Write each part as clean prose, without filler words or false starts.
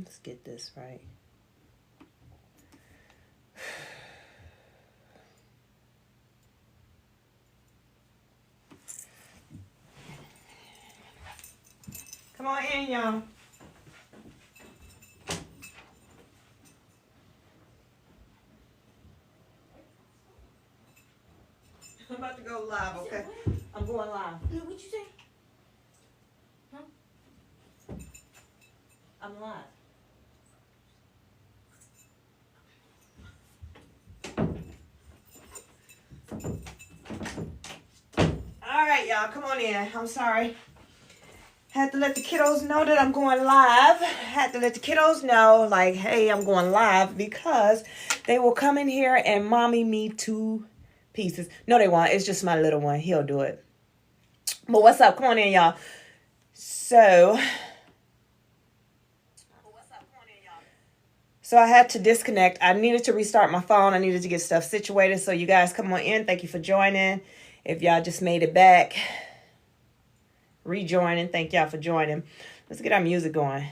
Let's get this right. Come on in, y'all. I'm about to go live, okay? I'm going live. No, what you say? Huh? I'm live. All right, y'all, come on in. I'm sorry. Had to let the kiddos know that I'm going live. Had to let the kiddos know, like, hey, I'm going live because they will come in here and mommy me to pieces. No, they won't. It's just my little one. He'll do it. But what's up? Come on in, y'all. So I had to disconnect. I needed to restart my phone. I needed to get stuff situated. So you guys come on in. Thank you for joining. If y'all just made it back, rejoining, thank y'all for joining. Let's get our music going.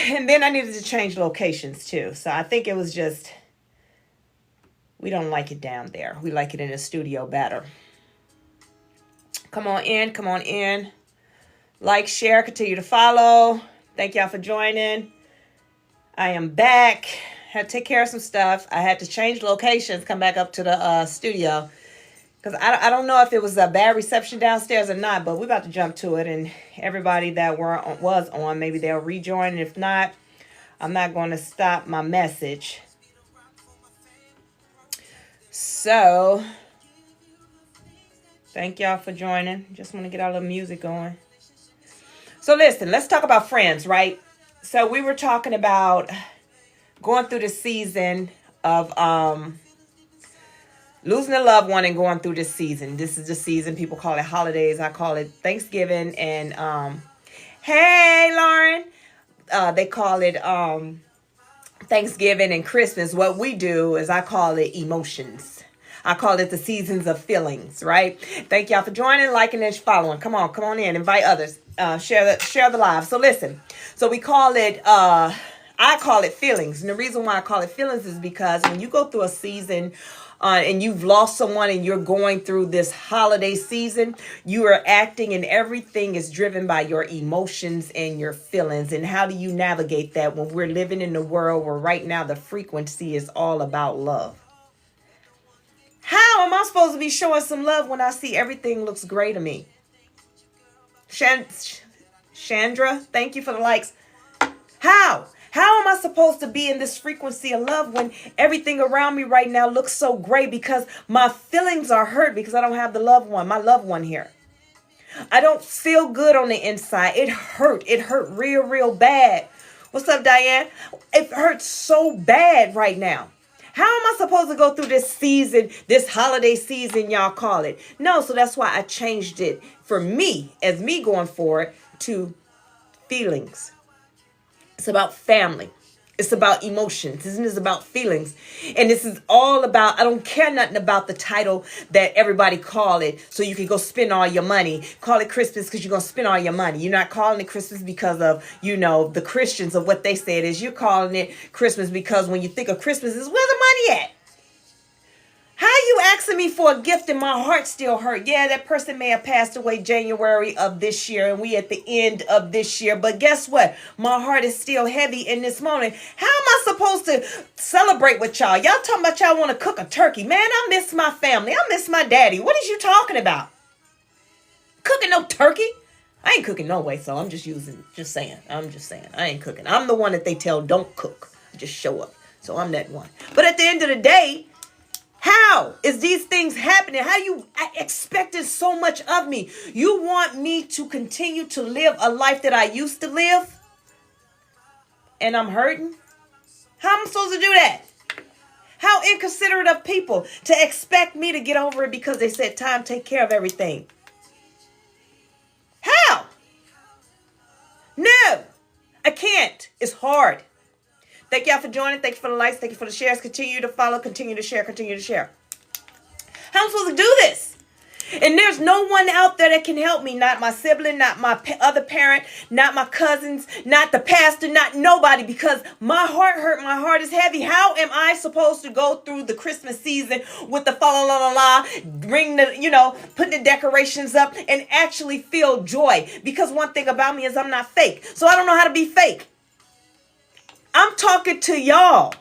And then I needed to change locations too. So I think it was just, we don't like it down there. We like it in the studio better. Come on in. Come on in. Like, share, continue to follow. Thank y'all for joining. I am back. Had to take care of some stuff. I had to change locations, come back up to the studio. Because I don't know if it was a bad reception downstairs or not, but we're about to jump to it. And everybody that was on, maybe they'll rejoin. And if not, I'm not going to stop my message. So, thank y'all for joining. Just want to get our little music going. So listen, let's talk about friends, right? So we were talking about going through the season of losing a loved one and going through this season. This is the season. People call it holidays. I call it Thanksgiving. And hey, Lauren. They call it Thanksgiving and Christmas. What we do is I call it emotions. I call it the seasons of feelings, right? Thank y'all for joining, liking, and following. Come on in. Invite others. Share the live. So listen. So we call it, I call it feelings. And the reason why I call it feelings is because when you go through a season and you've lost someone and you're going through this holiday season, you are acting and everything is driven by your emotions and your feelings. And how do you navigate that when we're living in a world where right now the frequency is all about love? How am I supposed to be showing some love when I see everything looks great to me? Chandra, thank you for the likes. How? How am I supposed to be in this frequency of love when everything around me right now looks so great because my feelings are hurt because I don't have my loved one here. I don't feel good on the inside. It hurt. It hurt real, real bad. What's up, Diane? It hurts so bad right now. How am I supposed to go through this season, this holiday season, y'all call it? No, so that's why I changed it for me, as me going forward, to feelings. It's about family. It's about emotions. This is about feelings. And this is all about, I don't care nothing about the title that everybody call it so you can go spend all your money. Call it Christmas because you're going to spend all your money. You're not calling it Christmas because of, the Christians of what they say it is. You're calling it Christmas because when you think of Christmas, is where the money at? How you asking me for a gift and my heart still hurt? Yeah, that person may have passed away January of this year and we at the end of this year. But guess what? My heart is still heavy in this moment. How am I supposed to celebrate with y'all? Y'all talking about y'all want to cook a turkey. Man, I miss my family. I miss my daddy. What is you talking about? Cooking no turkey? I ain't cooking no way, so I'm just saying. I ain't cooking. I'm the one that they tell don't cook. Just show up. So I'm that one. But at the end of the day, how is these things happening? How you expected so much of me? You want me to continue to live a life that I used to live? And I'm hurting? How am I supposed to do that? How inconsiderate of people to expect me to get over it because they said time take care of everything. How? No, I can't. It's hard. Thank y'all for joining. Thank you for the likes. Thank you for the shares. Continue to follow. Continue to share. Continue to share. How am I supposed to do this? And there's no one out there that can help me. Not my sibling, not my other parent, not my cousins, not the pastor, not nobody. Because my heart hurt. My heart is heavy. How am I supposed to go through the Christmas season with the fa la la la la, bring the, putting the decorations up and actually feel joy? Because one thing about me is I'm not fake. So I don't know how to be fake. I'm talking to y'all.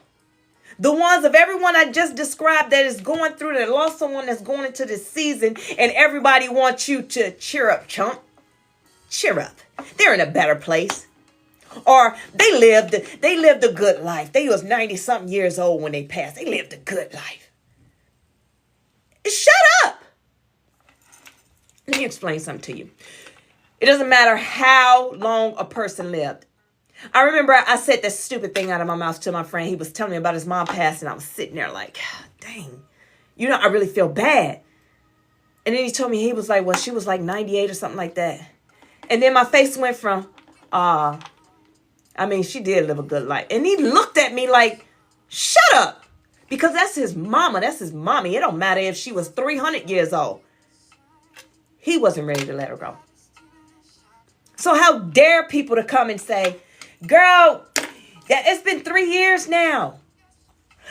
The ones of everyone I just described that is going through, that lost someone that's going into this season, and everybody wants you to cheer up, chump. Cheer up. They're in a better place. Or they lived a good life. They was 90-something years old when they passed. They lived a good life. Shut up. Let me explain something to you. It doesn't matter how long a person lived. I remember I said that stupid thing out of my mouth to my friend. He was telling me about his mom passing. I was sitting there like, dang, I really feel bad. And then he told me, he was like, well, she was like 98 or something like that. And then my face went from, she did live a good life. And he looked at me like, shut up. Because that's his mama. That's his mommy. It don't matter if she was 300 years old. He wasn't ready to let her go. So how dare people to come and say, girl, it's been 3 years now.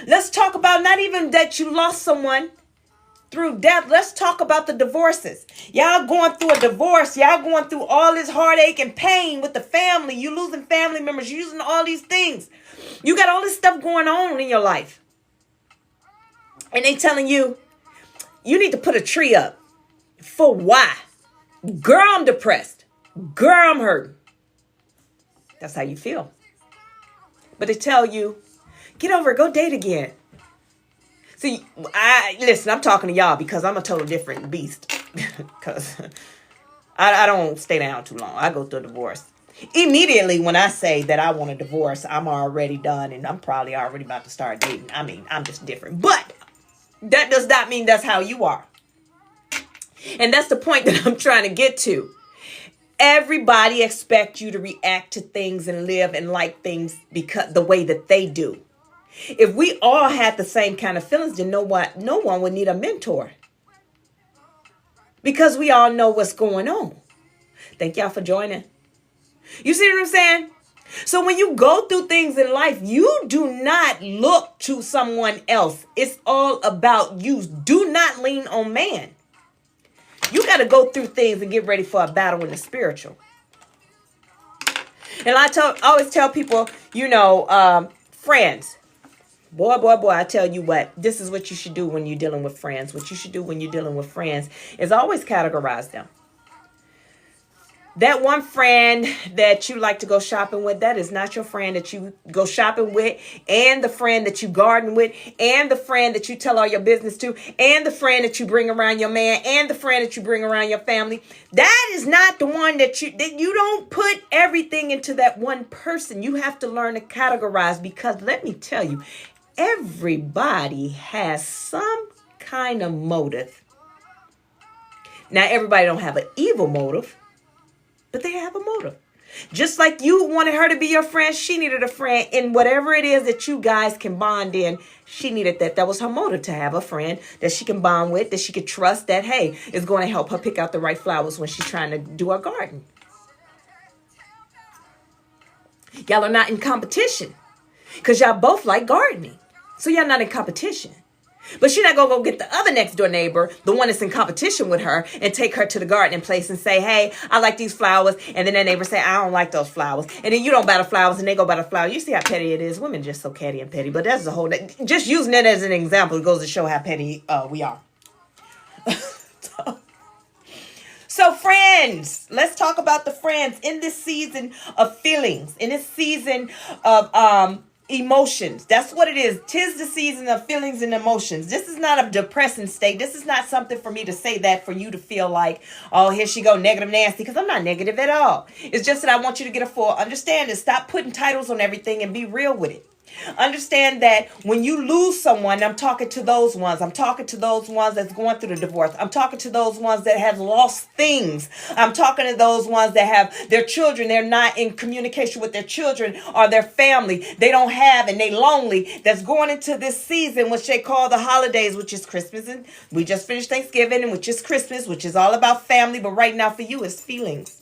Let's talk about not even that you lost someone through death. Let's talk about the divorces. Y'all going through a divorce. Y'all going through all this heartache and pain with the family. You losing family members. You using all these things. You got all this stuff going on in your life. And they telling you, you need to put a tree up. For why? Girl, I'm depressed. Girl, I'm hurting. That's how you feel. But they tell you, get over it, go date again. See, I'm talking to y'all because I'm a total different beast. Because I don't stay down too long. I go through a divorce. Immediately when I say that I want a divorce, I'm already done and I'm probably already about to start dating. I'm just different. But that does not mean that's how you are. And that's the point that I'm trying to get to. Everybody expects you to react to things and live and like things because the way that they do. If we all had the same kind of feelings, then no one would need a mentor. Because we all know what's going on. Thank y'all for joining. You see what I'm saying? So when you go through things in life, you do not look to someone else. It's all about you. Do not lean on man. You got to go through things and get ready for a battle in the spiritual. And I always tell people, friends. Boy, I tell you what, this is what you should do when you're dealing with friends. What you should do when you're dealing with friends is always categorize them. That one friend that you like to go shopping with, that is not your friend that you go shopping with, and the friend that you garden with, and the friend that you tell all your business to, and the friend that you bring around your man, and the friend that you bring around your family. That is not the one that you don't put everything into that one person. You have to learn to categorize, because let me tell you, everybody has some kind of motive. Now, everybody don't have an evil motive, but they have a motive. Just like you wanted her to be your friend, she needed a friend in whatever it is that you guys can bond in. She needed that. That was her motive, to have a friend that she can bond with, that she could trust that, hey, is going to help her pick out the right flowers when she's trying to do her garden. Y'all are not in competition because y'all both like gardening. So y'all not in competition. But she's not going to go get the other next door neighbor, the one that's in competition with her, and take her to the gardening place and say, hey, I like these flowers. And then that neighbor say, I don't like those flowers. And then you don't buy the flowers and they go buy the flowers. You see how petty it is. Women just so catty and petty. But that's the whole, just using it as an example, it goes to show how petty we are. So friends, let's talk about the friends in this season of feelings, in this season of emotions. That's what it is. 'Tis the season of feelings and emotions. This is not a depressing state. This is not something for me to say that for you to feel like, oh, here she go, negative Nancy, because I'm not negative at all. It's just that I want you to get a full understanding. Stop putting titles on everything and be real with it. Understand that when you lose someone, I'm talking to those ones. I'm talking to those ones that's going through the divorce. I'm talking to those ones that have lost things. I'm talking to those ones that have their children. They're not in communication with their children or their family. They don't have and they lonely. That's going into this season, which they call the holidays, which is Christmas. And we just finished Thanksgiving, and which is Christmas, which is all about family. But right now for you, it's feelings.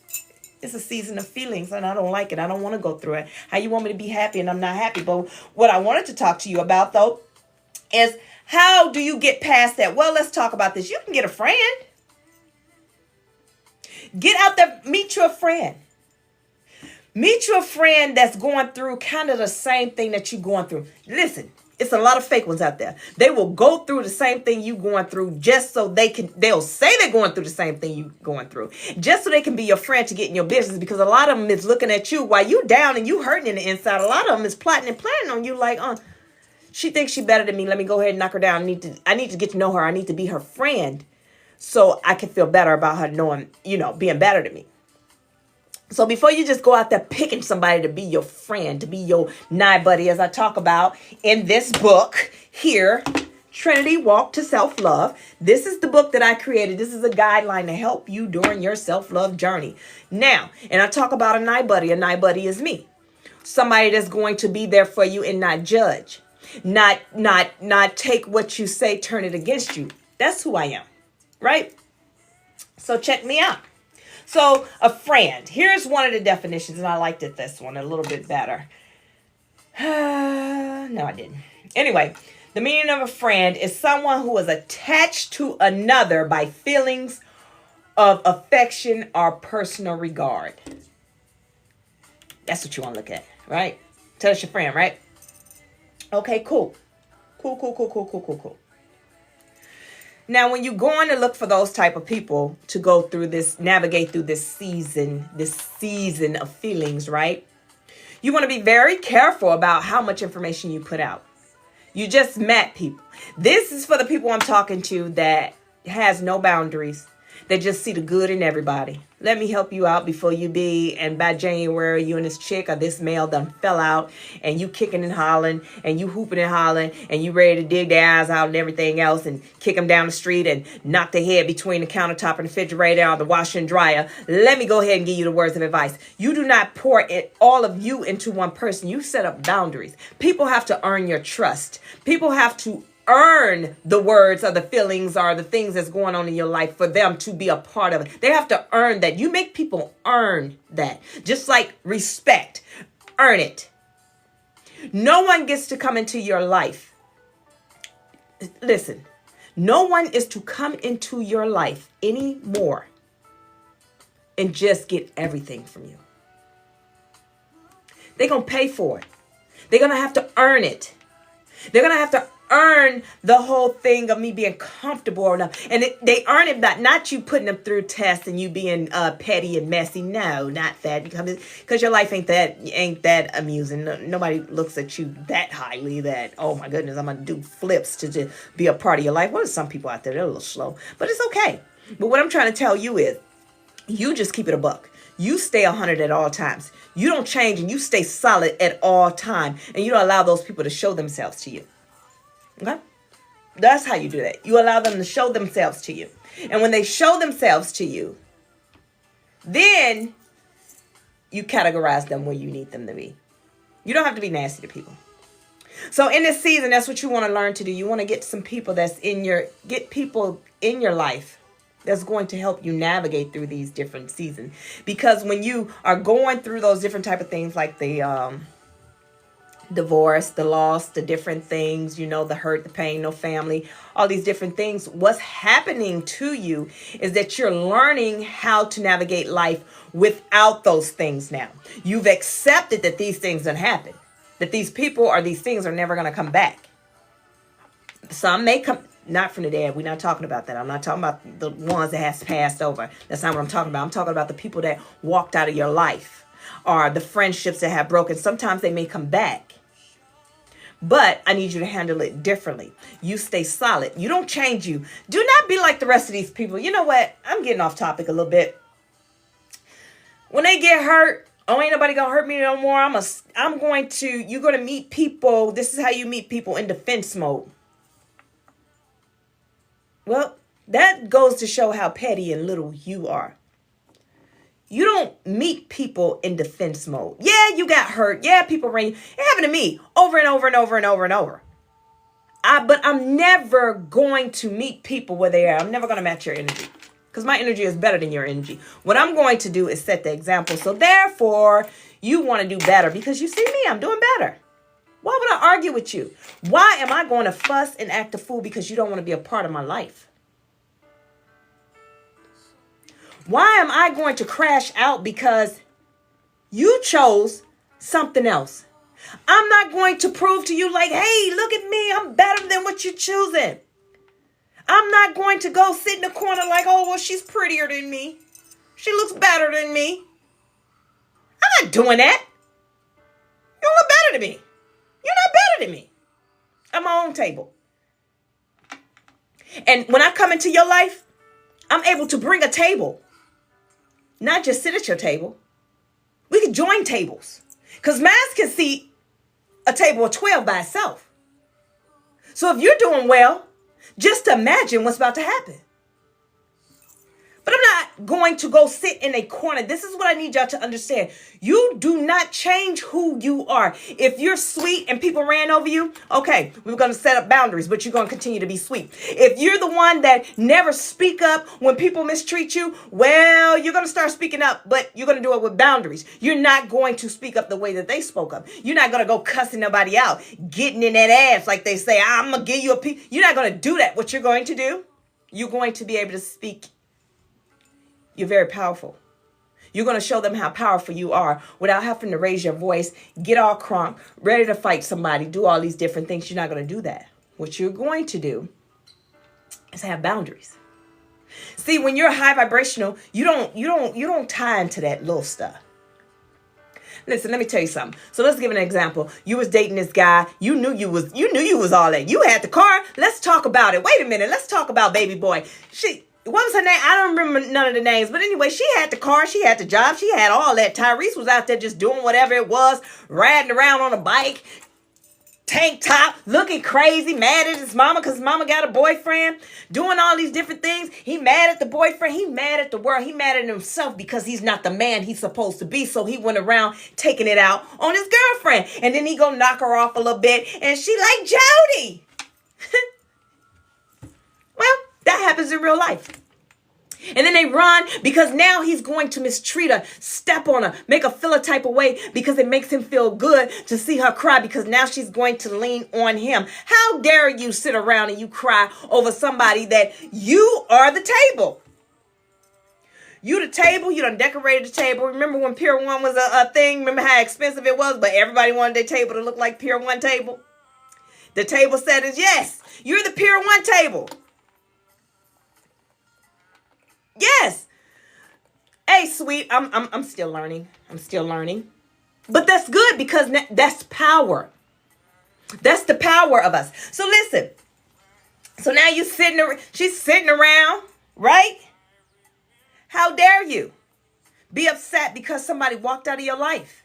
It's a season of feelings, and I don't like it. I don't want to go through it. How you want me to be happy, and I'm not happy. But what I wanted to talk to you about, though, is how do you get past that? Well, let's talk about this. You can get a friend. Get out there, meet you a friend. Meet you a friend that's going through kind of the same thing that you're going through. Listen, it's a lot of fake ones out there. They will go through the same thing you going through just so they'll say they're going through the same thing you going through. Just so they can be your friend to get in your business, because a lot of them is looking at you while you down and you hurting in the inside. A lot of them is plotting and planning on you like, she thinks she better than me. Let me go ahead and knock her down. I need to get to know her. I need to be her friend so I can feel better about her knowing, being better than me. So before you just go out there picking somebody to be your friend, to be your nigh buddy, as I talk about in this book here, Trinity Walk to Self-Love. This is the book that I created. This is a guideline to help you during your self-love journey. Now, and I talk about a nigh buddy. A nigh buddy is me. Somebody that's going to be there for you and not judge. Not take what you say, turn it against you. That's who I am, right? So check me out. So a friend, here's one of the definitions, and I liked this one a little bit better. No, I didn't. Anyway, the meaning of a friend is someone who is attached to another by feelings of affection or personal regard. That's what you want to look at, right? Tell us your friend, right? Okay, cool. Cool. Now, when you're going to look for those type of people to go through this, navigate through this season of feelings, right? You want to be very careful about how much information you put out. You just met people. This is for the people I'm talking to that has no boundaries. They just see the good in everybody. Let me help you out before you be, and by January, you and this chick or this male done fell out, and you kicking and hollering, and you hooping and hollering, and you ready to dig their eyes out and everything else, and kick them down the street and knock their head between the countertop and the refrigerator or the washer and dryer. Let me go ahead and give you the words of advice. You do not pour it, all of you into one person. You set up boundaries. People have to earn your trust. People have to earn the words or the feelings or the things that's going on in your life for them to be a part of it. They have to earn that. You make people earn that. Just like respect. Earn it. No one gets to come into your life. Listen, no one is to come into your life anymore and just get everything from you. They're going to pay for it. They're going to have to earn it. They're going to have to earn the whole thing of me being comfortable enough. And they earn it not you putting them through tests and you being petty and messy. No, not that. Because your life ain't that amusing. Nobody looks at you that highly that, oh my goodness, I'm going to do flips to just be a part of your life. Well, there's some people out there, they're a little slow. But it's okay. But what I'm trying to tell you is, you just keep it a buck. You stay 100 at all times. You don't change, and you stay solid at all time. And you don't allow those people to show themselves to you. Okay? That's how you do that. You allow them to show themselves to you. And when they show themselves to you, then you categorize them where you need them to be. You don't have to be nasty to people. So in this season, that's what you want to learn to do. You want to get some people get people in your life that's going to help you navigate through these different seasons. Because when you are going through those different type of things like the divorce, the loss, the different things, the hurt, the pain, no family, all these different things, what's happening to you is that you're learning how to navigate life without those things now. You've accepted that these things don't happen, that these people or these things are never going to come back. Some may come, not from the dead. We're not talking about that. I'm not talking about the ones that has passed over. That's not what I'm talking about. I'm talking about the people that walked out of your life or the friendships that have broken. Sometimes they may come back. But I need you to handle it differently. You stay solid. You don't change you. Do not be like the rest of these people. You know what? I'm getting off topic a little bit. When they get hurt Oh, ain't nobody gonna hurt me no more. You're gonna meet people. This is how you meet people in defense mode. Well, that goes to show how petty and little you are. You don't meet people in defense mode. Yeah, you got hurt. Yeah, people ran you. It happened to me over and over and over and over and over. But I'm never going to meet people where they are. I'm never going to match your energy because my energy is better than your energy. What I'm going to do is set the example. So therefore, you want to do better because you see me, I'm doing better. Why would I argue with you? Why am I going to fuss and act a fool because you don't want to be a part of my life? Why am I going to crash out because you chose something else? I'm not going to prove to you like, hey, look at me. I'm better than what you're choosing. I'm not going to go sit in the corner like, oh, well, she's prettier than me. She looks better than me. I'm not doing that. You don't look better than me. You're not better than me. I'm my own table. And when I come into your life, I'm able to bring a table. Not just sit at your table. We can join tables. Because Mass can see a table of 12 by itself. So if you're doing well, just imagine what's about to happen. But I'm not going to go sit in a corner. This is what I need y'all to understand. You do not change who you are. If you're sweet and people ran over you, okay, we're going to set up boundaries, but you're going to continue to be sweet. If you're the one that never speak up when people mistreat you, well, you're going to start speaking up, but you're going to do it with boundaries. You're not going to speak up the way that they spoke up. You're not going to go cussing nobody out, getting in that ass like they say, I'm going to give you a piece. You're not going to do that. What you're going to do, you're going to be able to speak. You're very powerful. You're going to show them how powerful you are without having to raise your voice, get all crunk, ready to fight somebody, do all these different things. You're not going to do that. What you're going to do is have boundaries. See, when you're high vibrational, you don't tie into that little stuff. Listen, let me tell you something. So let's give an example. You was dating this guy. You knew you was all that. You had the car. Let's talk about it. Wait a minute. Let's talk about baby boy. What was her name? I don't remember none of the names. But anyway, she had the car. She had the job. She had all that. Tyrese was out there just doing whatever it was, riding around on a bike, tank top, looking crazy, mad at his mama because his mama got a boyfriend, doing all these different things. He mad at the boyfriend. He mad at the world. He mad at himself because he's not the man he's supposed to be. So he went around taking it out on his girlfriend. And then he go knock her off a little bit. And she like, Jody. Well, that happens in real life. And then they run because now he's going to mistreat her, step on her, make her feel a type of way because it makes him feel good to see her cry because now she's going to lean on him. How dare you sit around and you cry over somebody that you are the table? You the table, you done decorated the table. Remember when Pier 1 was a thing? Remember how expensive it was? But everybody wanted their table to look like Pier 1 table. The table settings, yes, you're the Pier 1 table. Yes. Hey, sweet, I'm still learning. But that's good because that's power. That's the power of us. So listen. So now she's sitting around, right? How dare you be upset because somebody walked out of your life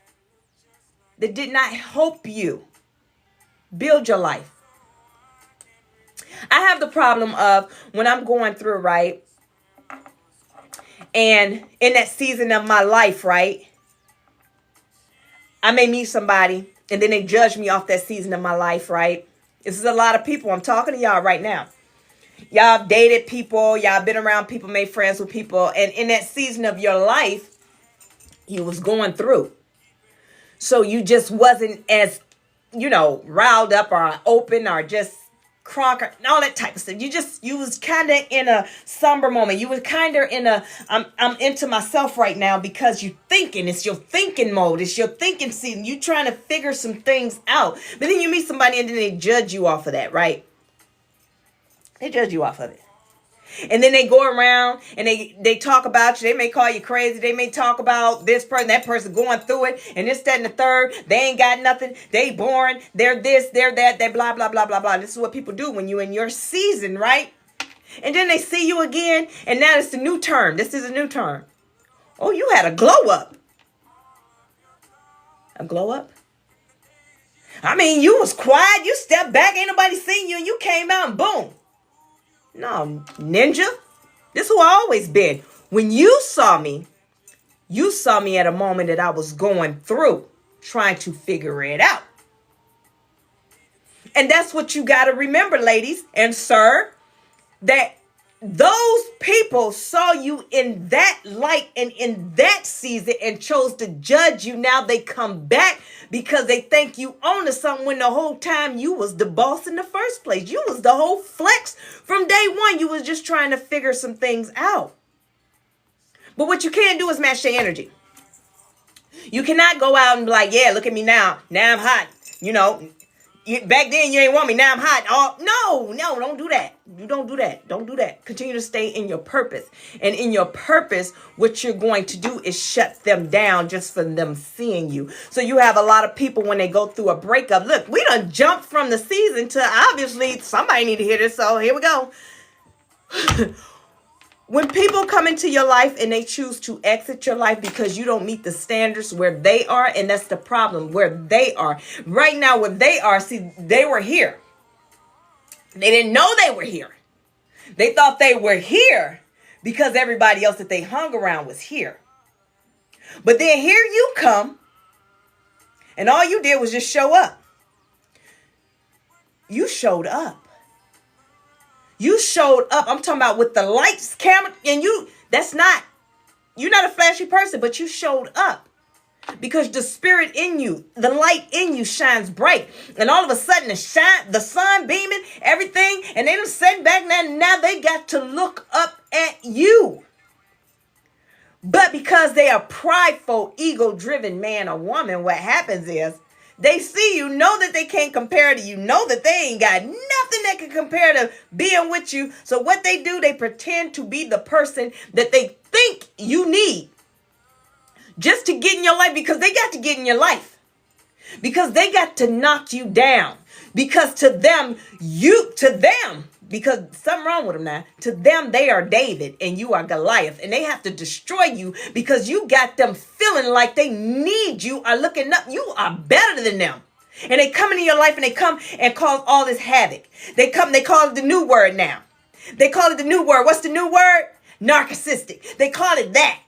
that did not help you build your life? I have the problem of when I'm going through, right? And in that season of my life, right, I may meet somebody and then they judge me off that season of my life, right? This is a lot of people. I'm talking to y'all right now. Y'all dated people. Y'all been around people, made friends with people. And in that season of your life, you was going through. So you just wasn't as, riled up or open or just Crocker, and all that type of stuff. You was kind of in a somber moment. You was kind of in I'm into myself right now because you thinking. It's your thinking mode. It's your thinking season. You trying to figure some things out. But then you meet somebody and then they judge you off of that, right? They judge you off of it. And then they go around and they talk about you. They may call you crazy. They may talk about this person, that person going through it. And this, that, and the third. They ain't got nothing. They boring. They're this, they're that. They blah, blah, blah, blah, blah. This is what people do when you're in your season, right? And then they see you again. And now it's the new term. This is a new term. Oh, you had a glow up. A glow up? I mean, you was quiet. You stepped back. Ain't nobody seen you. And you came out and boom. No, ninja. This is who I always been. When you saw me at a moment that I was going through, trying to figure it out. And that's what you got to remember, ladies and sir, that those people saw you in that light and in that season and chose to judge you. Now they come back because they think you own to something when the whole time you was the boss in the first place. You was the whole flex from day one. You was just trying to figure some things out. But what you can't do is match their energy. You cannot go out and be like, yeah, look at me now. Now I'm hot. You know, back then you ain't want me. Now I'm hot. Oh, no, don't do that. You don't do that. Don't do that. Continue to stay in your purpose. And in your purpose, what you're going to do is shut them down just for them seeing you. So you have a lot of people when they go through a breakup. Look, we done jumped from the season to obviously somebody need to hear this. So here we go. When people come into your life and they choose to exit your life because you don't meet the standards where they are, and that's the problem, where they are. Right now, where they are, see, they were here. They didn't know they were here. They thought they were here because everybody else that they hung around was here. But then here you come, and all you did was just show up. You showed up. You showed up. I'm talking about with the lights, camera, and you're not a flashy person, but you showed up because the spirit in you, the light in you shines bright. And all of a sudden the sun beaming, everything, and they done sitting back now they got to look up at you. But because they are prideful, ego-driven man or woman, what happens is they see you, know that they can't compare to you, know that they ain't got nothing that can compare to being with you. So what they do, they pretend to be the person that they think you need just to get in your life, because they got to get in your life, because they got to knock you down, because because something wrong with them now. To them, they are David and you are Goliath, and they have to destroy you because you got them feeling like they need you, are looking up. You are better than them. And they come into your life and they come and cause all this havoc. They call it the new word now. They call it the new word. What's the new word? Narcissistic. They call it that.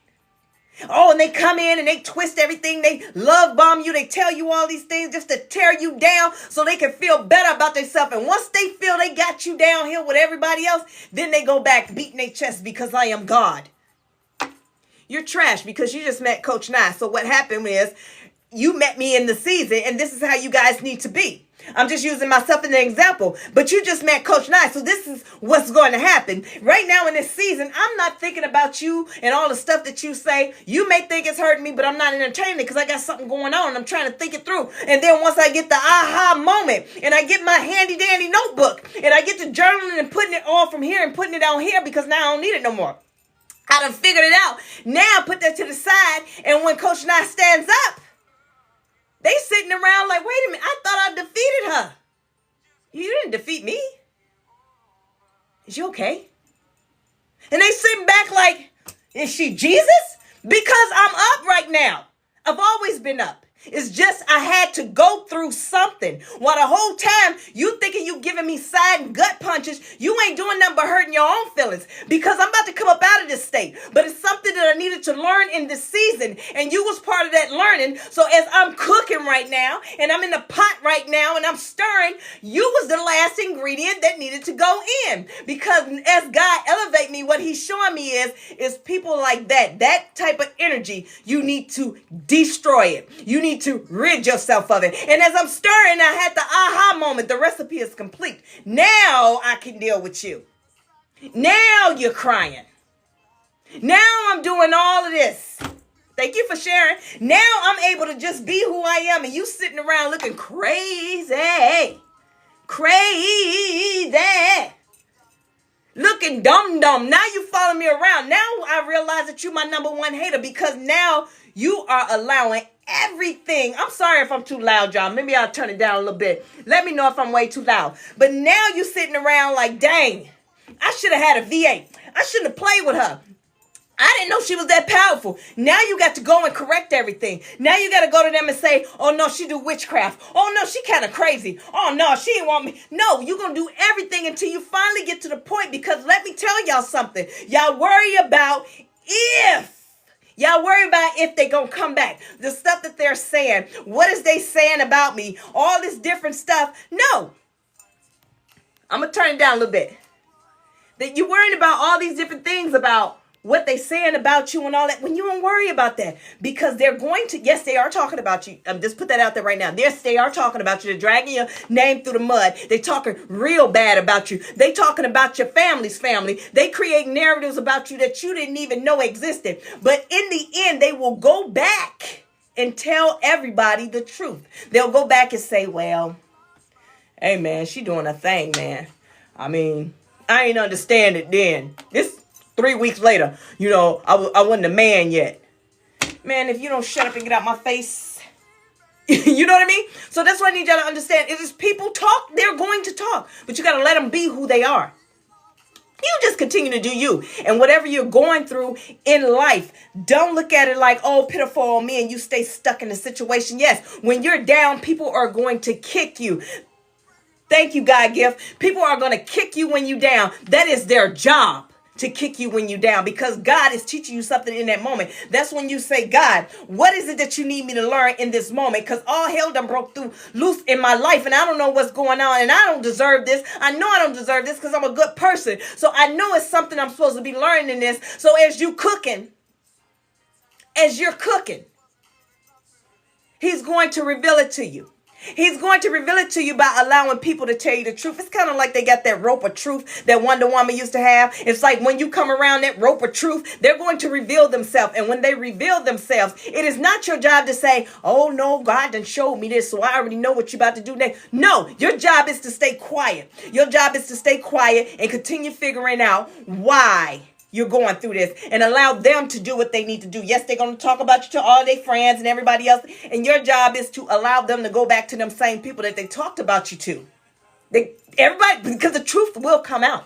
Oh, and they come in and they twist everything. They love bomb you. They tell you all these things just to tear you down so they can feel better about themselves. And once they feel they got you downhill with everybody else, then they go back beating their chest because I am God. You're trash because you just met Coach Nye. So what happened is you met me in the season, and this is how you guys need to be. I'm just using myself as an example, but you just met Coach Nye, so this is what's going to happen. Right now in this season, I'm not thinking about you and all the stuff that you say. You may think it's hurting me, but I'm not entertaining it because I got something going on and I'm trying to think it through. And then once I get the aha moment and I get my handy dandy notebook and I get to journaling and putting it all from here and putting it on here because now I don't need it no more. I done figured it out. Now put that to the side, and when Coach Nye stands up, they sitting around like, wait a minute, I thought I defeated her. You didn't defeat me. Is you okay? And they sitting back like, is she Jesus? Because I'm up right now. I've always been up. It's just I had to go through something. While the whole time you thinking you giving me side and gut punches, you ain't doing nothing but hurting your own feelings, because I'm about to come up out of this state. But it's something that I needed to learn in this season, and you was part of that learning. So as I'm cooking right now, and I'm in the pot right now, and I'm stirring, you was the last ingredient that needed to go in. Because as God elevate me, what he's showing me is people like that type of energy, you need to destroy it. You need to rid yourself of it. And as I'm stirring, I had the aha moment. The recipe is complete. Now I can deal with you. Now you're crying. Now I'm doing all of this. Thank you for sharing. Now I'm able to just be who I am, and you sitting around looking crazy. Crazy. Looking dumb. Now you follow me around. Now I realize that you're my number one hater, because now you are allowing everything. I'm sorry if I'm too loud, y'all. Maybe I'll turn it down a little bit. Let me know if I'm way too loud. But now you sitting around like, dang, I should have had a V8. I shouldn't have played with her. I didn't know she was that powerful. Now you got to go and correct everything. Now you got to go to them and say, oh no, she do witchcraft. Oh no, she kind of crazy. Oh no, she didn't want me. No, you're going to do everything until you finally get to the point, because let me tell y'all something. Y'all worry about if. Y'all worry about if they gonna come back. The stuff that they're saying. What is they saying about me? All this different stuff. No. I'm going to turn it down a little bit. That you're worrying about all these different things about what they saying about you and all that, when you don't worry about that, because they're going to, yes, they are talking about you. Just put that out there right now. Yes, they are talking about you. They're dragging your name through the mud. They talking real bad about you. They talking about your family's family. They create narratives about you that you didn't even know existed. But in the end, they will go back and tell everybody the truth. They'll go back and say, well, hey man, she doing a thing, man. I mean, I ain't understand it then. This 3 weeks later, I wasn't a man yet. Man, if you don't shut up and get out my face, you know what I mean? So that's what I need y'all to understand. If people talk, they're going to talk. But you got to let them be who they are. You just continue to do you. And whatever you're going through in life, don't look at it like, oh, pitiful on me, and you stay stuck in the situation. Yes, when you're down, people are going to kick you. Thank you, God gift. People are going to kick you when you're down. That is their job, to kick you when you're down, because God is teaching you something in that moment. That's when you say, God, what is it that you need me to learn in this moment? Because all hell done broke loose in my life, and I don't know what's going on, and I don't deserve this. I know I don't deserve this because I'm a good person. So I know it's something I'm supposed to be learning in this. So as you're cooking, He's going to reveal it to you. He's going to reveal it to you by allowing people to tell you the truth. It's kind of like they got that rope of truth that Wonder Woman used to have. It's like when you come around that rope of truth, they're going to reveal themselves. And when they reveal themselves, it is not your job to say, oh no, God done showed me this, so I already know what you're about to do next. No, your job is to stay quiet. Your job is to stay quiet and continue figuring out why you're going through this, and allow them to do what they need to do. Yes, they're going to talk about you to all their friends and everybody else. And your job is to allow them to go back to them same people that they talked about you to. Everybody, because the truth will come out.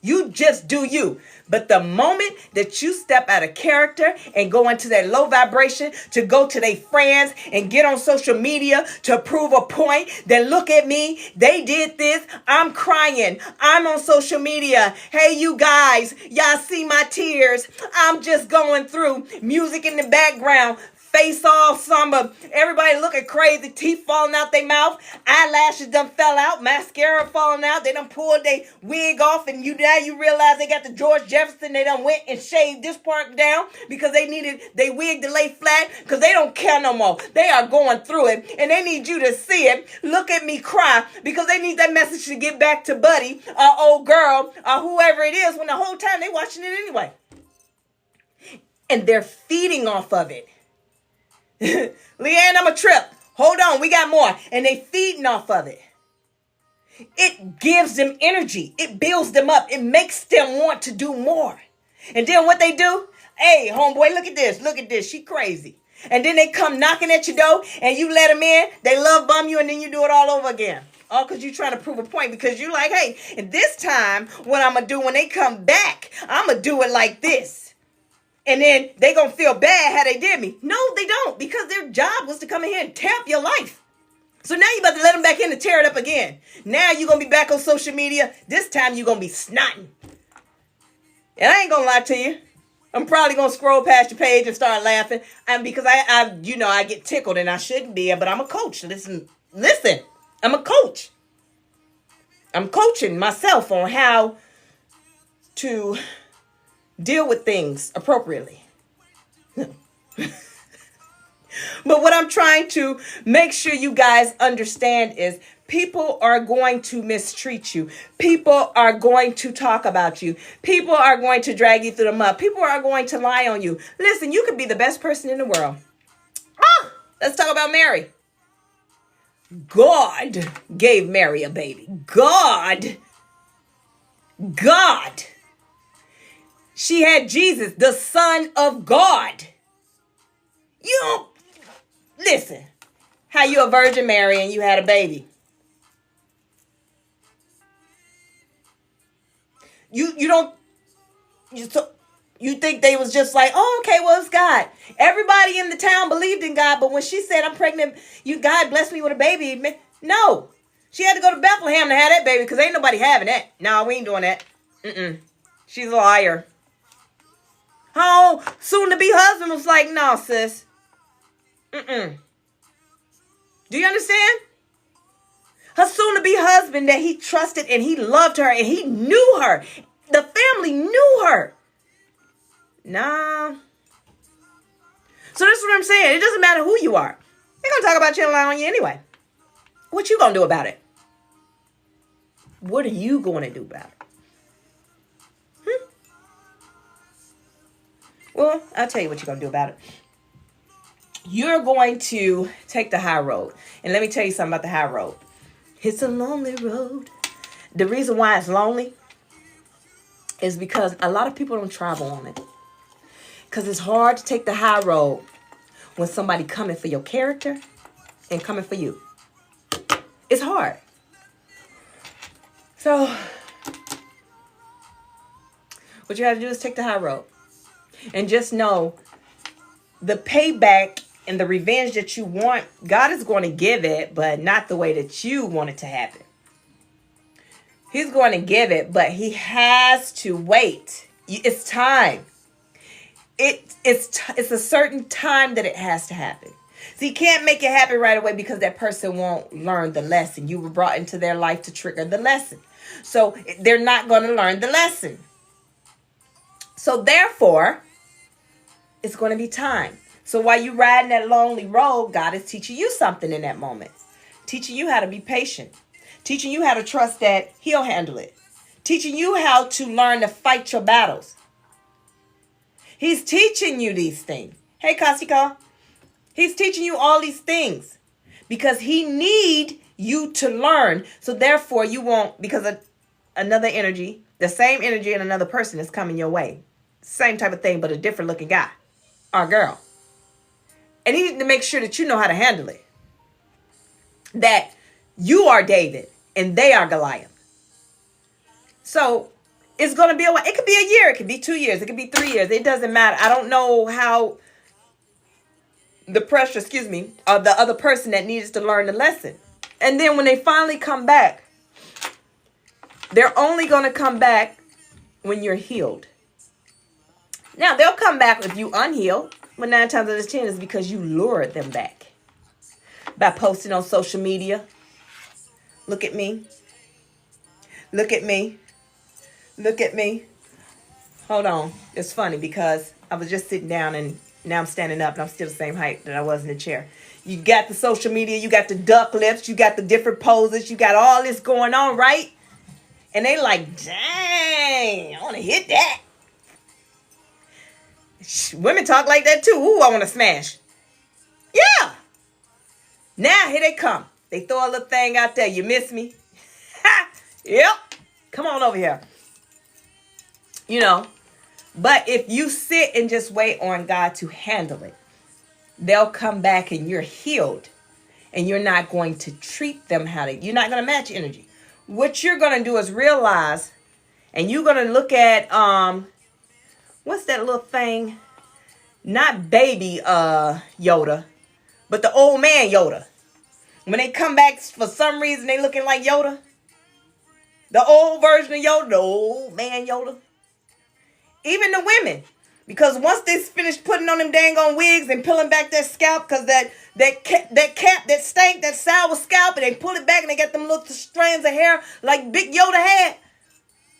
You just do you. But the moment that you step out of character and go into that low vibration, to go to their friends and get on social media to prove a point, then look at me, they did this, I'm crying, I'm on social media, hey you guys, y'all see my tears, I'm just going through, music in the background, face all summer, everybody looking crazy, teeth falling out their mouth, eyelashes done fell out, mascara falling out, they done pulled their wig off, and now you realize they got the George Jefferson, they done went and shaved this part down because they needed they wig to lay flat, because they don't care no more. They are going through it, and they need you to see it. Look at me cry, because they need that message to get back to Buddy, or old girl, or whoever it is, when the whole time they watching it anyway. And they're feeding off of it. Leanne, I'm a trip. Hold on, we got more. And they feeding off of it. It gives them energy. It builds them up. It makes them want to do more. And then what they do? Hey, homeboy, look at this. Look at this. She crazy. And then they come knocking at your door and you let them in. They love bomb you, and then you do it all over again. All because you're trying to prove a point, because you're like, hey, and this time what I'm going to do when they come back, I'm going to do it like this. And then they going to feel bad how they did me. No, they don't, because their job was to come in here and tear up your life. So now you about to let them back in to tear it up again. Now you're going to be back on social media. This time you're going to be snotting. And I ain't going to lie to you. I'm probably going to scroll past your page and start laughing. And because I get tickled, and I shouldn't be, but I'm a coach. Listen, I'm a coach. I'm coaching myself on how to deal with things appropriately. But what I'm trying to make sure you guys understand is people are going to mistreat you. People are going to talk about you. People are going to drag you through the mud. People are going to lie on you. Listen, you could be the best person in the world. Let's talk about Mary. God gave Mary a baby. God. She had Jesus, the Son of God. You don't listen. How you a Virgin Mary and you had a baby? You You think they was just like, oh, okay, well, it's God. Everybody in the town believed in God, but when she said, I'm pregnant, God blessed me with a baby. No. She had to go to Bethlehem to have that baby because ain't nobody having that. No, we ain't doing that. She's a liar. Oh, soon-to-be husband was like, no, sis. Do you understand? Her soon-to-be husband that he trusted and he loved her and he knew her. The family knew her. Nah. So this is what I'm saying. It doesn't matter who you are. They're going to talk about you and lie on you anyway. What you going to do about it? What are you going to do about it? Well, I'll tell you what you're going to do about it. You're going to take the high road. And let me tell you something about the high road. It's a lonely road. The reason why it's lonely is because a lot of people don't travel on it. Because it's hard to take the high road when somebody coming for your character and coming for you. It's hard. So, what you have to do is take the high road. And just know the payback and the revenge that you want, God is going to give it, but not the way that you want it to happen. He's going to give it, but he has to wait. It's time. It's a certain time that it has to happen. So you can't make it happen right away because that person won't learn the lesson. You were brought into their life to trigger the lesson. So they're not going to learn the lesson. So therefore, it's going to be time. So while you're riding that lonely road, God is teaching you something in that moment. Teaching you how to be patient. Teaching you how to trust that he'll handle it. Teaching you how to learn to fight your battles. He's teaching you these things. Hey, Kasika. He's teaching you all these things because he need you to learn. So therefore you won't, because of another energy, the same energy in another person is coming your way. Same type of thing, but a different looking guy or girl. And he needs to make sure that you know how to handle it. That you are David and they are Goliath. So it's going to be a while. It could be a year. It could be 2 years. It could be 3 years. It doesn't matter. I don't know how the pressure, of the other person that needs to learn the lesson. And then when they finally come back, they're only going to come back when you're healed. Now, they'll come back if you unhealed, but 9 times out of 10 is because you lured them back by posting on social media. Look at me. Look at me. Look at me. Hold on. It's funny because I was just sitting down and now I'm standing up and I'm still the same height that I was in the chair. You got the social media, you got the duck lips, you got the different poses, you got all this going on, right? And they like, dang, I want to hit that. Women talk like that too. Ooh, I want to smash. Yeah. Now here they come. They throw a little thing out there. You miss me? Yep. Come on over here. You know. But if you sit and just wait on God to handle it, they'll come back and you're healed. And you're not going to treat them you're not going to match energy. What you're going to do is realize, and you're going to look at, what's that little thing? Not baby Yoda, but the old man Yoda. When they come back, for some reason, they looking like Yoda. The old version of Yoda, the old man Yoda. Even the women. Because once they finish putting on them dang on wigs and peeling back their scalp, because that cap, that stank, that sour scalp, and they pull it back and they got them little strands of hair like Big Yoda had.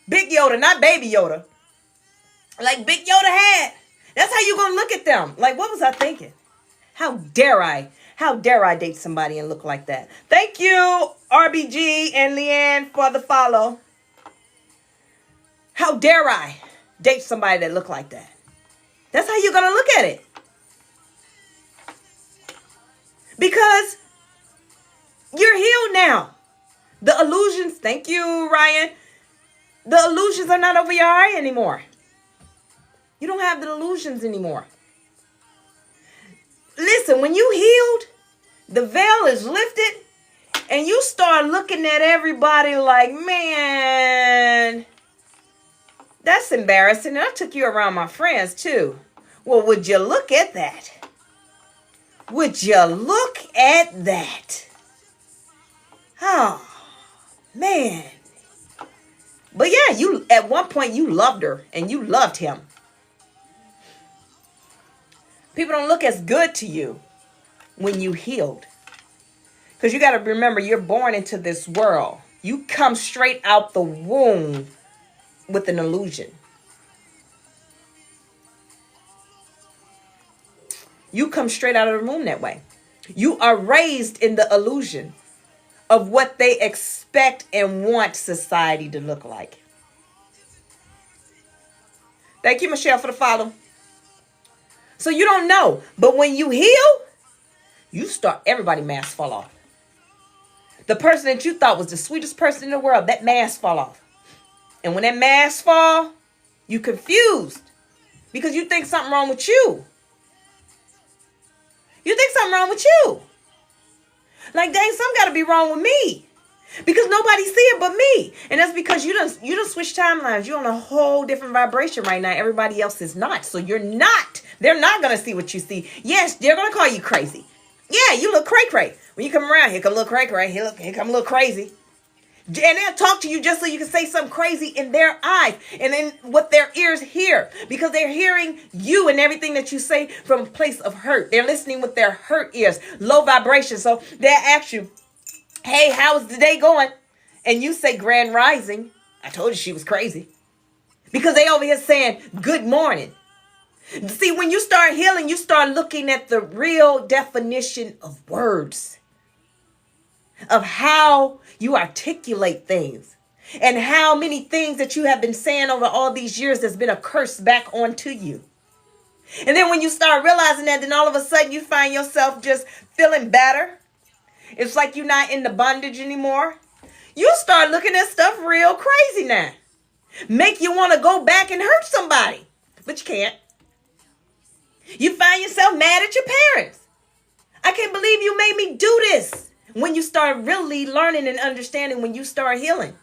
Big Yoda, not Baby Yoda. Like Big Yoda had. That's how you gonna look at them. Like, what was I thinking? How dare I date somebody and look like that? Thank you, RBG and Leanne, for the follow. How dare I date somebody that look like that? That's how you're gonna look at it. Because you're healed now. The illusions, thank you, Ryan. The illusions are not over your eye anymore. You don't have the illusions anymore. Listen, when you healed, the veil is lifted, and you start looking at everybody like, man, That's embarrassing. I took you around my friends too. Well, would you look at that? Would you look at that? Oh, man. But yeah, you at one point you loved her and you loved him. People don't look as good to you when you healed. Because you got to remember, you're born into this world. You come straight out the womb with an illusion. You come straight out of the womb that way. You are raised in the illusion of what they expect and want society to look like. Thank you, Michelle, for the follow. So you don't know. But when you heal, you start, everybody masks fall off. The person that you thought was the sweetest person in the world, that mask fall off. And when that mask fall, you confused because you think something wrong with you. You think something wrong with you. Like, dang, something got to be wrong with me. Because nobody see it but me. And that's because you don't switch timelines. You're on a whole different vibration right now. Everybody else is not. So they're not going to see what you see. Yes, they're going to call you crazy. Yeah, you look cray-cray. When you come around, here come a little cray-cray. Here come a little crazy. And they'll talk to you just so you can say something crazy in their eyes and in what their ears hear. Because they're hearing you and everything that you say from a place of hurt. They're listening with their hurt ears, low vibration. So they'll ask you, hey, how's the day going? And you say grand rising. I told you she was crazy. Because they over here saying good morning. See, when you start healing, you start looking at the real definition of words. Of how you articulate things. And how many things that you have been saying over all these years has been a curse back onto you. And then when you start realizing that, then all of a sudden you find yourself just feeling better. It's like you're not in the bondage anymore. You start looking at stuff real crazy now. Make you want to go back and hurt somebody. But you can't. You find yourself mad at your parents. I can't believe you made me do this. When you start really learning and understanding, when you start healing.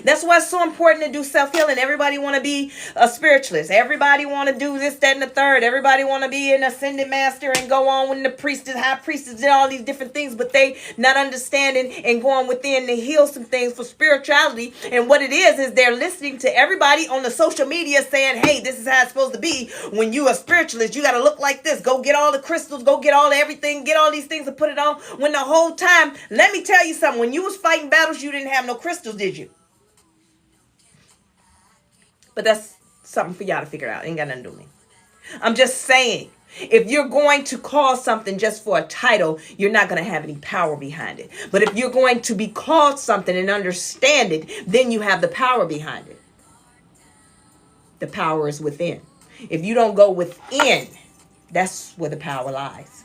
That's why it's so important to do self-healing. Everybody want to be a spiritualist. Everybody want to do this, that, and the third. Everybody want to be an ascended master and go on when the priestess, high priestess did all these different things, but they not understanding and going within to heal some things for spirituality. And what it is they're listening to everybody on the social media saying, hey, this is how it's supposed to be. When you a spiritualist, you got to look like this. Go get all the crystals, go get all the everything, get all these things and put it on. When the whole time, let me tell you something, when you was fighting battles, you didn't have no crystals, did you? But that's something for y'all to figure out. Ain't got nothing to do with me. I'm just saying, if you're going to call something just for a title, you're not going to have any power behind it. But if you're going to be called something and understand it, then you have the power behind it. The power is within. If you don't go within, that's where the power lies.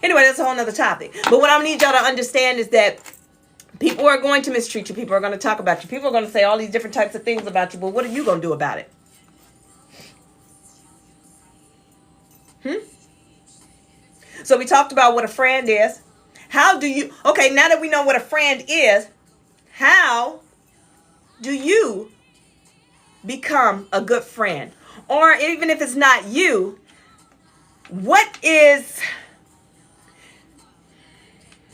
Anyway, that's a whole nother topic. But what I need y'all to understand is that people are going to mistreat you. People are going to talk about you. People are going to say all these different types of things about you. But what are you going to do about it? So we talked about what a friend is. How do you... Okay, now that we know what a friend is, how do you become a good friend? Or even if it's not you, what is...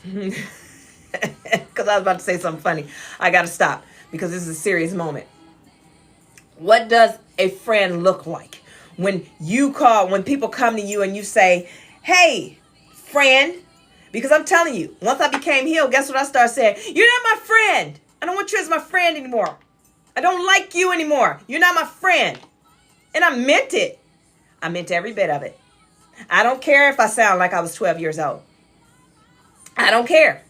Because I was about to say something funny. I got to stop because this is a serious moment. What does a friend look like? When people come to you and you say, hey, friend, because I'm telling you, once I became healed, guess what I started saying? You're not my friend. I don't want you as my friend anymore. I don't like you anymore. You're not my friend. And I meant it. I meant every bit of it. I don't care if I sound like I was 12 years old. I don't care.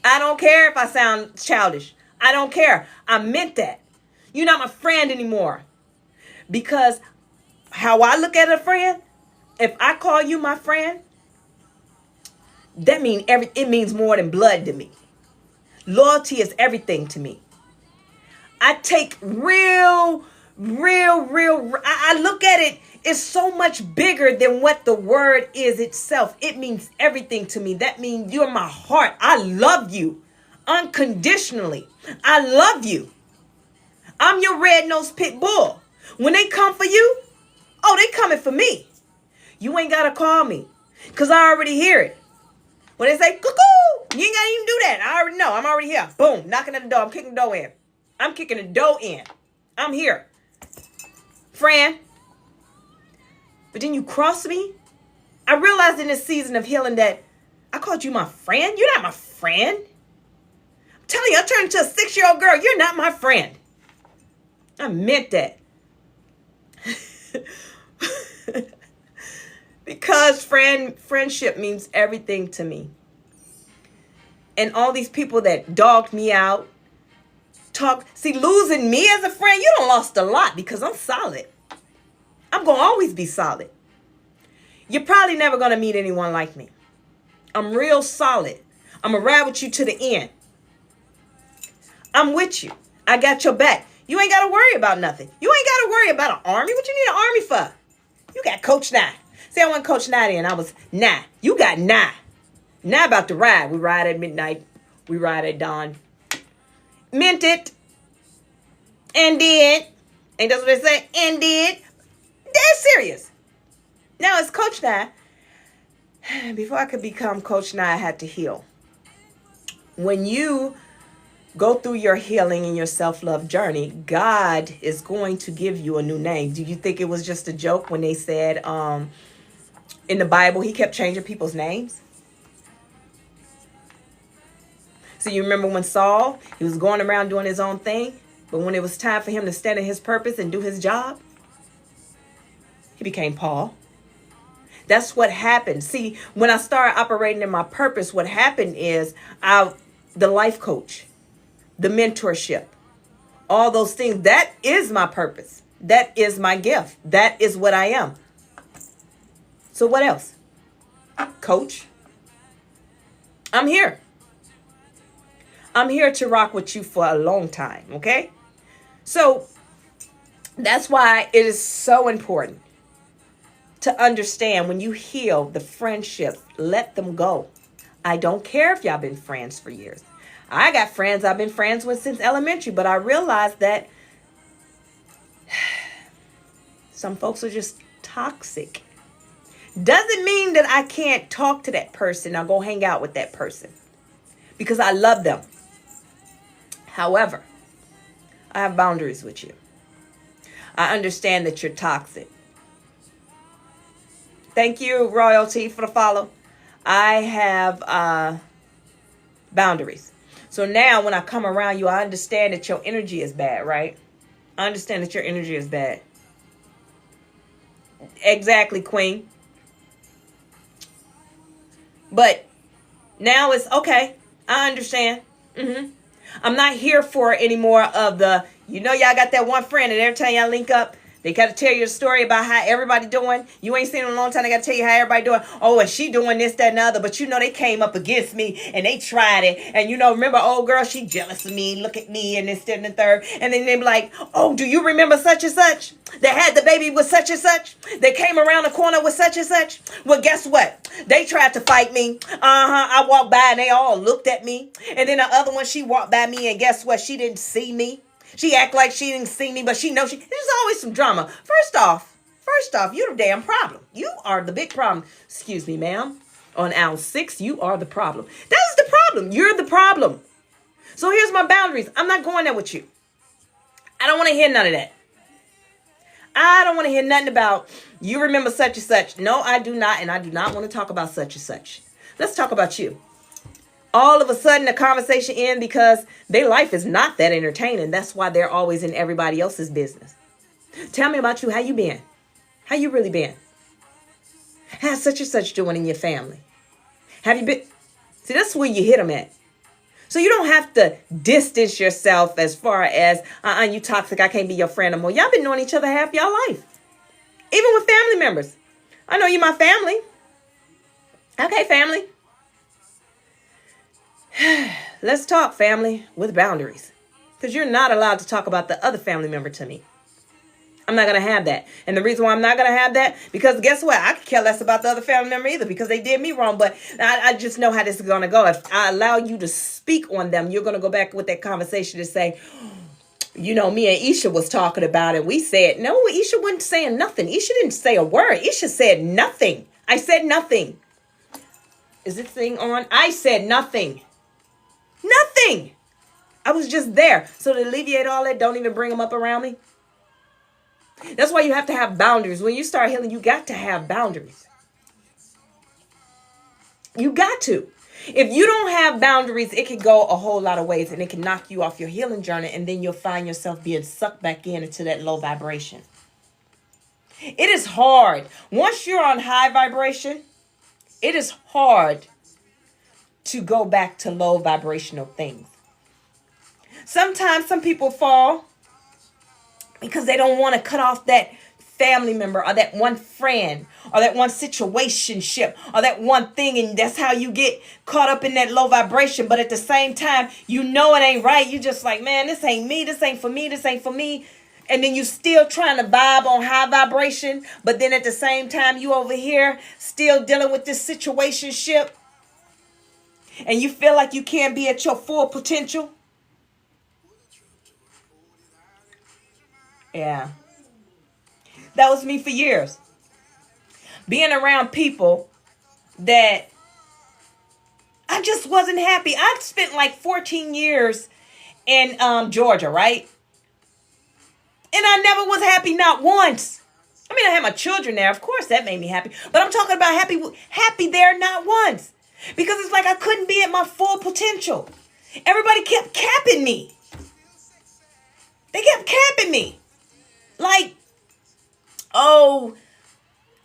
I don't care if I sound childish. I don't care. I meant that. You're not my friend anymore. Because how I look at a friend, if I call you my friend, that means it means more than blood to me. Loyalty is everything to me. I take I look at it, it's so much bigger than what the word is itself. It means everything to me. That means you're my heart. I love you unconditionally. I love you. I'm your red-nosed pit bull. When they come for you, oh, they coming for me. You ain't got to call me because I already hear it. When they say, cuckoo, you ain't got to even do that. I already know. I'm already here. Boom, knocking at the door. I'm kicking the door in. I'm kicking the door in. I'm here. Fran. But then you cross me. I realized in this season of healing that I called you my friend. You're not my friend. I'm telling you, I turned into a 6-year-old girl. You're not my friend. I meant that. Because friendship means everything to me. And all these people that dogged me out, losing me as a friend, you done lost a lot because I'm solid. I'm going to always be solid. You're probably never going to meet anyone like me. I'm real solid. I'm going to ride with you to the end. I'm with you. I got your back. You ain't got to worry about nothing. You ain't got to worry about an army. What you need an army for? You got Coach Nye. See, I wasn't Coach Nye then. I was Nye. You got Nye. Nye about to ride. We ride at midnight. We ride at dawn. Meant it. And did. Ain't that what they say? And did. Dead serious. Now it's Coach Nye. Before I could become Coach Nye, I had to heal. When you go through your healing and your self-love journey, God is going to give you a new name. Do you think it was just a joke when they said in the Bible, he kept changing people's names? So you remember when Saul, he was going around doing his own thing, but when it was time for him to stand in his purpose and do his job, he became Paul. That's what happened. See, when I started operating in my purpose, what happened is the life coach, the mentorship, all those things, that is my purpose. That is my gift. That is what I am. So what else? Coach, I'm here. I'm here to rock with you for a long time, okay? So that's why it is so important to understand when you heal the friendships, let them go. I don't care if y'all been friends for years. I got friends I've been friends with since elementary, but I realized that some folks are just toxic. Doesn't mean that I can't talk to that person or go hang out with that person because I love them. However, I have boundaries with you. I understand that you're toxic. Thank you, Royalty, for the follow. I have boundaries. So now when I come around you, I understand that your energy is bad, right? I understand that your energy is bad. Exactly, Queen. But now it's okay. I understand. I'm not here for any more of the, y'all got that one friend and every time y'all link up, they got to tell you a story about how everybody doing. You ain't seen them in a long time. They got to tell you how everybody doing. Oh, and she doing this, that, and the other. But they came up against me and they tried it. And remember, old girl, she jealous of me. Look at me and this, that, and the third. And then they be like, oh, do you remember such and such? That had the baby with such and such? They came around the corner with such and such? Well, guess what? They tried to fight me. I walked by and they all looked at me. And then the other one, she walked by me and guess what? She didn't see me. She act like she didn't see me, but she knows there's always some drama. First off, you're the damn problem. You are the big problem. Excuse me, ma'am. On aisle 6, you are the problem. That's the problem. You're the problem. So here's my boundaries. I'm not going there with you. I don't want to hear none of that. I don't want to hear nothing about you remember such and such. No, I do not. And I do not want to talk about such and such. Let's talk about you. All of a sudden, the conversation ends because their life is not that entertaining. That's why they're always in everybody else's business. Tell me about you. How you been? How you really been? How's such and such doing in your family? Have you been? See, that's where you hit them at. So you don't have to distance yourself as far as, you toxic, I can't be your friend no more. Y'all been knowing each other half your life. Even with family members. I know you my family. Okay, family. Let's talk, family, with boundaries. Because you're not allowed to talk about the other family member to me. I'm not going to have that. And the reason why I'm not going to have that, because guess what? I could care less about the other family member either because they did me wrong. But I just know how this is going to go. If I allow you to speak on them, you're going to go back with that conversation to say, Me and Isha was talking about it. We said, no, Isha wasn't saying nothing. Isha didn't say a word. Isha said nothing. I said nothing. Is this thing on? I said nothing. Nothing. I was just there. So to alleviate all that, don't even bring them up around me. That's why you have to have boundaries. When you start healing, you got to have boundaries. You got to. If you don't have boundaries, it can go a whole lot of ways and it can knock you off your healing journey, and then you'll find yourself being sucked back into that low vibration. It is hard. Once you're on high vibration, it is hard to go back to low vibrational things. Sometimes some people fall because they don't want to cut off that family member or that one friend or that one situationship or that one thing, and that's how you get caught up in that low vibration. But at the same time, it ain't right. You just like, man, this ain't me. This ain't for me. This ain't for me. And then you still trying to vibe on high vibration, but then at the same time, you over here still dealing with this situationship, and you feel like you can't be at your full potential. Yeah. That was me for years. Being around people that I just wasn't happy. I spent like 14 years in Georgia, right? And I never was happy, not once. I mean, I had my children there. Of course, that made me happy. But I'm talking about happy there, not once. Because it's like I couldn't be at my full potential. Everybody kept capping me. They kept capping me. Like, oh,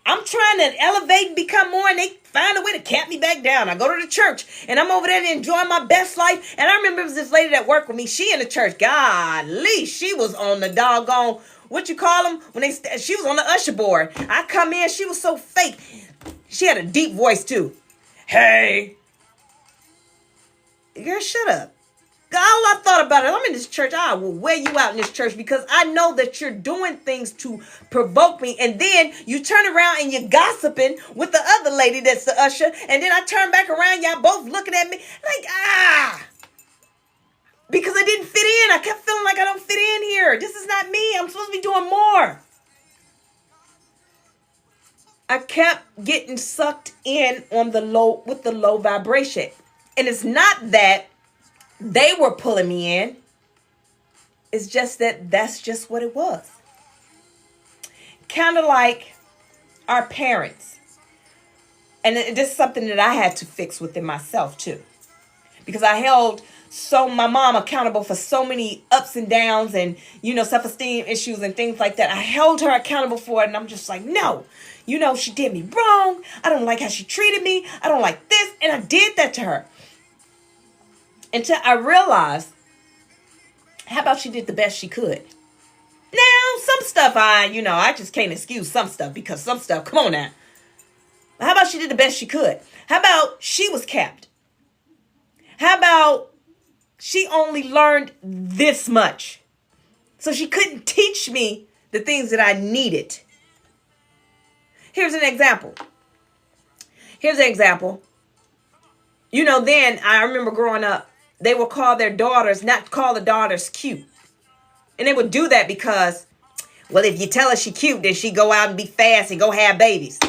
I'm trying to elevate and become more, and they find a way to cap me back down. I go to the church, and I'm over there to enjoy my best life. And I remember it was this lady that worked with me. She in the church. Golly, she was on the doggone, what you call them? She was on the usher board. I come in, she was so fake. She had a deep voice, too. Hey. Girl, shut up. All I thought about it, I'm in this church, I will wear you out in this church because I know that you're doing things to provoke me. And then you turn around and you're gossiping with the other lady that's the usher. And then I turn back around, y'all both looking at me like, because I didn't fit in. I kept feeling like I don't fit in here. This is not me. I'm supposed to be doing more. I kept getting sucked in with the low vibration. And it's not that they were pulling me in. It's just that's just what it was. Kind of like our parents. And this is something that I had to fix within myself too. Because I held my mom accountable for so many ups and downs and, self-esteem issues and things like that. I held her accountable for it, and I'm just like, no, she did me wrong. I don't like how she treated me. I don't like this. And I did that to her. Until I realized, how about she did the best she could? Now, some stuff I just can't excuse some stuff because some stuff, come on now. How about she did the best she could? How about she was capped? How about she only learned this much? So she couldn't teach me the things that I needed. Here's an example. Then I remember growing up, they would call the daughters cute. And they would do that because, well, if you tell her she cute, then she go out and be fast and go have babies.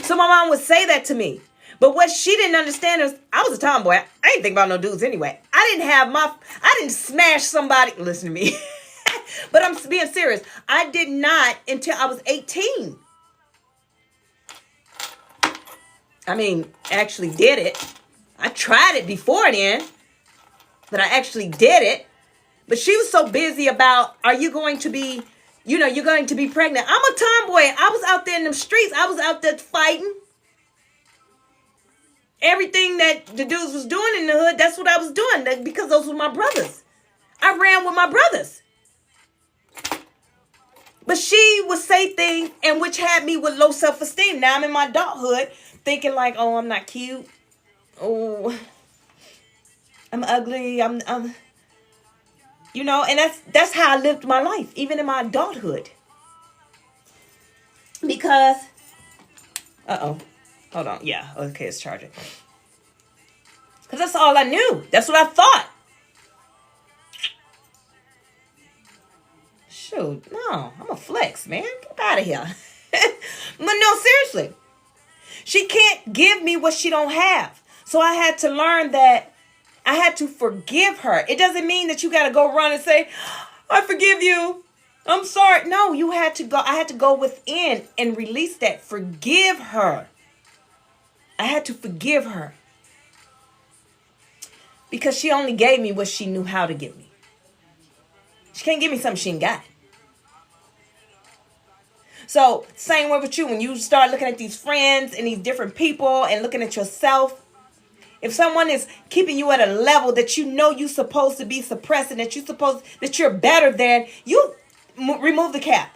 So my mom would say that to me. But what she didn't understand is I was a tomboy. I didn't think about no dudes anyway. I didn't smash somebody. Listen to me. But I'm being serious. I did not until I was 18. I mean, actually did it. I tried it before then. That I actually did it. But she was so busy about, are you going to be, you're going to be pregnant. I'm a tomboy. I was out there in them streets. I was out there fighting. Everything that the dudes was doing in the hood, that's what I was doing. Because those were my brothers. I ran with my brothers. But she would say things and which had me with low self-esteem. Now I'm in my adulthood thinking like, oh, I'm not cute. Oh, I'm ugly. I'm and that's how I lived my life, even in my adulthood. Because, hold on. Yeah, okay, it's charging. Because that's all I knew. That's what I thought. Shoot, no, I'm a flex, man. Get out of here. But no, seriously. She can't give me what she don't have. So I had to learn that I had to forgive her. It doesn't mean that you got to go run and say, I forgive you. I'm sorry. No, you had to go. I had to go within and release that. Forgive her. I had to forgive her. Because she only gave me what she knew how to give me. She can't give me something she ain't got. So, same way with you. When you start looking at these friends and these different people and looking at yourself, if someone is keeping you at a level that you know you're supposed to be suppressing, that you're better than, you remove the cap.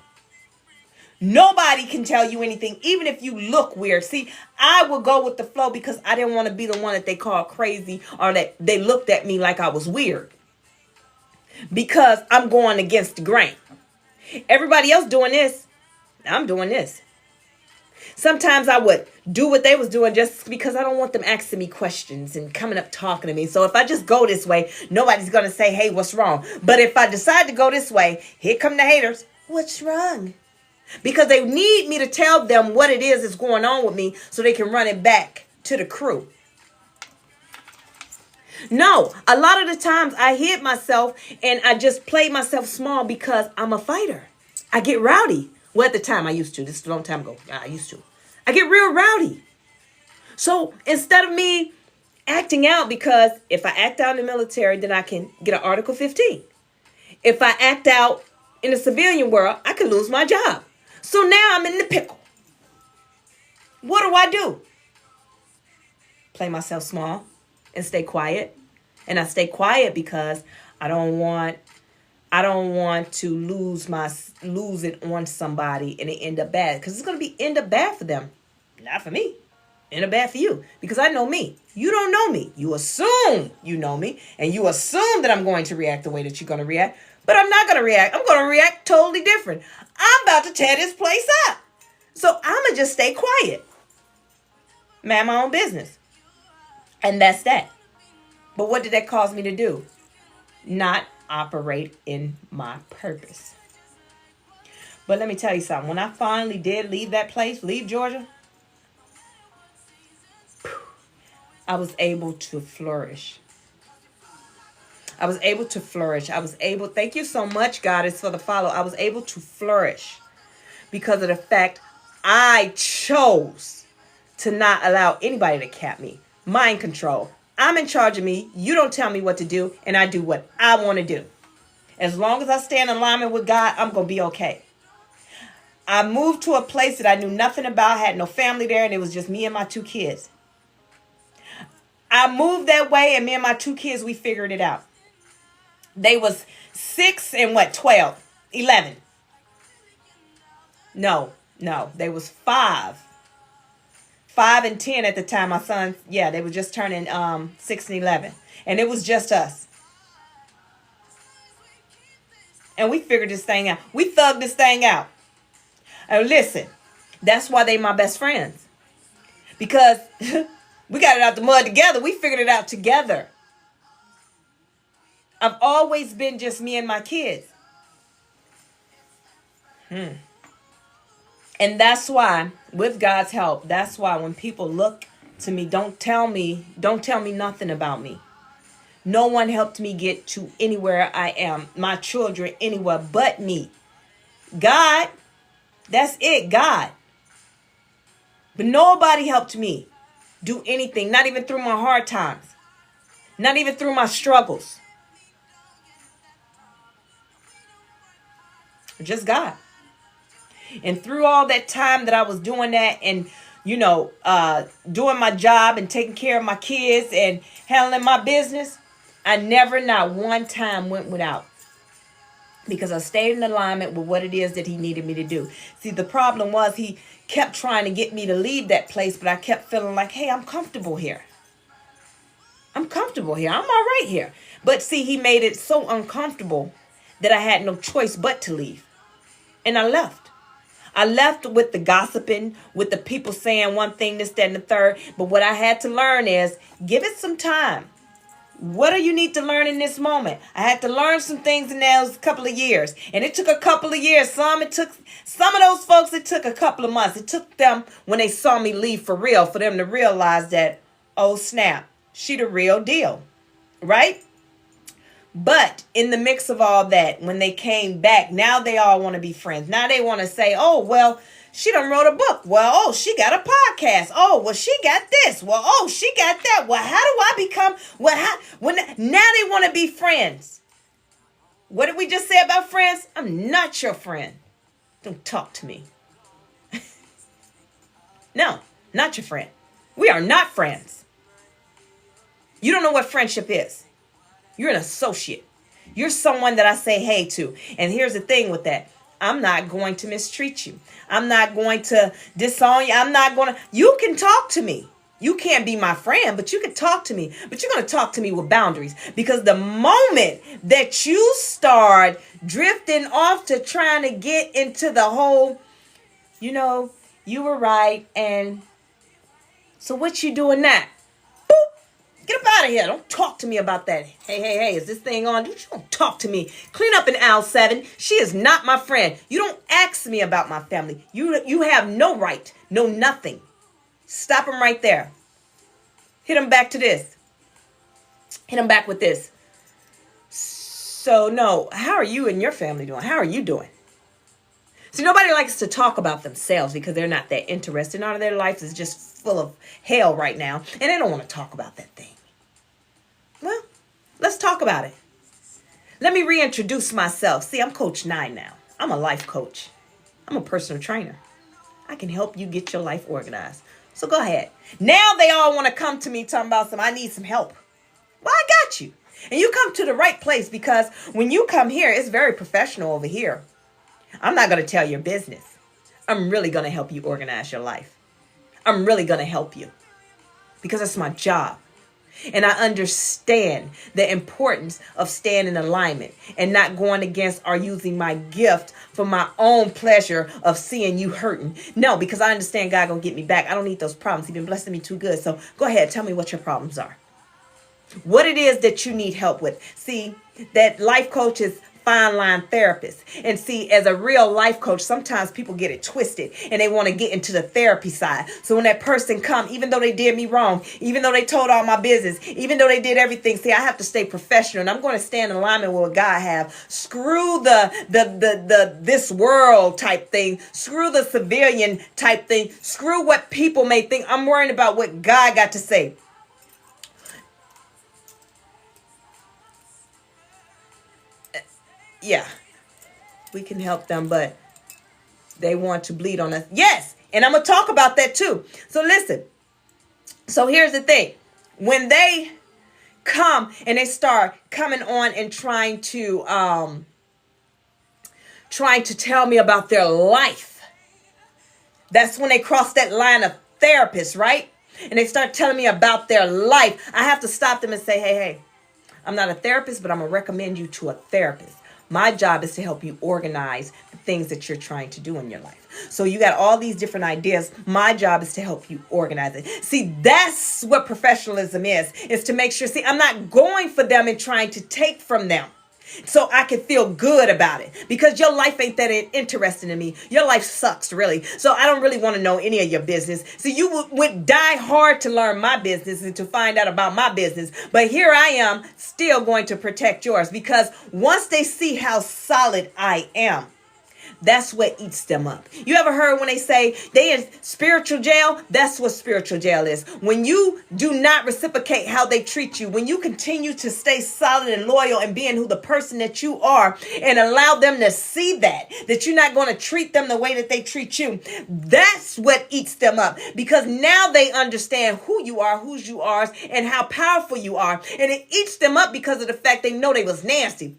Nobody can tell you anything, even if you look weird. See, I will go with the flow because I didn't want to be the one that they called crazy or that they looked at me like I was weird. Because I'm going against the grain. Everybody else doing this, I'm doing this. Sometimes I would do what they was doing just because I don't want them asking me questions and coming up talking to me. So if I just go this way, nobody's going to say, hey, what's wrong? But if I decide to go this way, here come the haters. What's wrong? Because they need me to tell them what it is that's going on with me so they can run it back to the crew. No, a lot of the times I hid myself and I just played myself small because I'm a fighter. I get rowdy. Well, at the time I used to. This is a long time ago. I used to. I get real rowdy. So instead of me acting out, because if I act out in the military, then I can get an Article 15. If I act out in the civilian world, I could lose my job. So now I'm in the pickle. What do? Play myself small and stay quiet. And I stay quiet because I don't want to lose it on somebody and it end up bad. Because it's going to end up bad for them. Not for me. End up bad for you. Because I know me. You don't know me. You assume you know me. And you assume that I'm going to react the way that you're going to react. But I'm not going to react. I'm going to react totally different. I'm about to tear this place up. So I'm going to just stay quiet. Man, my own business. And that's that. But what did that cause me to do? Not operate in my purpose. But let me tell you something. When I finally did leave that place, leave Georgia, I was able to flourish. Thank you so much, Goddess, for the follow. I was able to flourish because of the fact I chose to not allow anybody to cap me. Mind control. I'm in charge of me. You don't tell me what to do, and I do what I want to do. As long as I stay in alignment with God, I'm going to be okay. I moved to a place that I knew nothing about, had no family there, and it was just me and my 2 kids. I moved that way, and me and my 2 kids, we figured it out. They was 6 and 12, 11. No, they was 5 and 10 at the time. My son, they were just turning 6 and 11. And it was just us. And we figured this thing out. We thugged this thing out. And listen, that's why they my best friends. Because we got it out the mud together. We figured it out together. I've always been just me and my kids. And that's why, with God's help, that's why when people look to me, don't tell me nothing about me. No one helped me get to anywhere I am. My children anywhere but me. God, that's it, God. But nobody helped me do anything, not even through my hard times. Not even through my struggles. Just God. And through all that time that I was doing that and, doing my job and taking care of my kids and handling my business, I never, not one time went without. Because I stayed in alignment with what it is that he needed me to do. See, the problem was he kept trying to get me to leave that place, but I kept feeling like, hey, I'm comfortable here. I'm all right here. But see, he made it so uncomfortable that I had no choice but to leave. And I left. I left with the gossiping, with the people saying one thing, this, that, and the third. But what I had to learn is give it some time. What do you need to learn in this moment? I had to learn some things in those couple of years. And it took a couple of years. Some of those folks, it took a couple of months. It took them, when they saw me leave for real, for them to realize that, oh snap, she the real deal. Right? But in the mix of all that, when they came back, now they all want to be friends. Now they want to say, oh, well, she done wrote a book. Well, oh, she got a podcast. Oh, well, she got this. Well, oh, she got that. Well, how do I become, now they want to be friends. What did we just say about friends? I'm not your friend. Don't talk to me. No, not your friend. We are not friends. You don't know what friendship is. You're an associate. You're someone that I say hey to. And here's the thing with that. I'm not going to mistreat you. I'm not going to disown you. You can talk to me. You can't be my friend, but you can talk to me. But you're going to talk to me with boundaries. Because the moment that you start drifting off to trying to get into the whole, you were right. And so what you doing now? Get up out of here. Don't talk to me about that. Hey, is this thing on? You don't talk to me. Clean up in aisle 7. She is not my friend. You don't ask me about my family. You have no right. No nothing. Stop him right there. Hit him back to this. Hit him back with this. So, no, how are you and your family doing? How are you doing? See, nobody likes to talk about themselves because they're not that interested. None of their life is just full of hell right now. And they don't want to talk about that thing. Well, let's talk about it. Let me reintroduce myself. See, I'm Coach 9 now. I'm a life coach. I'm a personal trainer. I can help you get your life organized. So go ahead. Now they all want to come to me talking about I need some help. Well, I got you. And you come to the right place because when you come here, it's very professional over here. I'm not going to tell your business. I'm really going to help you organize your life. I'm really going to help you because that's my job. And I understand the importance of staying in alignment and not going against or using my gift for my own pleasure of seeing you hurting. No, because I understand God going to get me back. I don't need those problems. He's been blessing me too good. So go ahead. Tell me what your problems are. What it is that you need help with. See, that life coach is fine line therapist. And see, as a real life coach, sometimes people get it twisted and they want to get into the therapy side. So when that person come, even though they did me wrong, even though they told all my business, even though they did everything, see, I have to stay professional and I'm going to stand in alignment with what God have. Screw the this world type thing. Screw the civilian type thing. Screw what people may think. I'm worrying about what God got to say. Yeah, we can help them, but they want to bleed on us. Yes, and I'm going to talk about that too. So listen. So here's the thing. When they come and they start coming on and trying to tell me about their life, that's when they cross that line of therapists, right? And they start telling me about their life. I have to stop them and say, hey, I'm not a therapist, but I'm going to recommend you to a therapist. My job is to help you organize the things that you're trying to do in your life. So you got all these different ideas. My job is to help you organize it. See, that's what professionalism is to make sure, see, I'm not going for them and trying to take from them so I can feel good about it because your life ain't that interesting to me. Your life sucks, really. So I don't really want to know any of your business. So you would die hard to learn my business and to find out about my business. But here I am still going to protect yours because once they see how solid I am, that's what eats them up. You ever heard when they say they in spiritual jail? That's what spiritual jail is. When you do not reciprocate how they treat you, when you continue to stay solid and loyal and being who the person that you are and allow them to see that you're not going to treat them the way that they treat you. That's what eats them up because now they understand who you are, whose you are, and how powerful you are. And it eats them up because of the fact they know they was nasty.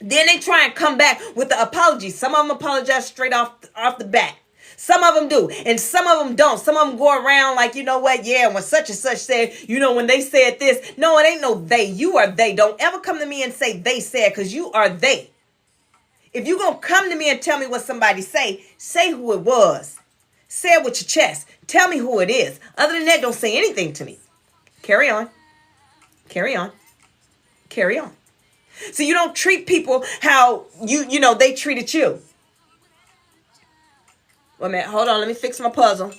Then they try and come back with the apology. Some of them apologize straight off the bat. Some of them do. And some of them don't. Some of them go around like, you know what? Yeah, when such and such said, when they said this. No, it ain't no they. You are they. Don't ever come to me and say they said because you are they. If you're going to come to me and tell me what somebody say who it was. Say it with your chest. Tell me who it is. Other than that, don't say anything to me. Carry on. Carry on. carry on. So you don't treat people how they treated you. Wait a minute, hold on, let me fix my puzzle.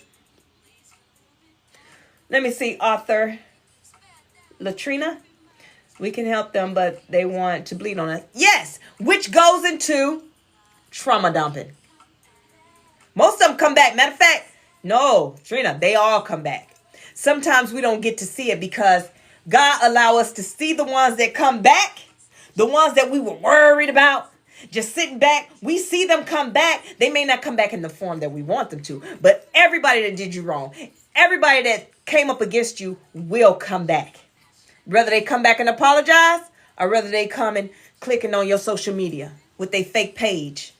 Let me see, author Latrina. We can help them, but they want to bleed on us. Yes, which goes into trauma dumping. Most of them come back. Matter of fact, no, Trina, they all come back. Sometimes we don't get to see it because God allow us to see the ones that come back, the ones that we were worried about, just sitting back. We see them come back. They may not come back in the form that we want them to, but everybody that did you wrong, everybody that came up against you will come back. Whether they come back and apologize or whether they come and clicking on your social media with their fake page.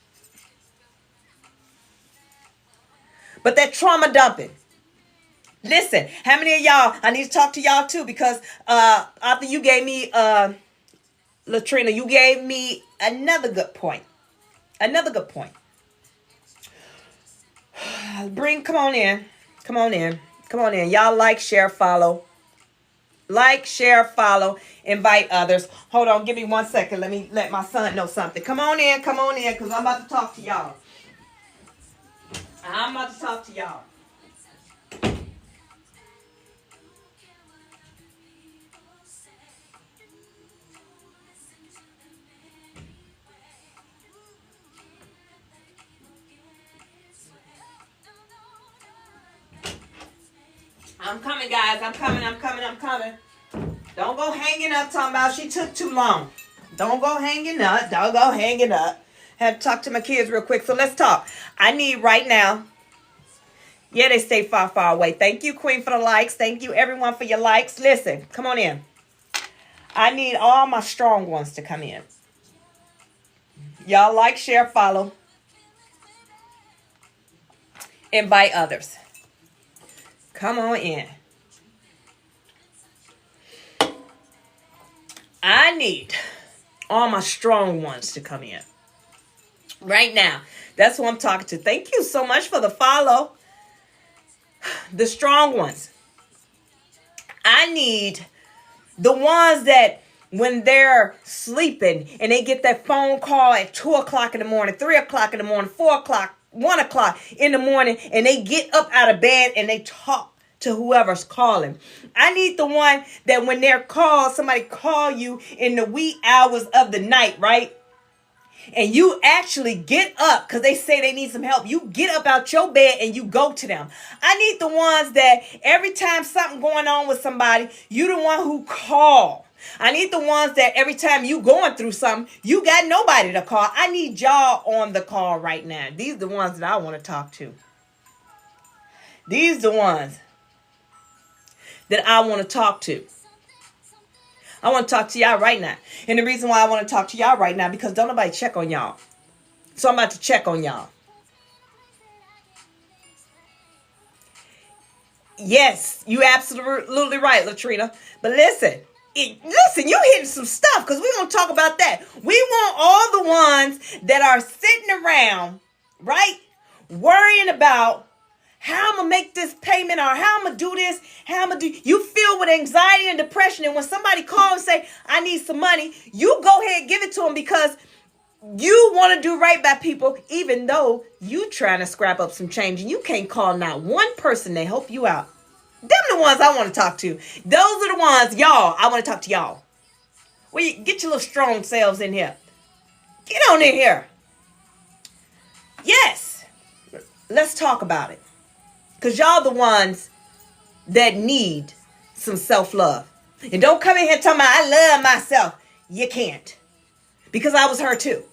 But that trauma dumping. Listen, how many of y'all, I need to talk to y'all too, because after you gave me, Latrina, you gave me another good point. Another good point. Come on in. Come on in. Come on in. Y'all like, share, follow. Like, share, follow, invite others. Hold on, give me 1 second. Let me let my son know something. Come on in, because I'm about to talk to y'all. I'm about to talk to y'all. I'm coming, guys. I'm coming. Don't go hanging up talking about she took too long. Don't go hanging up. Had to talk to my kids real quick. So let's talk. I need right now. Yeah, they stay far, far away. Thank you, Queen, for the likes. Thank you, everyone, for your likes. Listen, come on in. I need all my strong ones to come in. Y'all like, share, follow. Invite others. Come on in. I need all my strong ones to come in. Right now. That's who I'm talking to. Thank you so much for the follow. The strong ones. I need the ones that when they're sleeping and they get that phone call at 2 o'clock in the morning, 3 o'clock in the morning, 4 o'clock, 1 o'clock in the morning, and they get up out of bed and they talk to whoever's calling. I need the one that when they're called, somebody call you in the wee hours of the night, right? And you actually get up because they say they need some help. You get up out your bed and you go to them. I need the ones that every time something going on with somebody, you the one who call. I need the ones that every time you going through something, you got nobody to call. I need y'all on the call right now. These are the ones that I want to talk to. These are the ones that I want to talk to. I want to talk to y'all right now. And the reason why I want to talk to y'all right now, because don't nobody check on y'all. So I'm about to check on y'all. Yes, you absolutely right, Latrina. But listen, you hitting some stuff because we're going to talk about that. We want all the ones that are sitting around, right, worrying about how I'm going to make this payment or how I'm going to do this, how I'm going to do. You feel with anxiety and depression. And when somebody calls and say, I need some money, you go ahead and give it to them because you want to do right by people, even though you trying to scrap up some change and you can't call not one person to help you out. Them the ones I want to talk to. Those are the ones, y'all, I want to talk to y'all. Well, you get your little strong selves in here. Get on in here. Yes. Let's talk about it. Because y'all the ones that need some self-love. And don't come in here talking about I love myself. You can't. Because I was her too.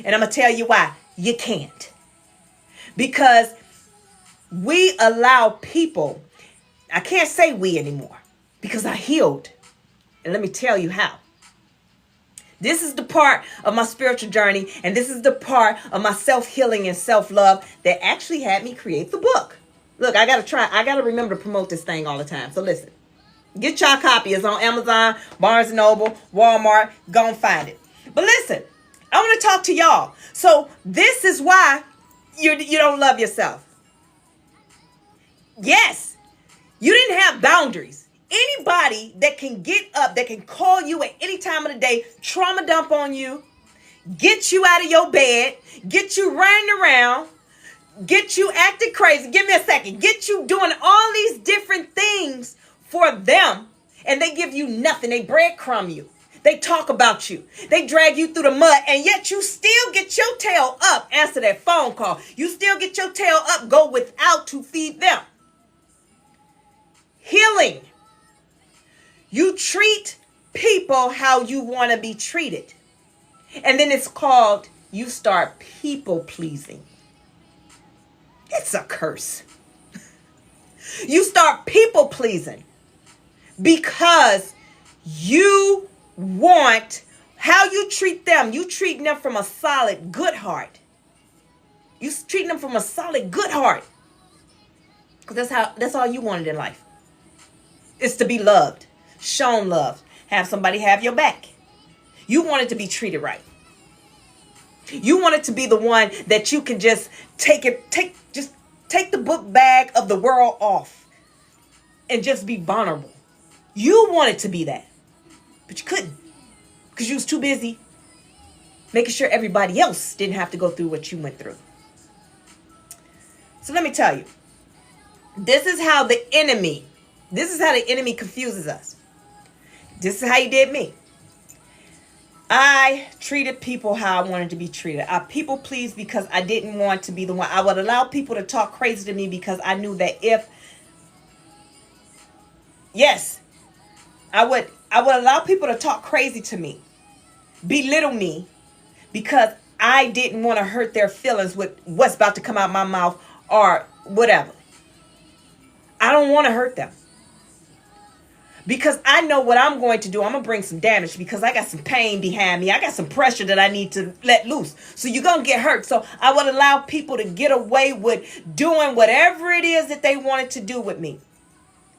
And I'm going to tell you why. You can't. Because we allow people, I can't say we anymore. Because I healed. And let me tell you how. This is the part of my spiritual journey. And this is the part of my self-healing and self-love that actually had me create the book. Look, I got to remember to promote this thing all the time. So listen, get y'all copy. It's on Amazon, Barnes & Noble, Walmart. Go and find it. But listen, I want to talk to y'all. So this is why you don't love yourself. Yes, you didn't have boundaries. anybody that can get up, that can call you at any time of the day, trauma dump on you, get you out of your bed, get you running around, get you acting crazy. Give me a second. Get you doing all these different things for them, and they give you nothing. They breadcrumb you. They talk about you. They drag you through the mud, and yet you still get your tail up, answer that phone call. You still get your tail up, go without to feed them. Healing. You treat people how you want to be treated. And then it's called, you start people pleasing. It's a curse. You start people pleasing because you want how you treat them. You treat them from a solid, good heart. You treat them from a solid, good heart. Because that's all you wanted in life. Is to be loved, shown love, have somebody have your back. You wanted to be treated right. You wanted to be the one that you can just take the book bag of the world off and just be vulnerable. You wanted to be that, but you couldn't because you was too busy making sure everybody else didn't have to go through what you went through. So let me tell you, this is how the enemy confuses us. This is how he did me. I treated people how I wanted to be treated. I people pleased because I didn't want to be the one. I would allow people to talk crazy to me because I knew that I would allow people to talk crazy to me, belittle me, because I didn't want to hurt their feelings with what's about to come out my mouth or whatever. I don't want to hurt them. Because I know what I'm going to do. I'm going to bring some damage because I got some pain behind me. I got some pressure that I need to let loose. So you're going to get hurt. So I would allow people to get away with doing whatever it is that they wanted to do with me.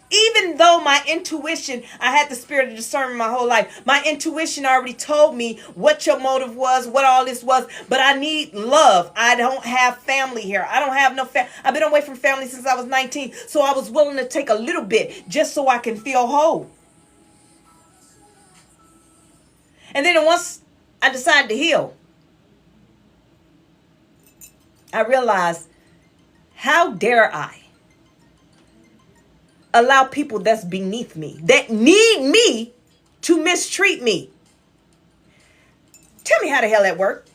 Even though my intuition, I had the spirit of discernment my whole life. My intuition already told me what your motive was, what all this was. But I need love. I don't have family here. I don't have no family. I've been away from family since I was 19. So I was willing to take a little bit just so I can feel whole. And then once I decided to heal, I realized, how dare I allow people that's beneath me, that need me, to mistreat me? Tell me how the hell that works.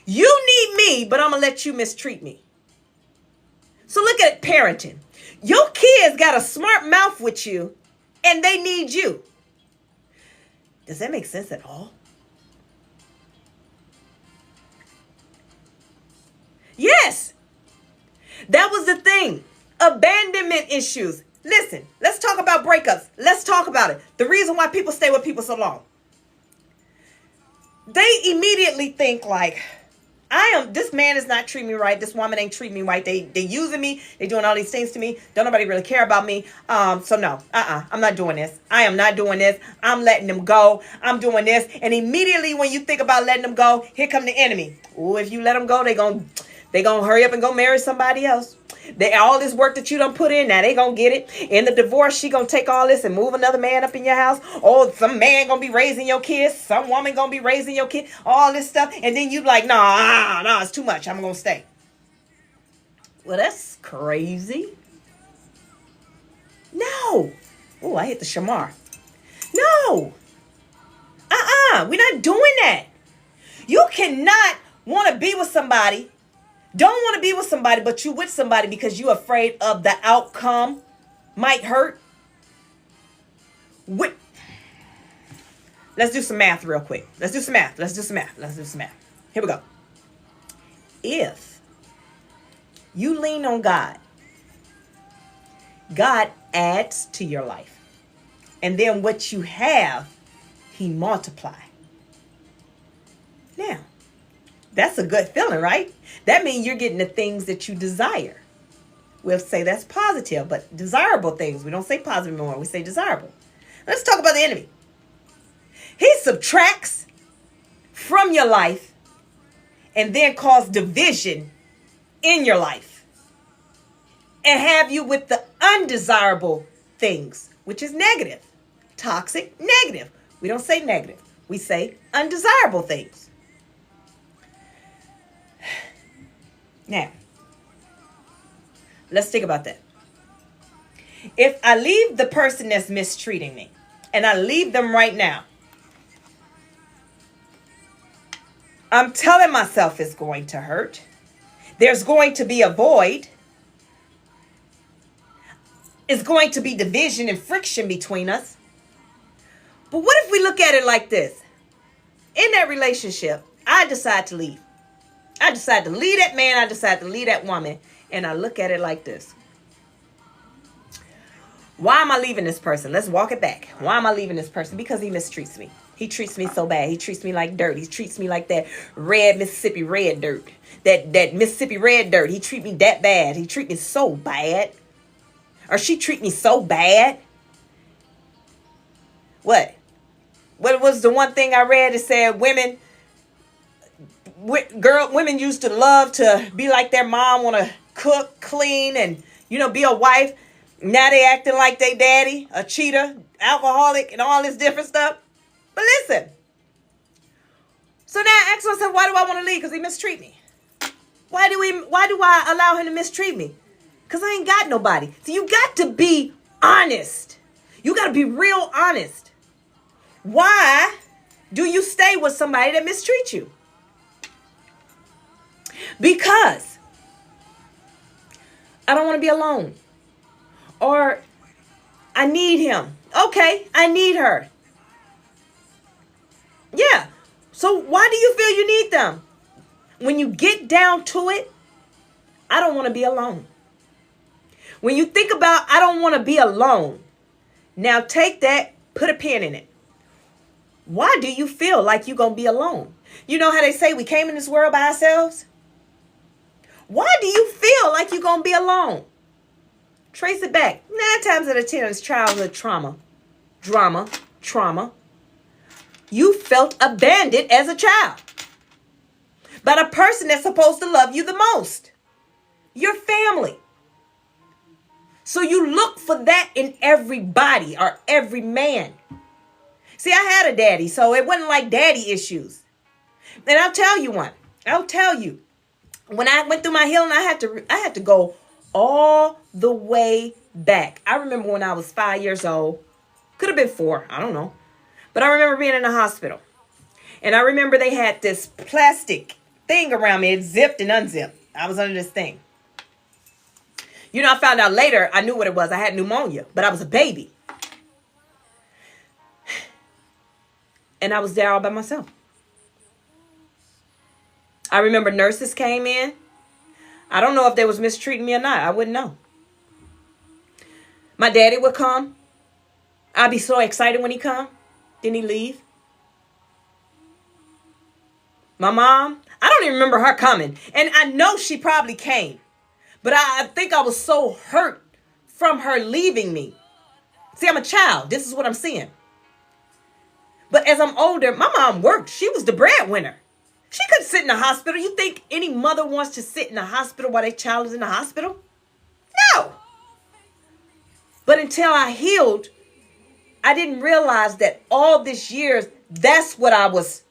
You need me, but I'm going to let you mistreat me. So look at parenting. Your kids got a smart mouth with you, and they need you. Does that make sense at all? Yes. That was the thing. Abandonment issues. Listen, let's talk about breakups. Let's talk about it. The reason why people stay with people so long. They immediately think like, this man is not treating me right. This woman ain't treating me right. They using me. They doing all these things to me. Don't nobody really care about me. So no, I'm not doing this. I am not doing this. I'm letting them go. I'm doing this. And immediately when you think about letting them go, here come the enemy. Oh, if you let them go, they gonna hurry up and go marry somebody else. All this work that you done put in, now they gonna get it. In the divorce, she gonna take all this and move another man up in your house. Oh, some man gonna be raising your kids. Some woman gonna be raising your kid. All this stuff. And then you like, nah, it's too much. I'm gonna stay. Well, that's crazy. No. Oh, I hit the shamar. No. We're not doing that. You cannot want to be with somebody. Don't want to be with somebody, but you with somebody because you're afraid of the outcome might hurt. Let's do some math real quick. Let's do some math. Here we go. If you lean on God, God adds to your life. And then what you have, He multiplies. Now, that's a good feeling, right? That means you're getting the things that you desire. We'll say that's positive, but desirable things. We don't say positive anymore. We say desirable. Let's talk about the enemy. He subtracts from your life and then cause division in your life and have you with the undesirable things which is negative. Toxic, negative. We don't say negative. We say undesirable things. Now, let's think about that. If I leave the person that's mistreating me, and I leave them right now, I'm telling myself it's going to hurt. There's going to be a void. It's going to be division and friction between us. But what if we look at it like this? In that relationship, I decide to leave. I decide to leave that man. I decide to leave that woman. And I look at it like this. Why am I leaving this person? Let's walk it back. Why am I leaving this person? Because he mistreats me. He treats me so bad. He treats me like dirt. He treats me like that red Mississippi red dirt. That Mississippi red dirt. He treat me that bad. He treat me so bad. Or she treat me so bad. What? What was the one thing I read that said women used to love to be like their mom, want to cook, clean, and, be a wife. Now they acting like they daddy, a cheater, alcoholic, and all this different stuff. But listen. So now I ask myself, why do I want to leave? Because he mistreat me. Why do I allow him to mistreat me? Because I ain't got nobody. So you got to be honest. You got to be real honest. Why do you stay with somebody that mistreats you? Because I don't want to be alone. Or I need him. Okay, I need her. Yeah. So why do you feel you need them? When you get down to it, I don't want to be alone. When you think about I don't want to be alone, now take that, put a pin in it. Why do you feel like you're going to be alone? You know how they say we came in this world by ourselves? Why do you feel like you're going to be alone? Trace it back. 9 times out of 10 it's childhood trauma. Trauma. You felt abandoned as a child by the person that's supposed to love you the most. Your family. So you look for that in everybody or every man. See, I had a daddy, so it wasn't like daddy issues. And I'll tell you one. When I went through my healing, I had to go all the way back. I remember when I was 5 years old. Could have been 4. I don't know. But I remember being in the hospital. And I remember they had this plastic thing around me. It zipped and unzipped. I was under this thing. I found out later, I knew what it was. I had pneumonia, but I was a baby. And I was there all by myself. I remember nurses came in. I don't know if they was mistreating me or not. I wouldn't know. My daddy would come. I'd be so excited when he come. Then he leave. My mom, I don't even remember her coming. And I know she probably came. But I think I was so hurt from her leaving me. See, I'm a child. This is what I'm seeing. But as I'm older, my mom worked. She was the breadwinner. She couldn't sit in the hospital. You think any mother wants to sit in the hospital while their child is in the hospital? No. But until I healed, I didn't realize that all these years, that's what I was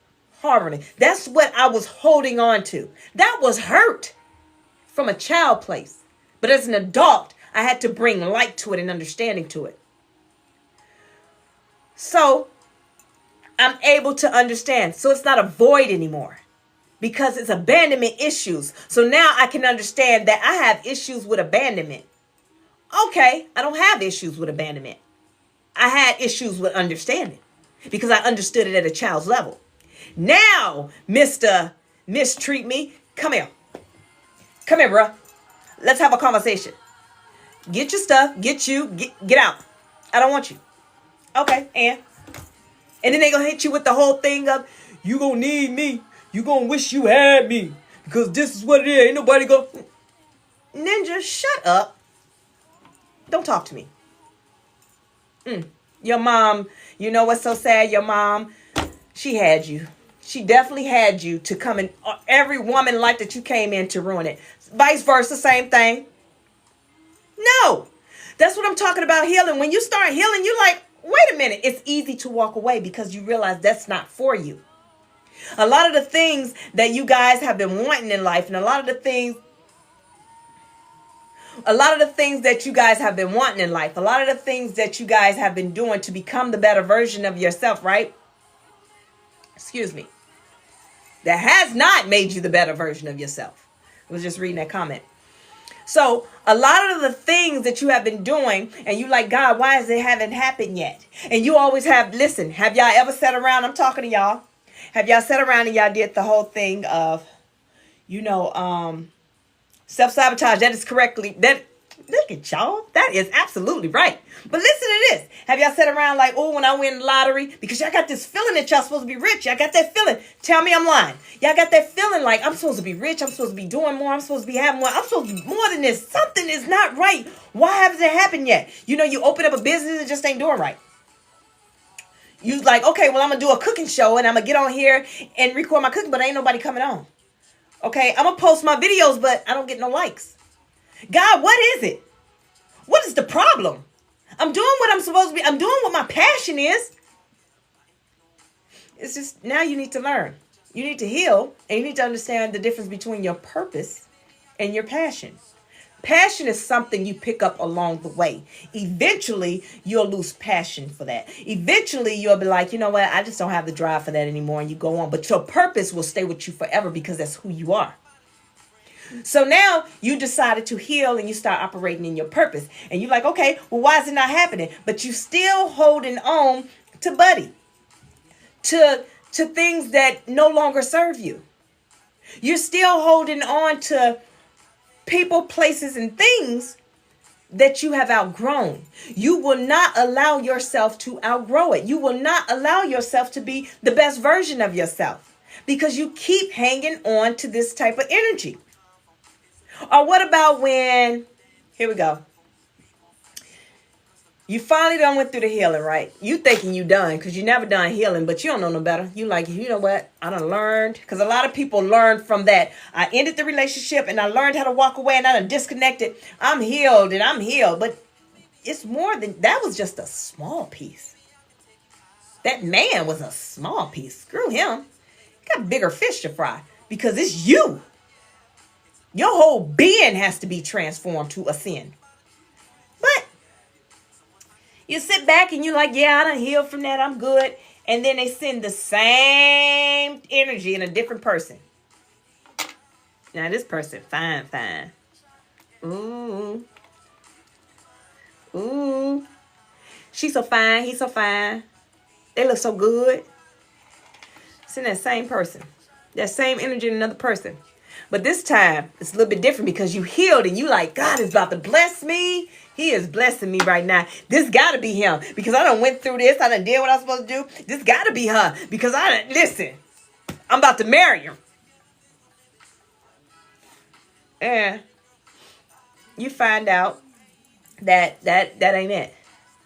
harboring. That's what I was holding on to. That was hurt from a child place. But as an adult, I had to bring light to it and understanding to it. So I'm able to understand. So it's not a void anymore because it's abandonment issues. So now I can understand that I have issues with abandonment. Okay, I don't have issues with abandonment. I had issues with understanding because I understood it at a child's level. Now, Mr. Mistreat Me, come here. Come here, bro. Let's have a conversation. Get your stuff. Get out. I don't want you. Okay, and then they gonna hit you with the whole thing of, you gonna need me. You gonna wish you had me. Because this is what it is. Ain't nobody gonna... Ninja, shut up. Don't talk to me. Your mom, you know what's so sad? Your mom, she had you. She definitely had you to come in every woman life that you came in to ruin it. Vice versa, same thing. No. That's what I'm talking about, healing. When you start healing, you're like, wait a minute. It's easy to walk away because you realize that's not for you. A lot of the things that you guys have been wanting in life, and a lot of the things that you guys have been wanting in life, a lot of the things that you guys have been doing to become the better version of yourself, right? Excuse me. That has not made you the better version of yourself. I was just reading that comment. So a lot of the things that you have been doing, and you like, God, why is it haven't happened yet? And you always have, listen, have y'all ever sat around? I'm talking to y'all. Have y'all sat around and y'all did the whole thing of, self-sabotage? That is correctly, look at y'all. That is absolutely right. But listen to this. Have y'all sat around like, oh, when I win the lottery, because y'all got this feeling that y'all supposed to be rich. Y'all got that feeling. Tell me I'm lying. Y'all got that feeling like I'm supposed to be rich. I'm supposed to be doing more. I'm supposed to be having more. I'm supposed to be more than this. Something is not right. Why hasn't it happened yet? You open up a business and just ain't doing right. You like, okay, well, I'm going to do a cooking show and I'm going to get on here and record my cooking, but ain't nobody coming on. Okay, I'm going to post my videos, but I don't get no likes. God, what is it? What is the problem? I'm doing what I'm supposed to be. I'm doing what my passion is. It's just now you need to learn. You need to heal, and you need to understand the difference between your purpose and your passion. Passion is something you pick up along the way. Eventually, you'll lose passion for that. Eventually, you'll be like, you know what? I just don't have the drive for that anymore, and you go on. But your purpose will stay with you forever because that's who you are. So now you decided to heal and you start operating in your purpose. And you're like, okay, well, why is it not happening? But you still holding on to Buddy, to things that no longer serve you. You're still holding on to people, places, and things that you have outgrown. You will not allow yourself to outgrow it. You will not allow yourself to be the best version of yourself because you keep hanging on to this type of energy. Or what about when, here we go. You finally done went through the healing, right? You thinking you done because you never done healing, but you don't know no better. You like, you know what? I done learned. Because a lot of people learn from that. I ended the relationship and I learned how to walk away and I done disconnected. I'm healed. But it's more than, that was just a small piece. That man was a small piece. Screw him. He got bigger fish to fry because it's you. Your whole being has to be transformed to ascend. But you sit back and you're like, yeah, I done healed from that. I'm good. And then they send the same energy in a different person. Now this person, fine. Ooh. She's so fine. He's so fine. They look so good. It's in that same person. That same energy in another person. But this time, it's a little bit different because you healed and you like, God is about to bless me. He is blessing me right now. This got to be him because I done went through this. I done did what I was supposed to do. This got to be her because listen, I'm about to marry him. And you find out that ain't it.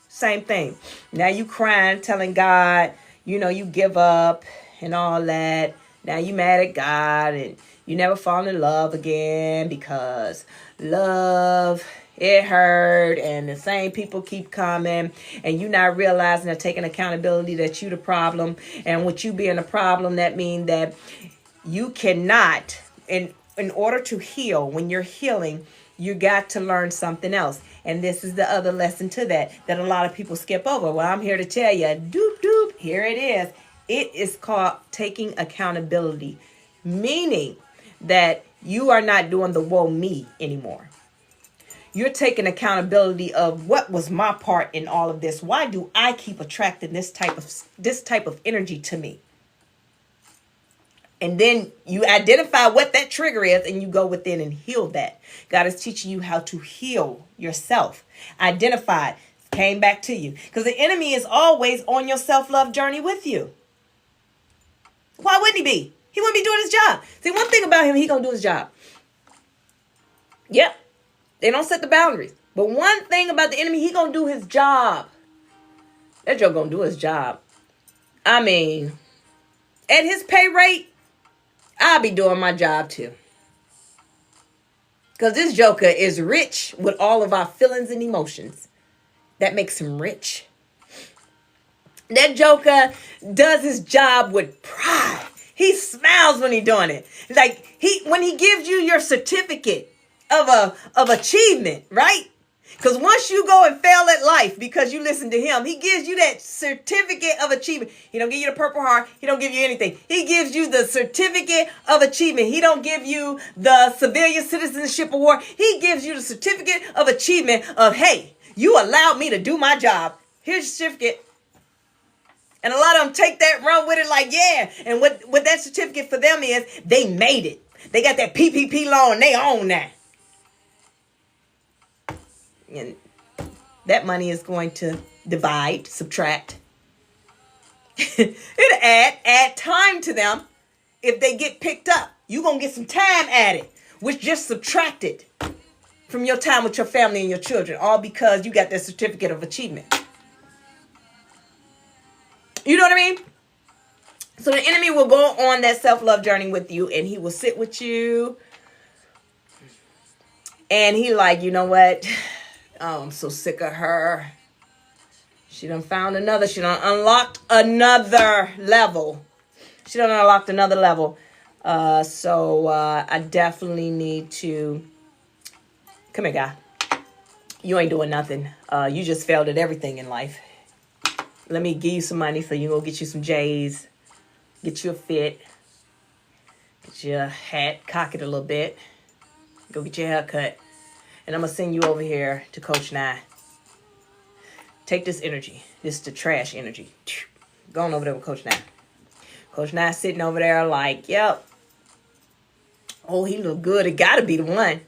Same thing. Now you crying, telling God, you give up and all that. Now you mad at God and you never fall in love again because love, it hurt, and the same people keep coming, and you not realizing or taking accountability that you the problem, and with you being a problem, that means that you cannot, in order to heal, when you're healing, you got to learn something else, and this is the other lesson to that a lot of people skip over. Well, I'm here to tell you, here it is. It is called taking accountability, meaning that you are not doing the woe me anymore. You're taking accountability of what was my part in all of this. Why do I keep attracting this type of energy to me? And then you identify what that trigger is and you go within and heal that. God is teaching you how to heal yourself. Identify it. Came back to you. Because the enemy is always on your self-love journey with you. Why wouldn't he be? He wouldn't be doing his job. See, one thing about him, he gonna do his job. Yep. They don't set the boundaries. But one thing about the enemy, he gonna do his job. That Joe gonna do his job. I mean, at his pay rate, I'll be doing my job too. Because this joker is rich with all of our feelings and emotions. That makes him rich. That joker does his job with pride. He smiles when he's doing it. Like when he gives you your certificate of achievement, right? Because once you go and fail at life because you listen to him, he gives you that certificate of achievement. He don't give you the Purple Heart. He don't give you anything. He gives you the certificate of achievement. He don't give you the Civilian Citizenship Award. He gives you the certificate of achievement of, hey, you allowed me to do my job. Here's your certificate. And a lot of them take that, run with it like, yeah. And what that certificate for them is, they made it. They got that PPP loan. They own that. And that money is going to divide, subtract. It'll add time to them if they get picked up. You're going to get some time added, which just subtracted from your time with your family and your children, all because you got that certificate of achievement. You know what I mean? So the enemy will go on that self-love journey with you, and he will sit with you. And he like, you know what? Oh, I'm so sick of her. She done found another. She done unlocked another level. She done unlocked another level. So I definitely need to... Come here, guy. You ain't doing nothing. You just failed at everything in life. Let me give you some money so you can go get you some J's. Get you a fit. Get you a hat. Cock it a little bit. Go get your hair cut. And I'm going to send you over here to Coach Nye. Take this energy. This is the trash energy. Going over there with Coach Nye. Coach Nye sitting over there like, yep. Oh, he look good. It got to be the one.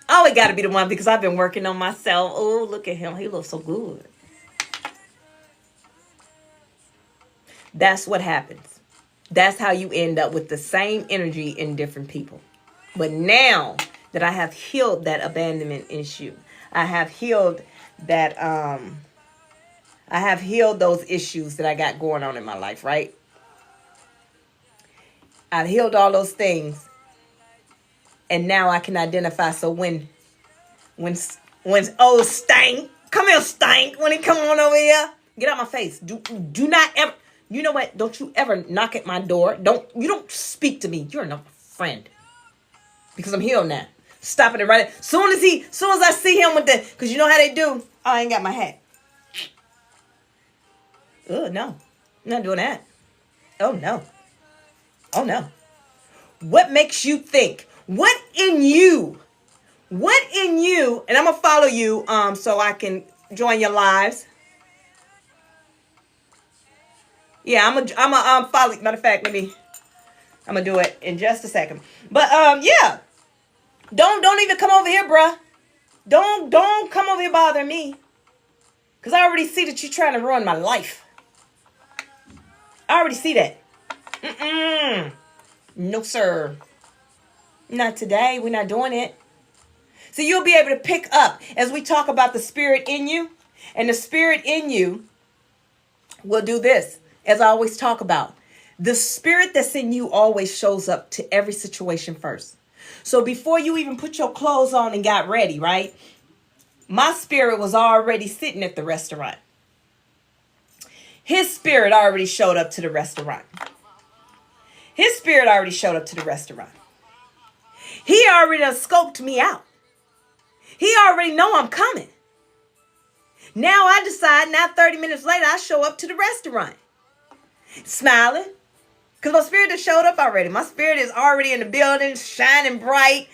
Oh, it got to be the one because I've been working on myself. Oh, look at him. He looks so good. That's what happens. That's how you end up with the same energy in different people. But now that I have healed that abandonment issue, I have healed that, I have healed those issues that I got going on in my life, right? I've healed all those things. And now I can identify. So when old Stank, come here, Stank, when he come on over here, get out my face. Do not ever, you know what? Don't you ever knock at my door. You don't speak to me. You're not a friend. Because I'm healed now. Stopping it right. Soon as I see him with the, because you know how they do. Oh, I ain't got my hat. Oh, no. I'm not doing that. Oh, no. Oh, no. What makes you think? What in you, and I'm going to follow you so I can join your lives. Yeah, I'm a follow. Matter of fact, I'm going to do it in just a second. But, yeah. Don't even come over here, bruh. Don't come over here bothering me. Because I already see that you're trying to ruin my life. I already see that. No, sir. Not today. We're not doing it. So you'll be able to pick up as we talk about the spirit in you. And the spirit in you will do this, as I always talk about. The spirit that's in you always shows up to every situation first. So before you even put your clothes on and got ready, right? My spirit was already sitting at the restaurant. His spirit already showed up to the restaurant. His spirit already showed up to the restaurant. He already done scoped me out. He already know I'm coming. Now I decide, now 30 minutes later, I show up to the restaurant. Smiling. Because my spirit has showed up already. My spirit is already in the building, shining bright.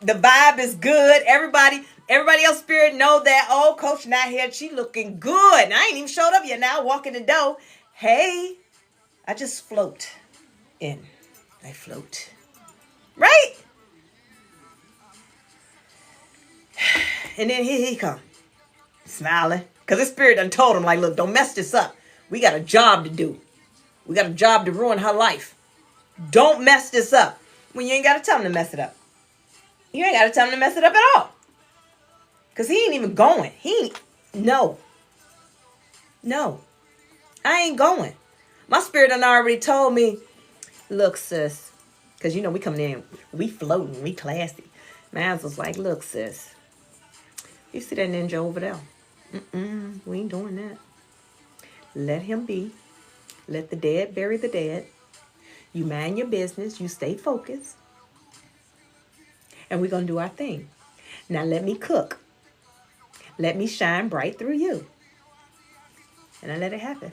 The vibe is good. Everybody else's spirit know that, oh, Coach not here. She looking good. And I ain't even showed up yet. Now I walk in the door. Hey, I just float in. I float. Right? And then here he come. Smiling. Because his spirit done told him, like, look, don't mess this up. We got a job to do. We got a job to ruin her life. Don't mess this up. When you ain't got to tell him to mess it up. You ain't got to tell him to mess it up at all. Because he ain't even going. No. I ain't going. My spirit done already told me, look, sis. Because, you know, we coming in. We floating. We classy. Maz was like, look, sis, you see that ninja over there? We ain't doing that. Let him be. Let the dead bury the dead. You mind your business. You stay focused. And we're going to do our thing. Now let me cook. Let me shine bright through you. And I let it happen.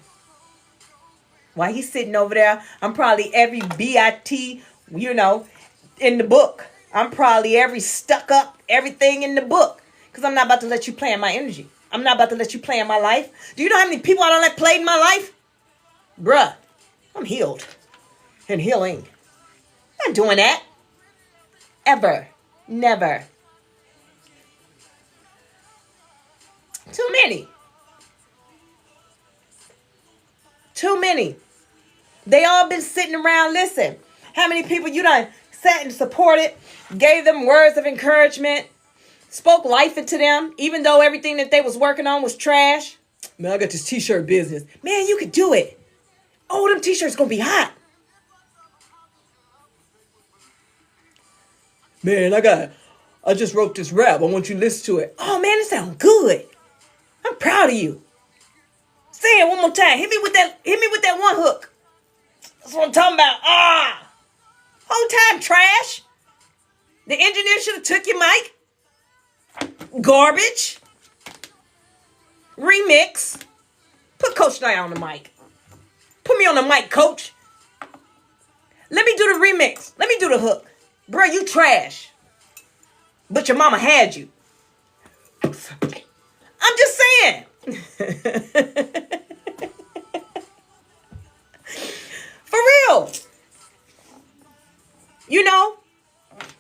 While he's sitting over there, I'm probably every B-I-T, in the book. I'm probably every stuck up, everything in the book. Because I'm not about to let you play in my energy. I'm not about to let you play in my life. Do you know how many people I don't let play in my life? Bruh, I'm healed and healing. I'm not doing that. Ever. Never. Too many. Too many. They all been sitting around. Listen, how many people you done sat and supported, gave them words of encouragement, spoke life into them, even though everything that they was working on was trash. Man, I got this t-shirt business. Man, you could do it. Oh, them t-shirts gonna be hot. Man, I just wrote this rap. I want you to listen to it. Oh man, it sounds good. I'm proud of you. Say it one more time. Hit me with that one hook. That's what I'm talking about. Whole time trash. The engineer should have took your mic. Garbage. Remix. Put Coach Nye on the mic. Put me on the mic, Coach. Let me do the remix. Let me do the hook. Bro, you trash. But your mama had you. I'm just saying. For real.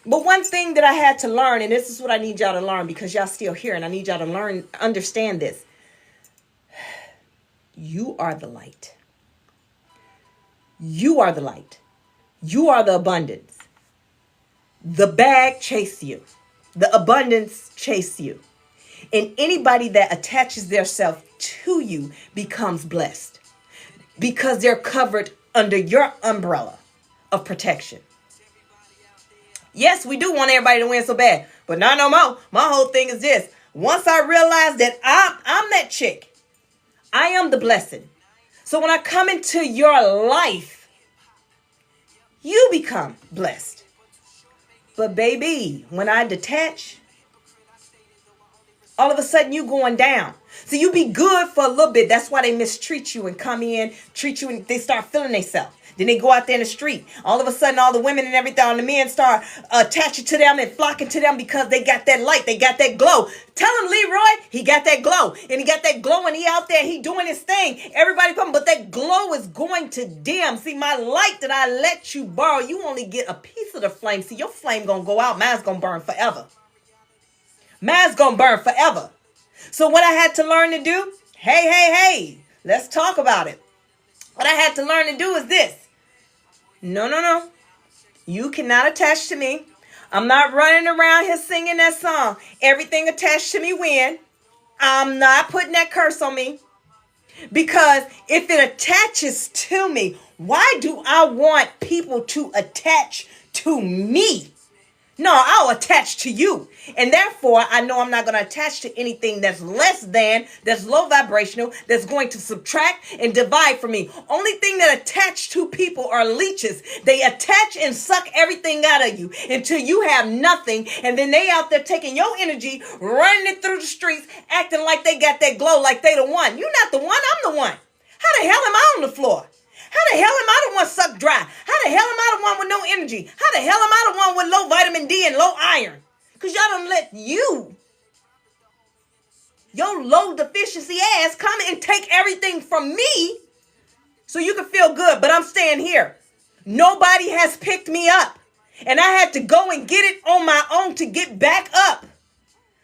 But one thing that I had to learn, and this is what I need y'all to learn because y'all still here, and I need y'all to understand this. You are the light. You are the light. You are the abundance. The bag chase you. The abundance chase you. And anybody that attaches theirself to you becomes blessed because they're covered under your umbrella of protection. Yes, we do want everybody to win so bad, but not no more. My whole thing is this. Once I realize that I'm that chick, I am the blessing. So when I come into your life, you become blessed. But baby, when I detach, all of a sudden you going down. So you be good for a little bit. That's why they mistreat you and come in, treat you, and they start feeling themselves. Then they go out there in the street. All of a sudden, all the women and everything, all the men start attaching to them and flocking to them because they got that light. They got that glow. Tell him, Leroy, he got that glow. And he got that glow and he out there, he doing his thing. Everybody come, but that glow is going to dim. See, my light that I let you borrow, you only get a piece of the flame. See, your flame going to go out. Mine's going to burn forever. Mine's going to burn forever. So what I had to learn to do, hey, let's talk about it. What I had to learn to do is this. No. You cannot attach to me. I'm not running around here singing that song. Everything attached to me win. I'm not putting that curse on me. Because if it attaches to me, why do I want people to attach to me? No, I'll attach to you. And therefore, I know I'm not going to attach to anything that's less than, that's low vibrational, that's going to subtract and divide from me. Only thing that attach to people are leeches. They attach and suck everything out of you until you have nothing. And then they out there taking your energy, running it through the streets, acting like they got that glow, like they the one. You're not the one, I'm the one. How the hell am I on the floor? How the hell am I the one sucked dry? How the hell am I the one with no energy? How the hell am I the one with low vitamin D and low iron? Because y'all don't let your low deficiency ass come and take everything from me so you can feel good. But I'm staying here. Nobody has picked me up. And I had to go and get it on my own to get back up.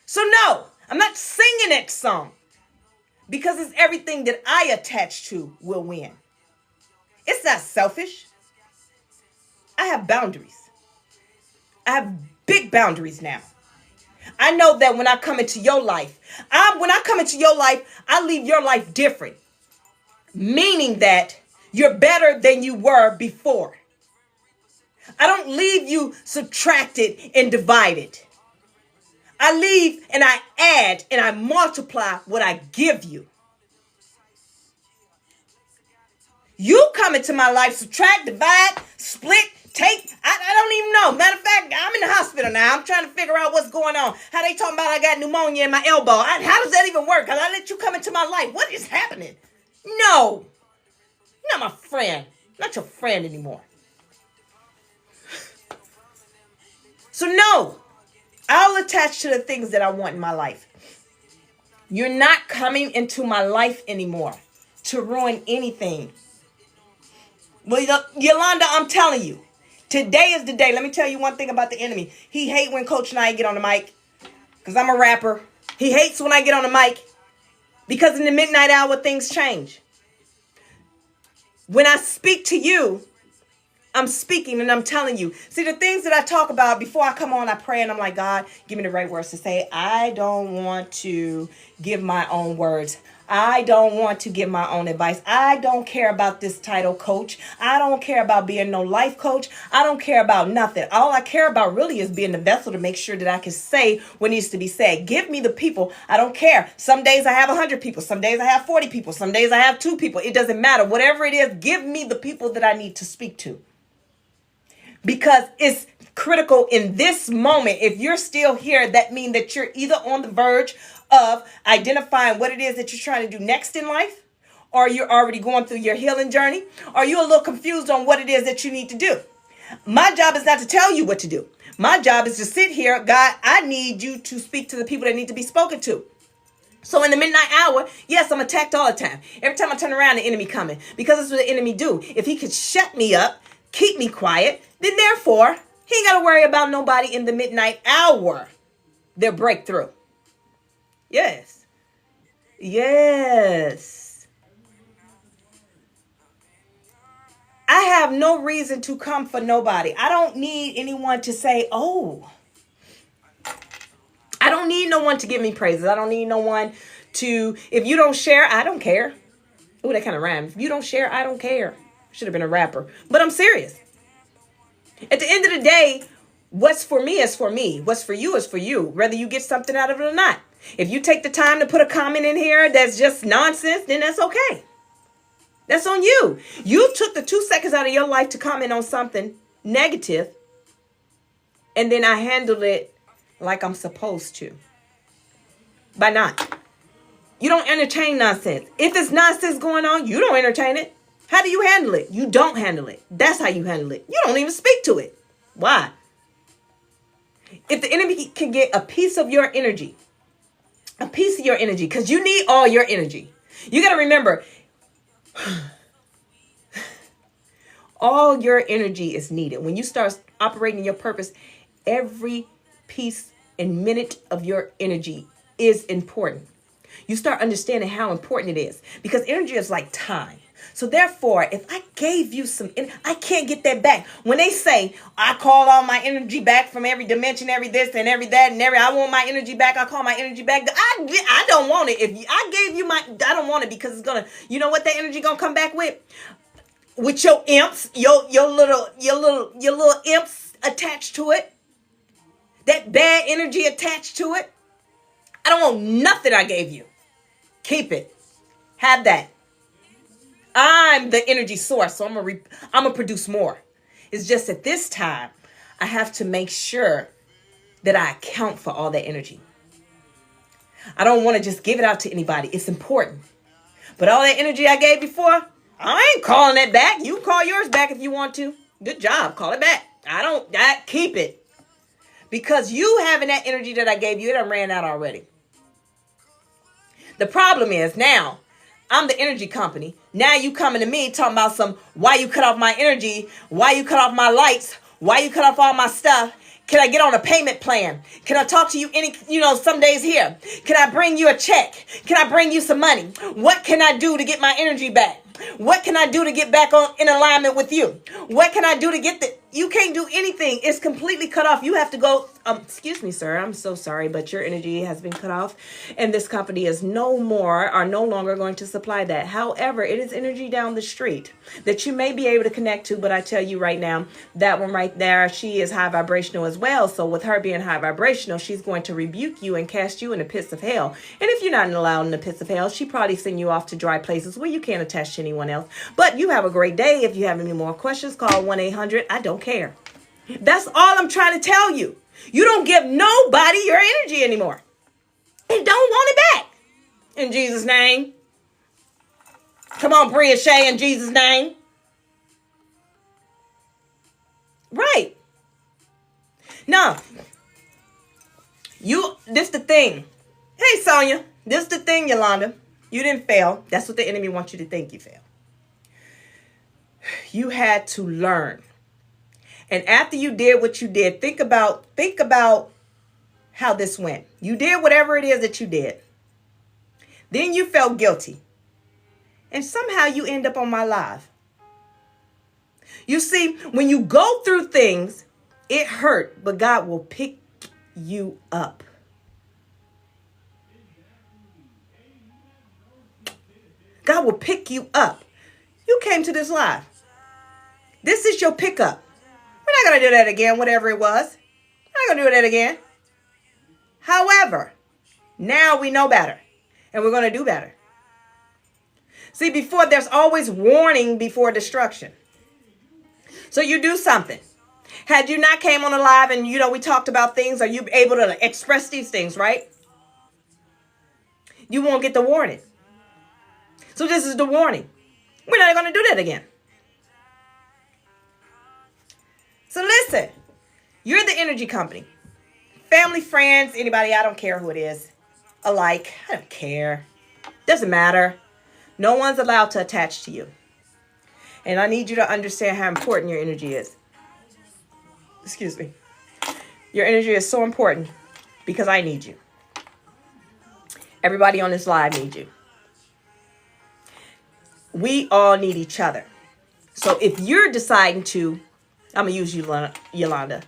So no, I'm not singing that song. Because it's everything that I attach to will win. It's not selfish. I have boundaries. I have big boundaries now. I know that when I come into your life, I leave your life different. Meaning that you're better than you were before. I don't leave you subtracted and divided. I leave and I add and I multiply what I give you. You come into my life, subtract, divide, split, take. I don't even know. Matter of fact, I'm in the hospital now. I'm trying to figure out what's going on. How they talking about I got pneumonia in my elbow. How does that even work? I let you come into my life. What is happening? No. You're not my friend. I'm not your friend anymore. So no, I'll attach to the things that I want in my life. You're not coming into my life anymore to ruin anything. Well, Yolanda, I'm telling you, today is the day. Let me tell you one thing about the enemy. He hates when Coach and I get on the mic because I'm a rapper. He hates when I get on the mic because in the midnight hour, things change. When I speak to you, I'm speaking and I'm telling you. See, the things that I talk about before I come on, I pray and I'm like, God, give me the right words to say. I don't want to give my own words. I don't want to give my own advice. I don't care about this title, coach. I don't care about being no life coach. I don't care about nothing. All I care about really is being the vessel to make sure that I can say what needs to be said. Give me the people. I don't care. Some days I have 100 people. Some days I have 40 people. Some days I have 2 people. It doesn't matter. Whatever it is, give me the people that I need to speak to. Because it's critical in this moment. If you're still here, that means that you're either on the verge of identifying what it is that you're trying to do next in life, or you're already going through your healing journey, or you're a little confused on what it is that you need to do. My job is not to tell you what to do. My job is to sit here. God, I need you to speak to the people that need to be spoken to. So in the midnight hour, yes, I'm attacked all the time. Every time I turn around, the enemy coming. Because that's what the enemy do. If he could shut me up, keep me quiet, then therefore, he ain't got to worry about nobody in the midnight hour. Their breakthrough. Yes. Yes. I have no reason to come for nobody. I don't need anyone to say, oh. I don't need no one to give me praises. I don't need no one to, if you don't share, I don't care. Ooh, that kind of rhymes. If you don't share, I don't care. Should have been a rapper. But I'm serious. At the end of the day, what's for me is for me. What's for you is for you, whether you get something out of it or not. If you take the time to put a comment in here that's just nonsense, then that's okay. That's on you. You took the 2 seconds out of your life to comment on something negative, and then I handled it like I'm supposed to. By not. You don't entertain nonsense. If it's nonsense going on, you don't entertain it. How do you handle it? You don't handle it. That's how you handle it. You don't even speak to it. Why? If the enemy can get a piece of your energy, because you need all your energy. You got to remember, all your energy is needed. When you start operating your purpose, every piece and minute of your energy is important. You start understanding how important it is, because energy is like time. So therefore, if I gave you some, I can't get that back. When they say, I call all my energy back from every dimension, every this and every that and every, I want my energy back. I call my energy back. I don't want it. If I gave you I don't want it, because it's going to, you know what that energy going to come back with? With your imps, your little imps attached to it. That bad energy attached to it. I don't want nothing I gave you. Keep it. Have that. I'm the energy source, so I'm gonna produce more. It's just at this time, I have to make sure that I account for all that energy. I don't want to just give it out to anybody. It's important. But all that energy I gave before, I ain't calling it back. You can call yours back if you want to. Good job. Call it back. Keep it. Because you having that energy that I gave you, it done ran out already. The problem is now, I'm the energy company. Now you coming to me talking about why you cut off my energy, why you cut off my lights, why you cut off all my stuff. Can I get on a payment plan? Can I talk to you some days here? Can I bring you a check? Can I bring you some money? What can I do to get my energy back? What can I do to get back on in alignment with you? What can I do to get the, you can't do anything. It's completely cut off. You have to go, excuse me, sir. I'm so sorry, but your energy has been cut off and this company is no longer going to supply that. However, it is energy down the street that you may be able to connect to, but I tell you right now, that one right there, she is high vibrational as well. So with her being high vibrational, she's going to rebuke you and cast you in the pits of hell. And if you're not allowed in the pits of hell, she probably send you off to dry places where you can't attach to anyone else. But you have a great day. If you have any more questions, call 1-800. I don't care. That's all I'm trying to tell you. You don't give nobody your energy anymore. And don't want it back. In Jesus' name. Come on, Bria Shay, in Jesus' name. Right. No. This the thing. Hey, Sonia. This the thing, Yolanda. You didn't fail. That's what the enemy wants you to think you failed. You had to learn. And after you did what you did, think about how this went. You did whatever it is that you did. Then you felt guilty. And somehow you end up on my live. You see, when you go through things, it hurt, but God will pick you up. God will pick you up. You came to this live. This is your pickup. We're not going to do that again, whatever it was. We're not going to do that again. However, now we know better. And we're going to do better. See, before, there's always warning before destruction. So you do something. Had you not came on a live and, we talked about things, are you able to express these things, right? You won't get the warning. So this is the warning. We're not going to do that again. So listen, you're the energy company. Family, friends, anybody, I don't care who it is. Alike, I don't care. Doesn't matter. No one's allowed to attach to you. And I need you to understand how important your energy is. Excuse me. Your energy is so important because I need you. Everybody on this live needs you. We all need each other. So if you're deciding to, I'm going to use Yolanda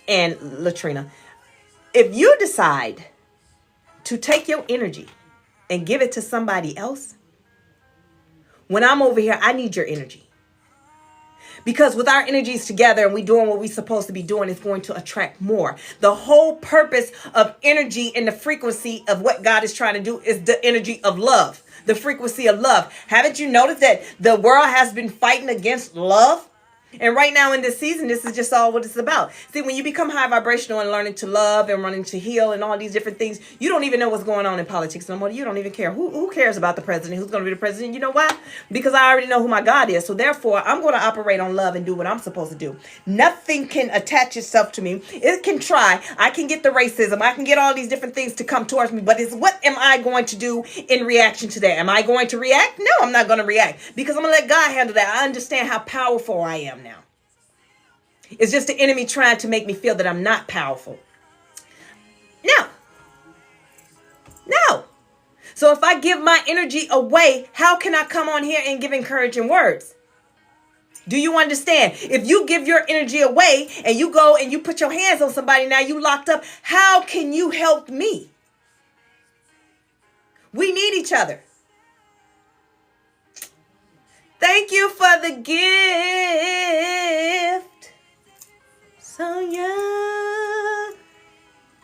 and Latrina. If you decide to take your energy and give it to somebody else, when I'm over here, I need your energy. Because with our energies together and we doing what we're supposed to be doing, it's going to attract more. The whole purpose of energy and the frequency of what God is trying to do is the energy of love, the frequency of love. Haven't you noticed that the world has been fighting against love? And right now in this season, this is just all what it's about. See, when you become high vibrational and learning to love and learning to heal and all these different things, you don't even know what's going on in politics no more. You don't even care. Who cares about the president? Who's going to be the president? You know why? Because I already know who my God is. So therefore, I'm going to operate on love and do what I'm supposed to do. Nothing can attach itself to me. It can try. I can get the racism. I can get all these different things to come towards me. But it's what am I going to do in reaction to that? Am I going to react? No, I'm not going to react because I'm going to let God handle that. I understand how powerful I am now. It's just the enemy trying to make me feel that I'm not powerful. No. So if I give my energy away, how can I come on here and give encouraging words? Do you understand? If you give your energy away and you go and you put your hands on somebody, now you locked up, how can you help me? We need each other. Thank you for the gift. Sonia.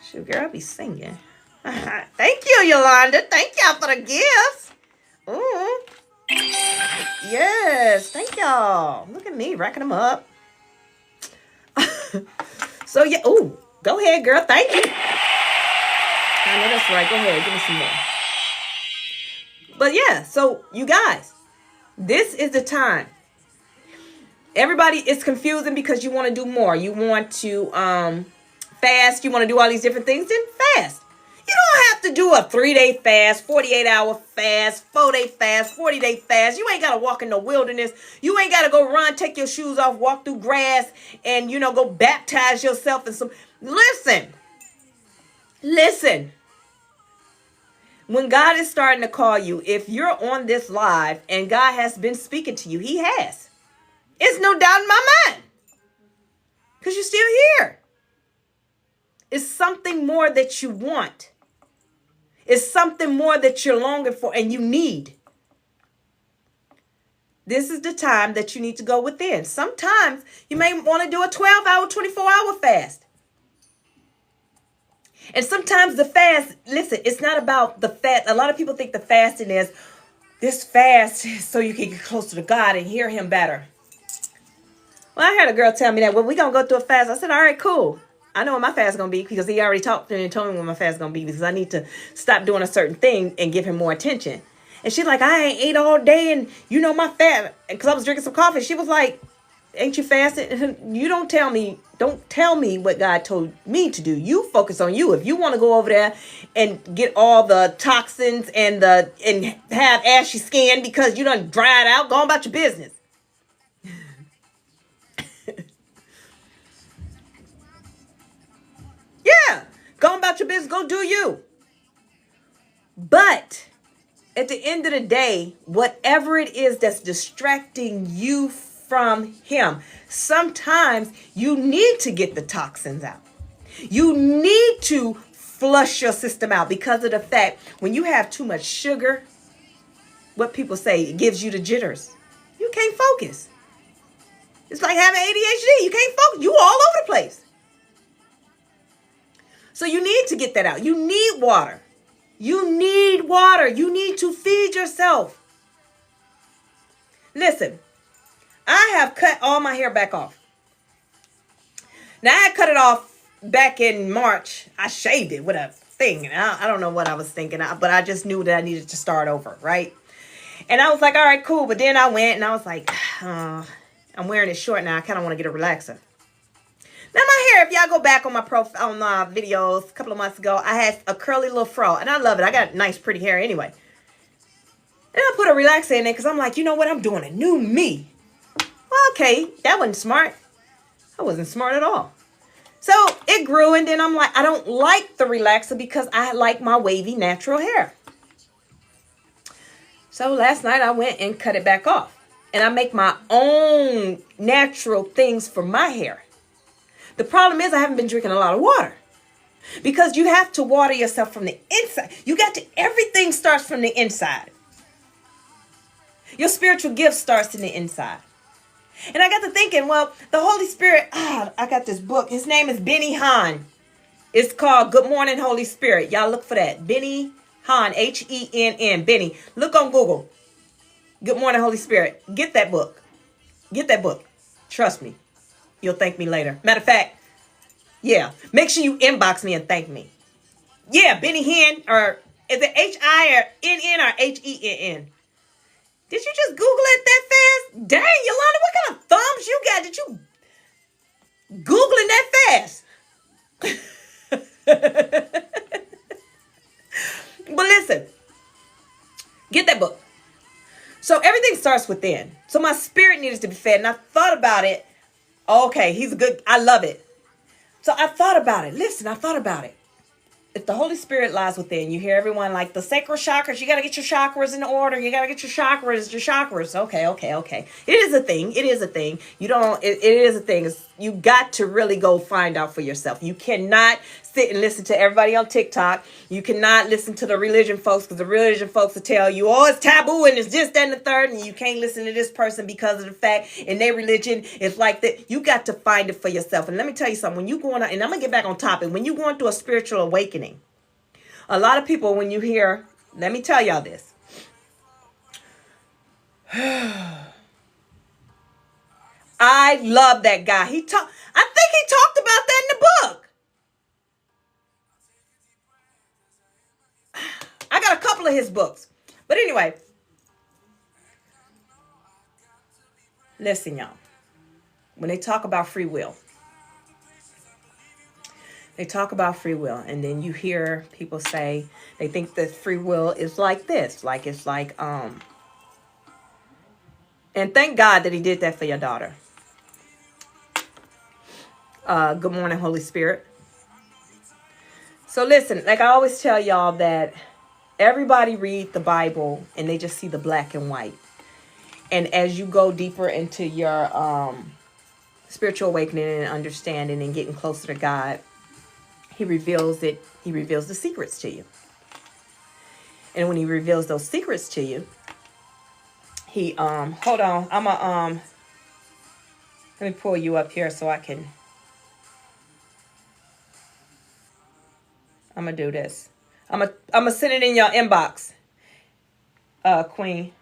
Shoot, girl, I'll be singing. Thank you, Yolanda. Thank y'all for the gifts. Ooh. Yes, thank y'all. Look at me racking them up. So, yeah. Ooh, go ahead, girl. Thank you. I know that's right. Go ahead. Give me some more. But, yeah, so, you guys, this is the time. Everybody is confusing because you want to do more. You want to fast. You want to do all these different things. Then fast. You don't have to do a 3-day fast, 48-hour fast, 4-day fast, 40-day fast. You ain't got to walk in the wilderness. You ain't got to go run, take your shoes off, walk through grass, and, go baptize yourself in some. Listen. When God is starting to call you, if you're on this live and God has been speaking to you, he has. It's no doubt in my mind. Because you're still here. It's something more that you want. It's something more that you're longing for and you need. This is the time that you need to go within. Sometimes you may want to do a 12-hour, 24-hour fast. And sometimes the fast, listen, it's not about the fast. A lot of people think the fasting is this fast so you can get closer to God and hear him better. Well, I had a girl tell me that, well, we're going to go through a fast. I said, all right, cool. I know what my fast is going to be because he already talked to me and told me what my fast is going to be because I need to stop doing a certain thing and give him more attention. And she's like, I ain't ate all day and you know my fast. Because I was drinking some coffee. She was like, ain't you fasting? You don't tell me what God told me to do. You focus on you. If you want to go over there and get all the toxins and have ashy skin because you done dried out, go on about your business. Yeah, go on about your business. Go do you. But at the end of the day, whatever it is that's distracting you from him, sometimes you need to get the toxins out. You need to flush your system out because of the fact when you have too much sugar, what people say, it gives you the jitters. You can't focus. It's like having ADHD. You can't focus. You all over the place. So you need to get that out. You need water. You need water. You need to feed yourself. Listen, I have cut all my hair back off. Now, I cut it off back in March. I shaved it with a thing. I don't know what I was thinking, but I just knew that I needed to start over, right? And I was like, all right, cool. But then I went and I was like, I'm wearing it short now. I kind of want to get a relaxer. Now my hair, if y'all go back on my profile, on my videos a couple of months ago, I had a curly little fro. And I love it. I got nice, pretty hair anyway. And I put a relaxer in it because I'm like, you know what? I'm doing a new me. Well, okay, that wasn't smart. I wasn't smart at all. So it grew and then I'm like, I don't like the relaxer because I like my wavy natural hair. So last night I went and cut it back off. And I make my own natural things for my hair. The problem is I haven't been drinking a lot of water. Because you have to water yourself from the inside. Everything starts from the inside. Your spiritual gift starts in the inside. And I got to thinking, well, the Holy Spirit, I got this book. His name is Benny Hinn. It's called Good Morning, Holy Spirit. Y'all look for that. Benny Hinn, Henn, Benny. Look on Google. Good Morning, Holy Spirit. Get that book. Get that book. Trust me. You'll thank me later. Matter of fact, yeah. Make sure you inbox me and thank me. Yeah, Benny Hinn, or is it H-I-N-N or H-E-N-N? Did you just Google it that fast? Dang, Yolanda, what kind of thumbs you got? Did you Googling that fast? But listen, get that book. So everything starts within. So my spirit needed to be fed. And I thought about it. Okay, he's good. I love it. So I thought about it. Listen, I thought about it. If the Holy Spirit lies within, you hear everyone like the sacral chakras. You got to get your chakras in order. You got to get your chakras. Okay. It is a thing. It is a thing. It is a thing. You got to really go find out for yourself. You cannot sit and listen to everybody on TikTok. You cannot listen to the religion folks because the religion folks will tell you, oh, it's taboo and it's this, that, and the third. And you can't listen to this person because of the fact in their religion, it's like that. You got to find it for yourself. And let me tell you something. When you going on, and I'm going to get back on topic, when you're going through a spiritual awakening, a lot of people, when you hear, let me tell y'all this. I love that guy. I think he talked about that in the book. I got a couple of his books. But anyway, listen, y'all. When they talk about free will, they talk about free will, and then you hear people say they think that free will is like this, and thank God that he did that for your daughter. Good morning, Holy Spirit. So listen, like I always tell y'all that Everybody read the Bible and they just see the black and white. And as you go deeper into your spiritual awakening and understanding and getting closer to God, he reveals it. He reveals the secrets to you. And when he reveals those secrets to you, he hold on, let me pull you up here so I can. I'm gonna do this. I'm gonna send it in your inbox, Queen.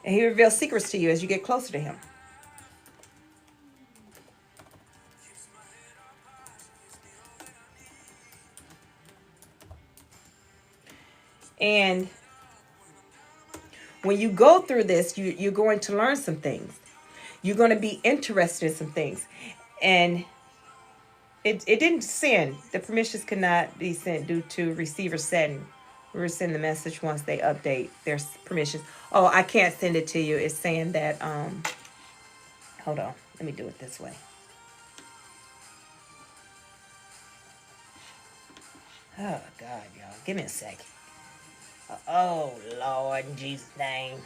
And he reveals secrets to you as you get closer to him. And when you go through this, you're going to learn some things. You're going to be interested in some things. And it didn't send. The permissions cannot be sent due to receiver setting. We will send the message once they update their permissions. Oh, I can't send it to you. It's saying that, hold on. Let me do it this way. Oh, God, y'all. Give me a second. Oh, Lord, in Jesus' name.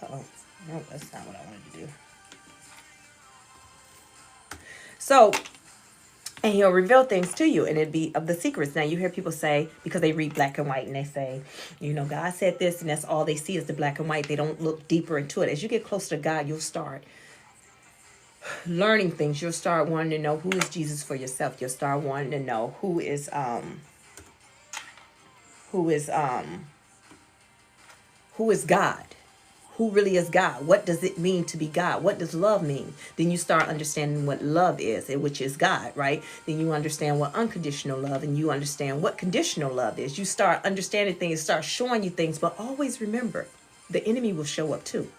Oh, no, that's not what I wanted to do. So, and he'll reveal things to you, and it'd be of the secrets. Now, you hear people say, because they read black and white, and they say, you know, God said this, and that's all they see is the black and white. They don't look deeper into it. As you get closer to God, you'll start learning things. You'll start wanting to know who is Jesus for yourself. You'll start wanting to know who is God. Who really is God? What does it mean to be God? What does love mean? Then you start understanding what love is, which is God, right? Then you understand what unconditional love, and you understand what conditional love is. You start understanding things, start showing you things, but always remember, the enemy will show up too.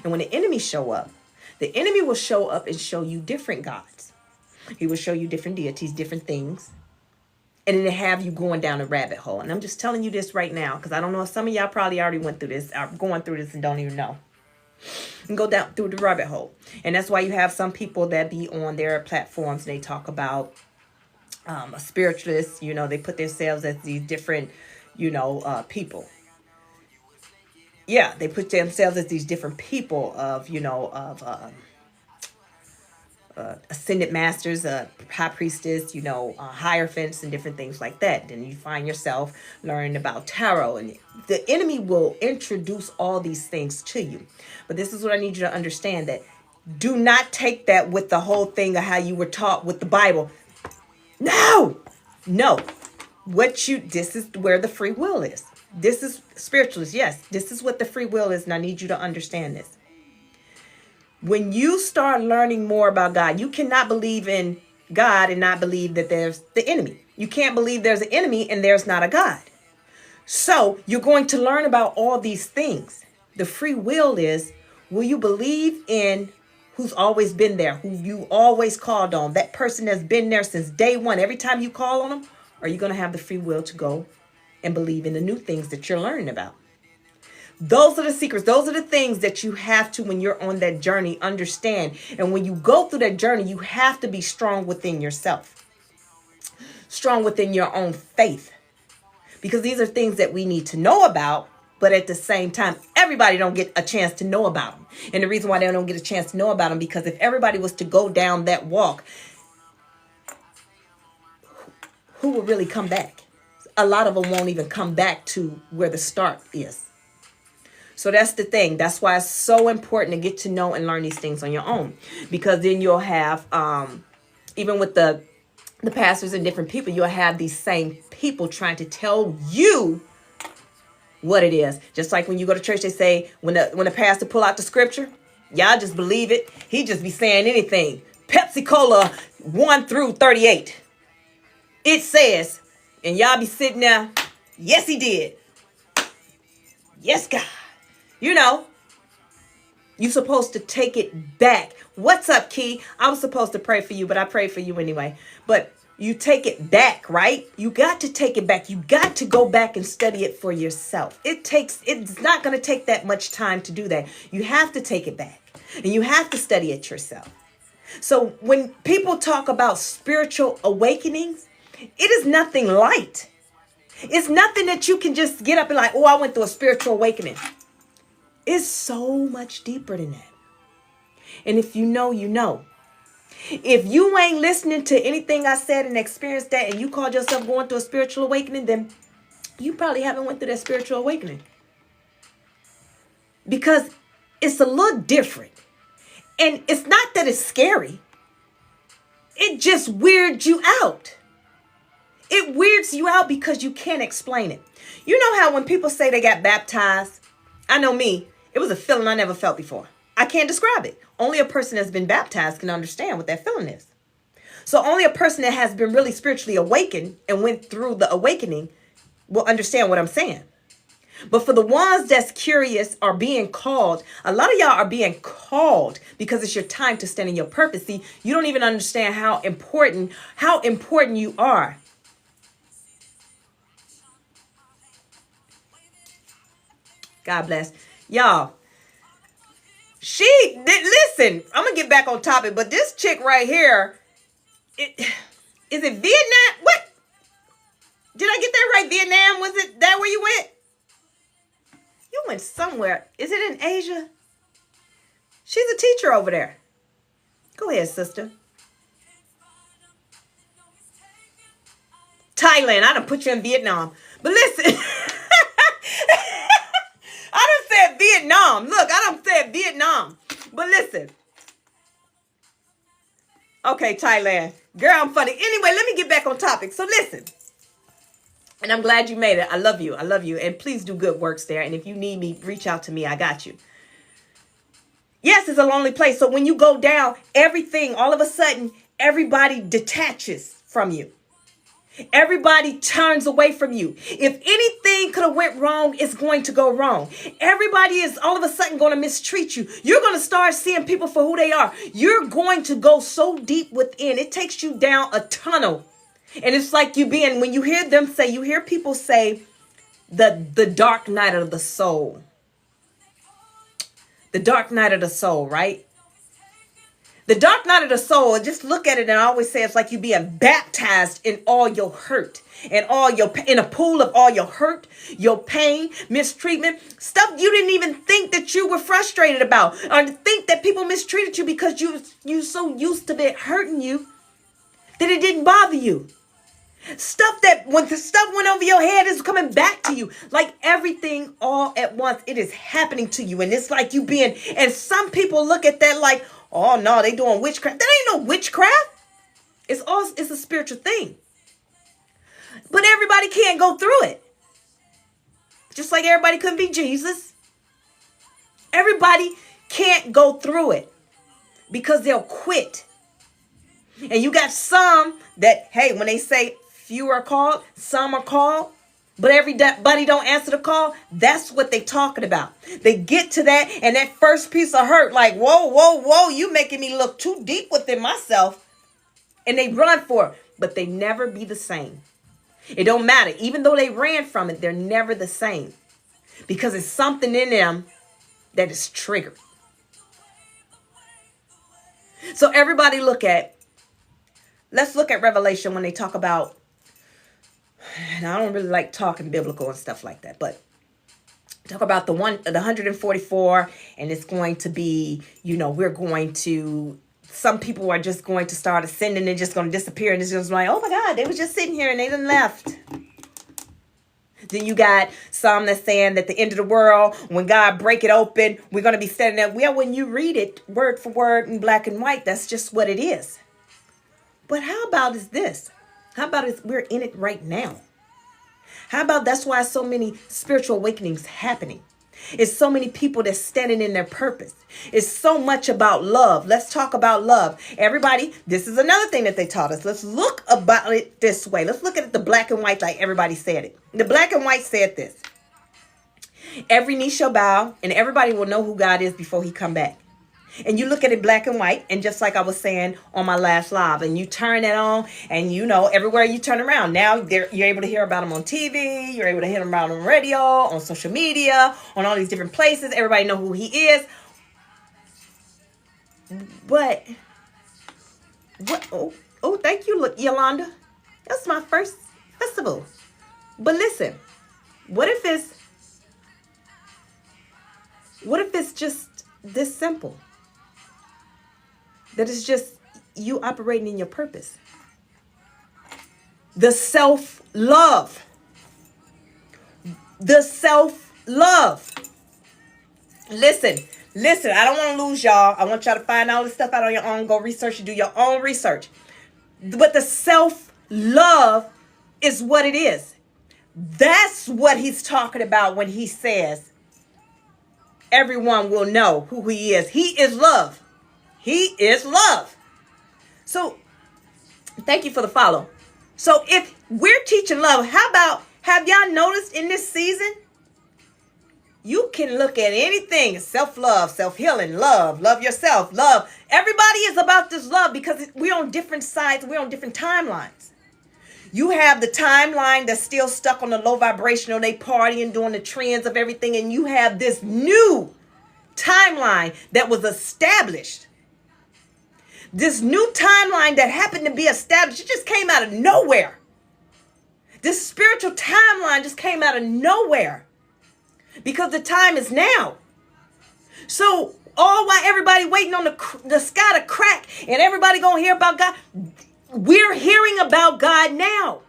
And when the enemy show up, the enemy will show up and show you different gods. He will show you different deities, different things. And then have you going down a rabbit hole. And I'm just telling you this right now, because I don't know if some of y'all probably already went through this, are going through this and don't even know. And go down through the rabbit hole. And that's why you have some people that be on their platforms and they talk about a spiritualist. You know, they put themselves as these different, people. Yeah, they put themselves as these different people of, ascended masters, high priestess, hierophants and different things like that. Then you find yourself learning about tarot, and the enemy will introduce all these things to you. But this is what I need you to understand, that do not take that with the whole thing of how you were taught with the Bible. No. This is where the free will is. This is spiritualist. Yes, this is what the free will is. And I need you to understand this. When you start learning more about God, you cannot believe in God and not believe that there's the enemy. You can't believe there's an enemy and there's not a God. So you're going to learn about all these things. The free will is, will you believe in who's always been there, who you always called on, that person that's been there since day one, every time you call on them? Or are you going to have the free will to go and believe in the new things that you're learning about? Those are the secrets. Those are the things that you have to, when you're on that journey, understand. And when you go through that journey, you have to be strong within yourself, strong within your own faith, because these are things that we need to know about. But at the same time, everybody don't get a chance to know about them. And the reason why they don't get a chance to know about them, because if everybody was to go down that walk, who will really come back? A lot of them won't even come back to where the start is. So that's the thing. That's why it's so important to get to know and learn these things on your own. Because then you'll have, even with the pastors and different people, you'll have these same people trying to tell you what it is. Just like when you go to church, they say, when the pastor pull out the scripture, y'all just believe it. He just be saying anything. Pepsi Cola 1-38. It says, and y'all be sitting there, yes, he did. Yes, God. You're supposed to take it back. What's up, Key? I was supposed to pray for you, but I prayed for you anyway. But you take it back, right? You got to take it back. You got to go back and study it for yourself. It's not going to take that much time to do that. You have to take it back and you have to study it yourself. So when people talk about spiritual awakenings, it is nothing light. It's nothing that you can just get up and like, oh, I went through a spiritual awakening. It's so much deeper than that. And if you know, you know. If you ain't listening to anything I said and experienced that, and you called yourself going through a spiritual awakening, then you probably haven't went through that spiritual awakening. Because it's a little different. And it's not that it's scary. It just weirds you out. It weirds you out because you can't explain it. You know how when people say they got baptized? I know me, it was a feeling I never felt before. I can't describe it. Only a person that's been baptized can understand what that feeling is. So only a person that has been really spiritually awakened and went through the awakening will understand what I'm saying. But for the ones that's curious or being called, a lot of y'all are being called because it's your time to stand in your purpose. See, you don't even understand how important you are. God bless. Y'all, listen, I'm going to get back on topic, but this chick right here, is it Vietnam? What? Did I get that right? Vietnam? Was it that where you went? You went somewhere. Is it in Asia? She's a teacher over there. Go ahead, sister. Thailand. I done put you in Vietnam. But listen. I done said Vietnam. Look, I done said Vietnam. But listen. Okay, Thailand. Girl, I'm funny. Anyway, let me get back on topic. So listen. And I'm glad you made it. I love you. I love you. And please do good works there. And if you need me, reach out to me. I got you. Yes, it's a lonely place. So when you go down, everything, all of a sudden, everybody detaches from you. Everybody turns away from you. If anything could have went wrong, it's going to go wrong. Everybody is all of a sudden going to mistreat you. You're going to start seeing people for who they are. You're going to go so deep within. It takes you down a tunnel. And it's like when you hear people say the dark night of the soul. The dark night of the soul, right? The dark night of the soul, just look at it and I always say it's like you being baptized in all your hurt and in a pool of all your hurt, your pain, mistreatment, stuff you didn't even think that you were frustrated about or think that people mistreated you because you so used to it hurting you that it didn't bother you. Stuff that when the stuff went over your head is coming back to you. Like everything all at once. It is happening to you. And it's like and some people look at that like, oh no, they doing witchcraft. That ain't no witchcraft. It's a spiritual thing. But everybody can't go through it. Just like everybody couldn't be Jesus. Everybody can't go through it because they'll quit. And you got some that, hey, when they say few are called, some are called, but everybody don't answer the call. That's what they talking about. They get to that and that first piece of hurt, like, whoa, you making me look too deep within myself. And they run for it, but they never be the same. It don't matter. Even though they ran from it, they're never the same because it's something in them that is triggered. So everybody let's look at Revelation when they talk about, and I don't really like talking biblical and stuff like that, but talk about the 144, and it's going to be, some people are just going to start ascending and just going to disappear, and it's just like, oh my God, they was just sitting here and they done left. Then you got some that's saying that the end of the world, when God break it open, we're going to be standing there. Well, when you read it word for word in black and white, that's just what it is. But how about is this? How about we're in it right now? How about that's why so many spiritual awakenings happening? It's so many people that's standing in their purpose. It's so much about love. Let's talk about love. Everybody, this is another thing that they taught us. Let's look about it this way. Let's look at it the black and white like everybody said it. The black and white said this. Every knee shall bow and everybody will know who God is before he come back. And you look at it black and white, and just like I was saying on my last live, and you turn it on, and everywhere you turn around, now you're able to hear about them on TV, you're able to hear them about on radio, on social media, on all these different places. Everybody know who he is. But What? Oh, thank you, Yolanda. That's my first festival. But listen, what if it's just this simple? That it's just you operating in your purpose. The self-love. The self-love. Listen, I don't want to lose y'all. I want y'all to find all this stuff out on your own. Go research and do your own research. But the self-love is what it is. That's what he's talking about when he says everyone will know who he is. He is love. He is love. So thank you for the follow. So if we're teaching love, how about, have y'all noticed in this season, you can look at anything, self-love, self-healing, love yourself, love. Everybody is about this love because we're on different sides. We're on different timelines. You have the timeline that's still stuck on the low vibrational. They partying, doing the trends of everything. And you have this new timeline that was established. This new timeline that happened to be established. It just came out of nowhere. This spiritual timeline just came out of nowhere. Because the time is now. So all while everybody waiting on the sky to crack and everybody gonna hear about God, we're hearing about God now.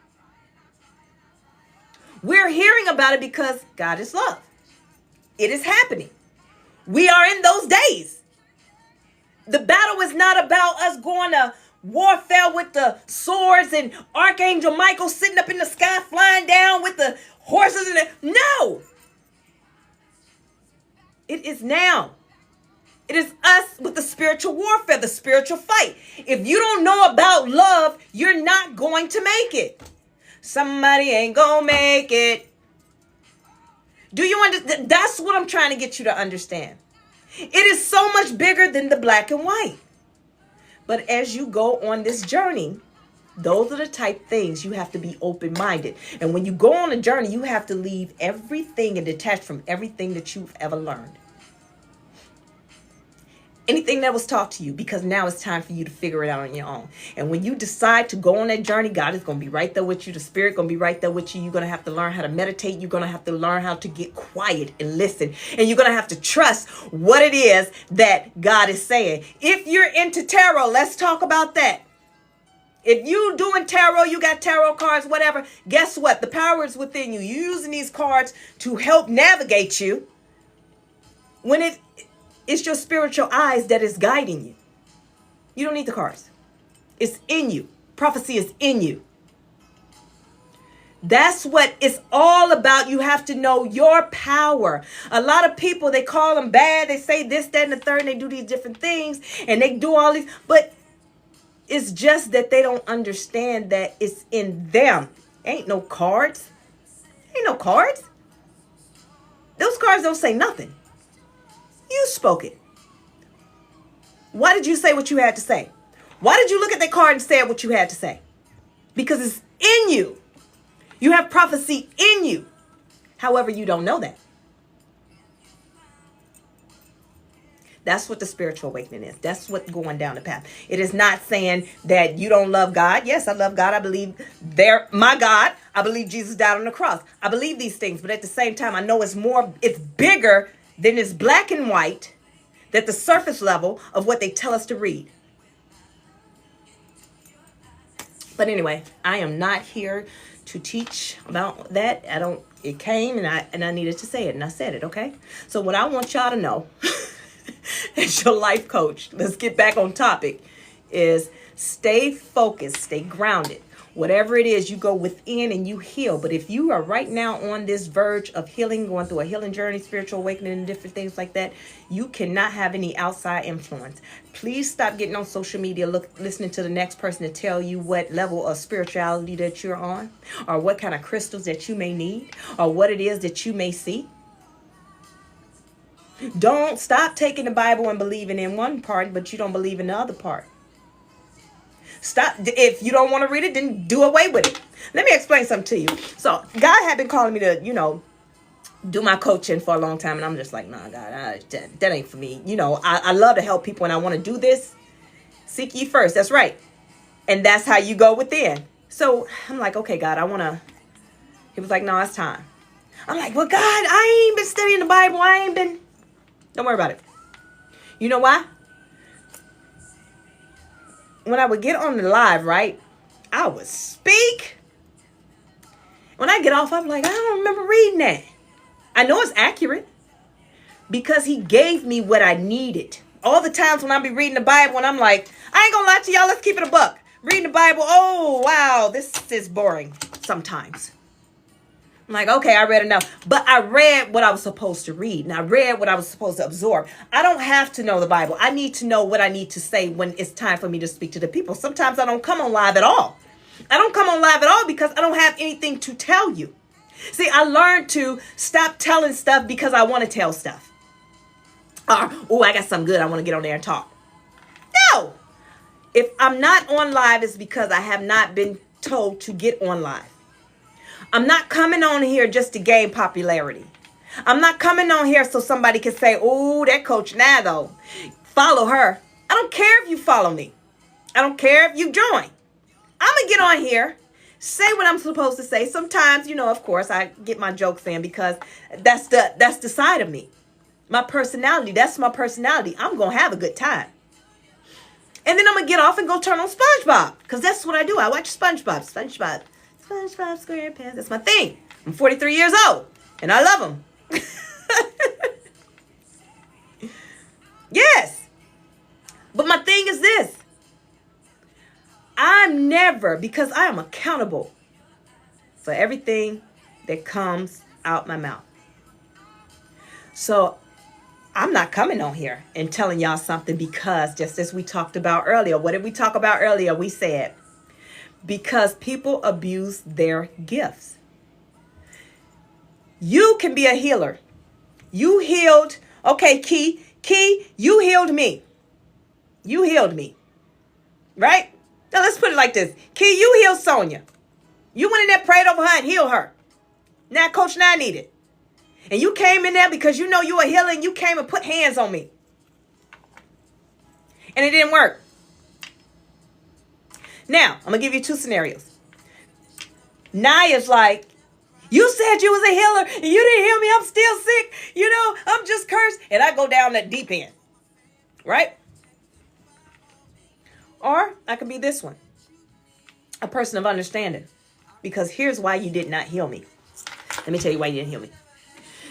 We're hearing about it because God is love. It is happening. We are in those days. The battle is not about us going to warfare with the swords and Archangel Michael sitting up in the sky flying down with the horses and no. It is now. It is us with the spiritual warfare, the spiritual fight. If you don't know about love, you're not going to make it. Somebody ain't gonna make it. Do you understand? That's what I'm trying to get you to understand. It is so much bigger than the black and white. But as you go on this journey, those are the type things you have to be open-minded. And when you go on a journey, you have to leave everything and detach from everything that you've ever learned. Anything that was taught to you, because now it's time for you to figure it out on your own. And when you decide to go on that journey, God is going to be right there with you. The Spirit going to be right there with you. You're going to have to learn how to meditate. You're going to have to learn how to get quiet and listen. And you're going to have to trust what it is that God is saying. If you're into tarot, let's talk about that. If you doing tarot, you got tarot cards, whatever, guess what? The power is within you. You're using these cards to help navigate you when it's your spiritual eyes that is guiding you. You don't need the cards. It's in you. Prophecy is in you. That's what it's all about. You have to know your power. A lot of people, they call them bad. They say this, that, and the third, and they do these different things, and they do all these, but it's just that they don't understand that it's in them. Ain't no cards. Ain't no cards. Those cards don't say nothing. You spoke it. Why did you say what you had to say? Why did you look at that card and say what you had to say? Because it's in you. You have prophecy in you. However, you don't know that. That's what the spiritual awakening is. That's what going down the path. It is not saying that you don't love God. Yes, I love God. I believe my God. I believe Jesus died on the cross. I believe these things. But at the same time, I know it's bigger than this black and white, that the surface level of what they tell us to read. But anyway, I am not here to teach about that. It came and I needed to say it, and I said it, okay? So what I want y'all to know as your life coach, let's get back on topic, is stay focused, stay grounded. Whatever it is, you go within and you heal. But if you are right now on this verge of healing, going through a healing journey, spiritual awakening, and different things like that, you cannot have any outside influence. Please stop getting on social media, listening to the next person to tell you what level of spirituality that you're on, or what kind of crystals that you may need, or what it is that you may see. Don't stop taking the Bible and believing in one part, but you don't believe in the other part. Stop. If you don't want to read it, then do away with it. Let me explain something to you. So God had been calling me to, do my coaching for a long time. And I'm just like, nah, God, that ain't for me. I love to help people and I want to do this. Seek ye first. That's right. And that's how you go within. So I'm like, okay, God, he was like, no, it's time. I'm like, well, God, I ain't been studying the Bible. Don't worry about it. You know why? When I would get on the live, right, I would speak. When I get off, I'm like, I don't remember reading that. I know it's accurate because he gave me what I needed. All the times when I be reading the Bible and I'm like, I ain't gonna lie to y'all, let's keep it a buck. Reading the Bible, oh, wow, this is boring sometimes. I'm like, okay, I read enough. But I read what I was supposed to read. And I read what I was supposed to absorb. I don't have to know the Bible. I need to know what I need to say when it's time for me to speak to the people. Sometimes I don't come on live at all. I don't come on live at all because I don't have anything to tell you. See, I learned to stop telling stuff because I want to tell stuff. Or, oh, I got something good. I want to get on there and talk. No. If I'm not on live, it's because I have not been told to get on live. I'm not coming on here just to gain popularity. I'm not coming on here so somebody can say, oh, that Coach Nah, though. Follow her. I don't care if you follow me. I don't care if you join. I'm going to get on here, say what I'm supposed to say. Sometimes, of course, I get my jokes in because that's the side of me. My personality, that's my personality. I'm going to have a good time. And then I'm going to get off and go turn on SpongeBob because that's what I do. I watch SpongeBob SquarePants. That's my thing. I'm 43 years old and I love them. Yes. But my thing is this. I'm never, because I am accountable for everything that comes out my mouth. So I'm not coming on here and telling y'all something because just as we talked about earlier, what did we talk about earlier? We said, because people abuse their gifts. You can be a healer. You healed. Okay, Key, you healed me. You healed me. Right? Now let's put it like this. Key, you healed Sonia. You went in there, prayed over her and healed her. Now Coach Nah needed. And you came in there because you know you were healing. You came and put hands on me. And it didn't work. Now, I'm going to give you two scenarios. Naya's like, you said you was a healer and you didn't heal me. I'm still sick. I'm just cursed. And I go down that deep end. Right? Or I could be this one. A person of understanding. Because here's why you did not heal me. Let me tell you why you didn't heal me.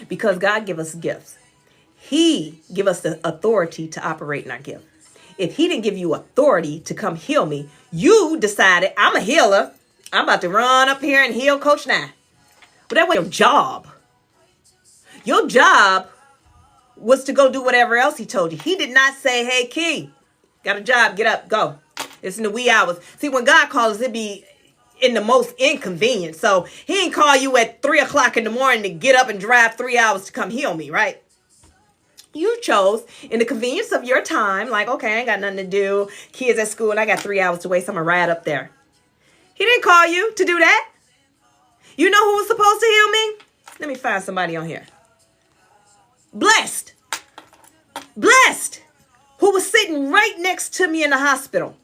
Because God give us gifts. He give us the authority to operate in our gift. If he didn't give you authority to come heal me, you decided, I'm a healer. I'm about to run up here and heal Coach Nah. But that was your job. Your job was to go do whatever else he told you. He did not say, hey, Key, got a job, get up, go. It's in the wee hours. See, when God calls, it be in the most inconvenient. So he ain't call you at 3 o'clock in the morning to get up and drive 3 hours to come heal me, right? You chose in the convenience of your time, like, okay, I ain't got nothing to do. Kids at school and I got 3 hours to waste. I'm going to ride up there. He didn't call you to do that. You know who was supposed to heal me? Let me find somebody on here. Blessed. Who was sitting right next to me in the hospital.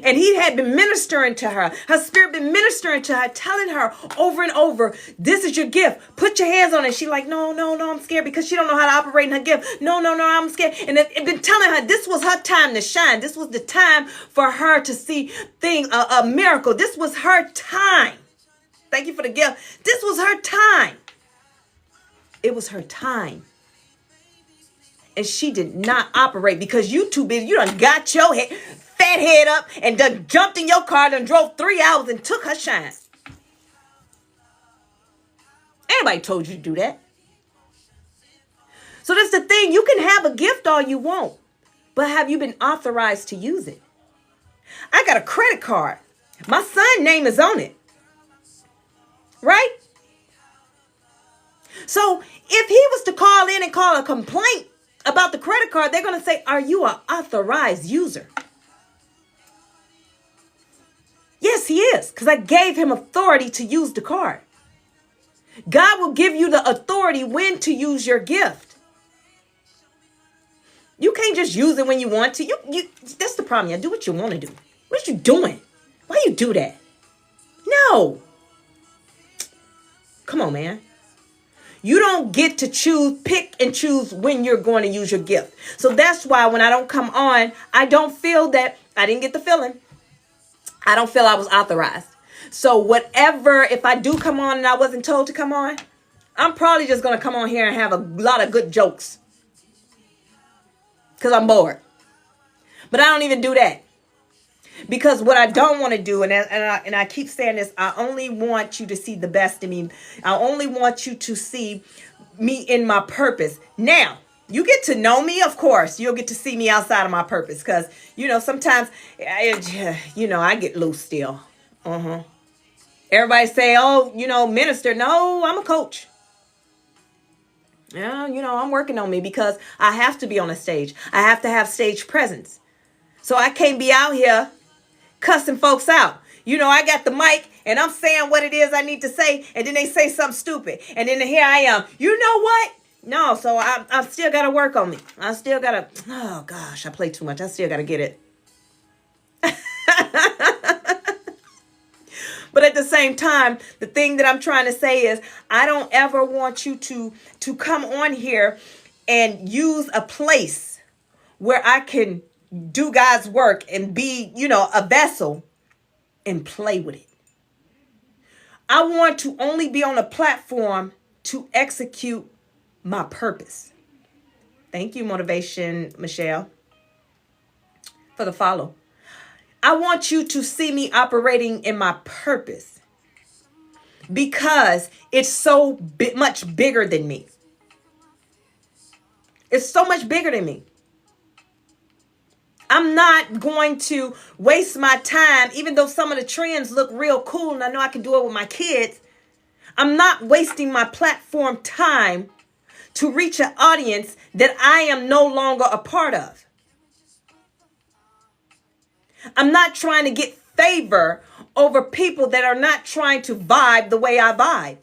And he had been ministering to her. Her spirit been ministering to her, telling her over and over, this is your gift. Put your hands on it. She like, no, I'm scared because she don't know how to operate in her gift. No, I'm scared. And it been telling her this was her time to shine. This was the time for her to see a miracle. This was her time. Thank you for the gift. This was her time. It was her time. And she did not operate because you too busy. You done got your fat head up and done jumped in your car and drove 3 hours and took her shine. Anybody told you to do that? So that's the thing. You can have a gift all you want, but have you been authorized to use it? I got a credit card. My son's name is on it. Right? So if he was to call in and call a complaint about the credit card, they're going to say, are you an authorized user? Yes, he is, because I gave him authority to use the card. God will give you the authority when to use your gift. You can't just use it when you want to. That's the problem. You do what you want to do. What you doing? Why you do that? No. Come on, man. You don't get to pick and choose when you're going to use your gift. So that's why when I don't come on, I don't feel that I didn't get the feeling. I don't feel I was authorized. So whatever, if I do come on and I wasn't told to come on, I'm probably just going to come on here and have a lot of good jokes. Because I'm bored. But I don't even do that. Because what I don't want to do, and I keep saying this, I only want you to see the best in me. I only want you to see me in my purpose. Now, you get to know me, of course. You'll get to see me outside of my purpose. Because, sometimes, I get loose still. Everybody say, oh, minister. No, I'm a coach. Yeah, I'm working on me because I have to be on a stage. I have to have stage presence. So I can't be out here cussing folks out. I got the mic and I'm saying what it is I need to say. And then they say something stupid. And then here I am. You know what? No, so I still got to work on me. I still got to, oh gosh, I play too much. I still got to get it. But at the same time, the thing that I'm trying to say is I don't ever want you to come on here and use a place where I can do God's work and be, a vessel and play with it. I want to only be on a platform to execute my purpose. Thank you, Motivation Michelle, for the follow. I want you to see me operating in my purpose because it's so much bigger than me. It's so much bigger than me. I'm not going to waste my time, even though some of the trends look real cool and I know I can do it with my kids. I'm not wasting my platform time to reach an audience that I am no longer a part of. I'm not trying to get favor over people that are not trying to vibe the way I vibe.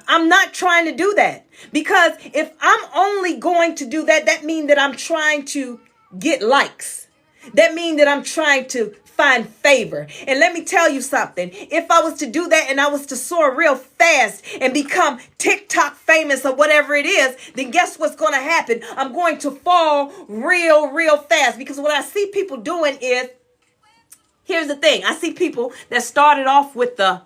I'm not trying to do that because if I'm only going to do that, that means that I'm trying to get likes. That means that I'm trying to find favor. And let me tell you something. If I was to do that and I was to soar real fast and become TikTok famous or whatever it is, then guess what's going to happen? I'm going to fall real fast because what I see people doing is, here's the thing. I see people that started off with the,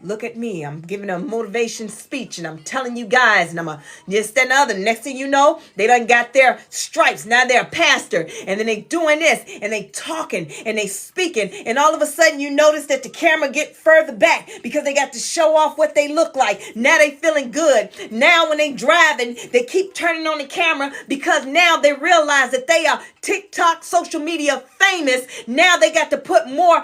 look at me. I'm giving a motivation speech and I'm telling you guys and I'm a this, that, and the other. Next thing you know, they done got their stripes. Now they're a pastor and then they doing this and they talking and they speaking. And all of a sudden you notice that the camera get further back because they got to show off what they look like. Now they feeling good. Now when they driving, they keep turning on the camera because now they realize that they are TikTok social media famous. Now they got to put more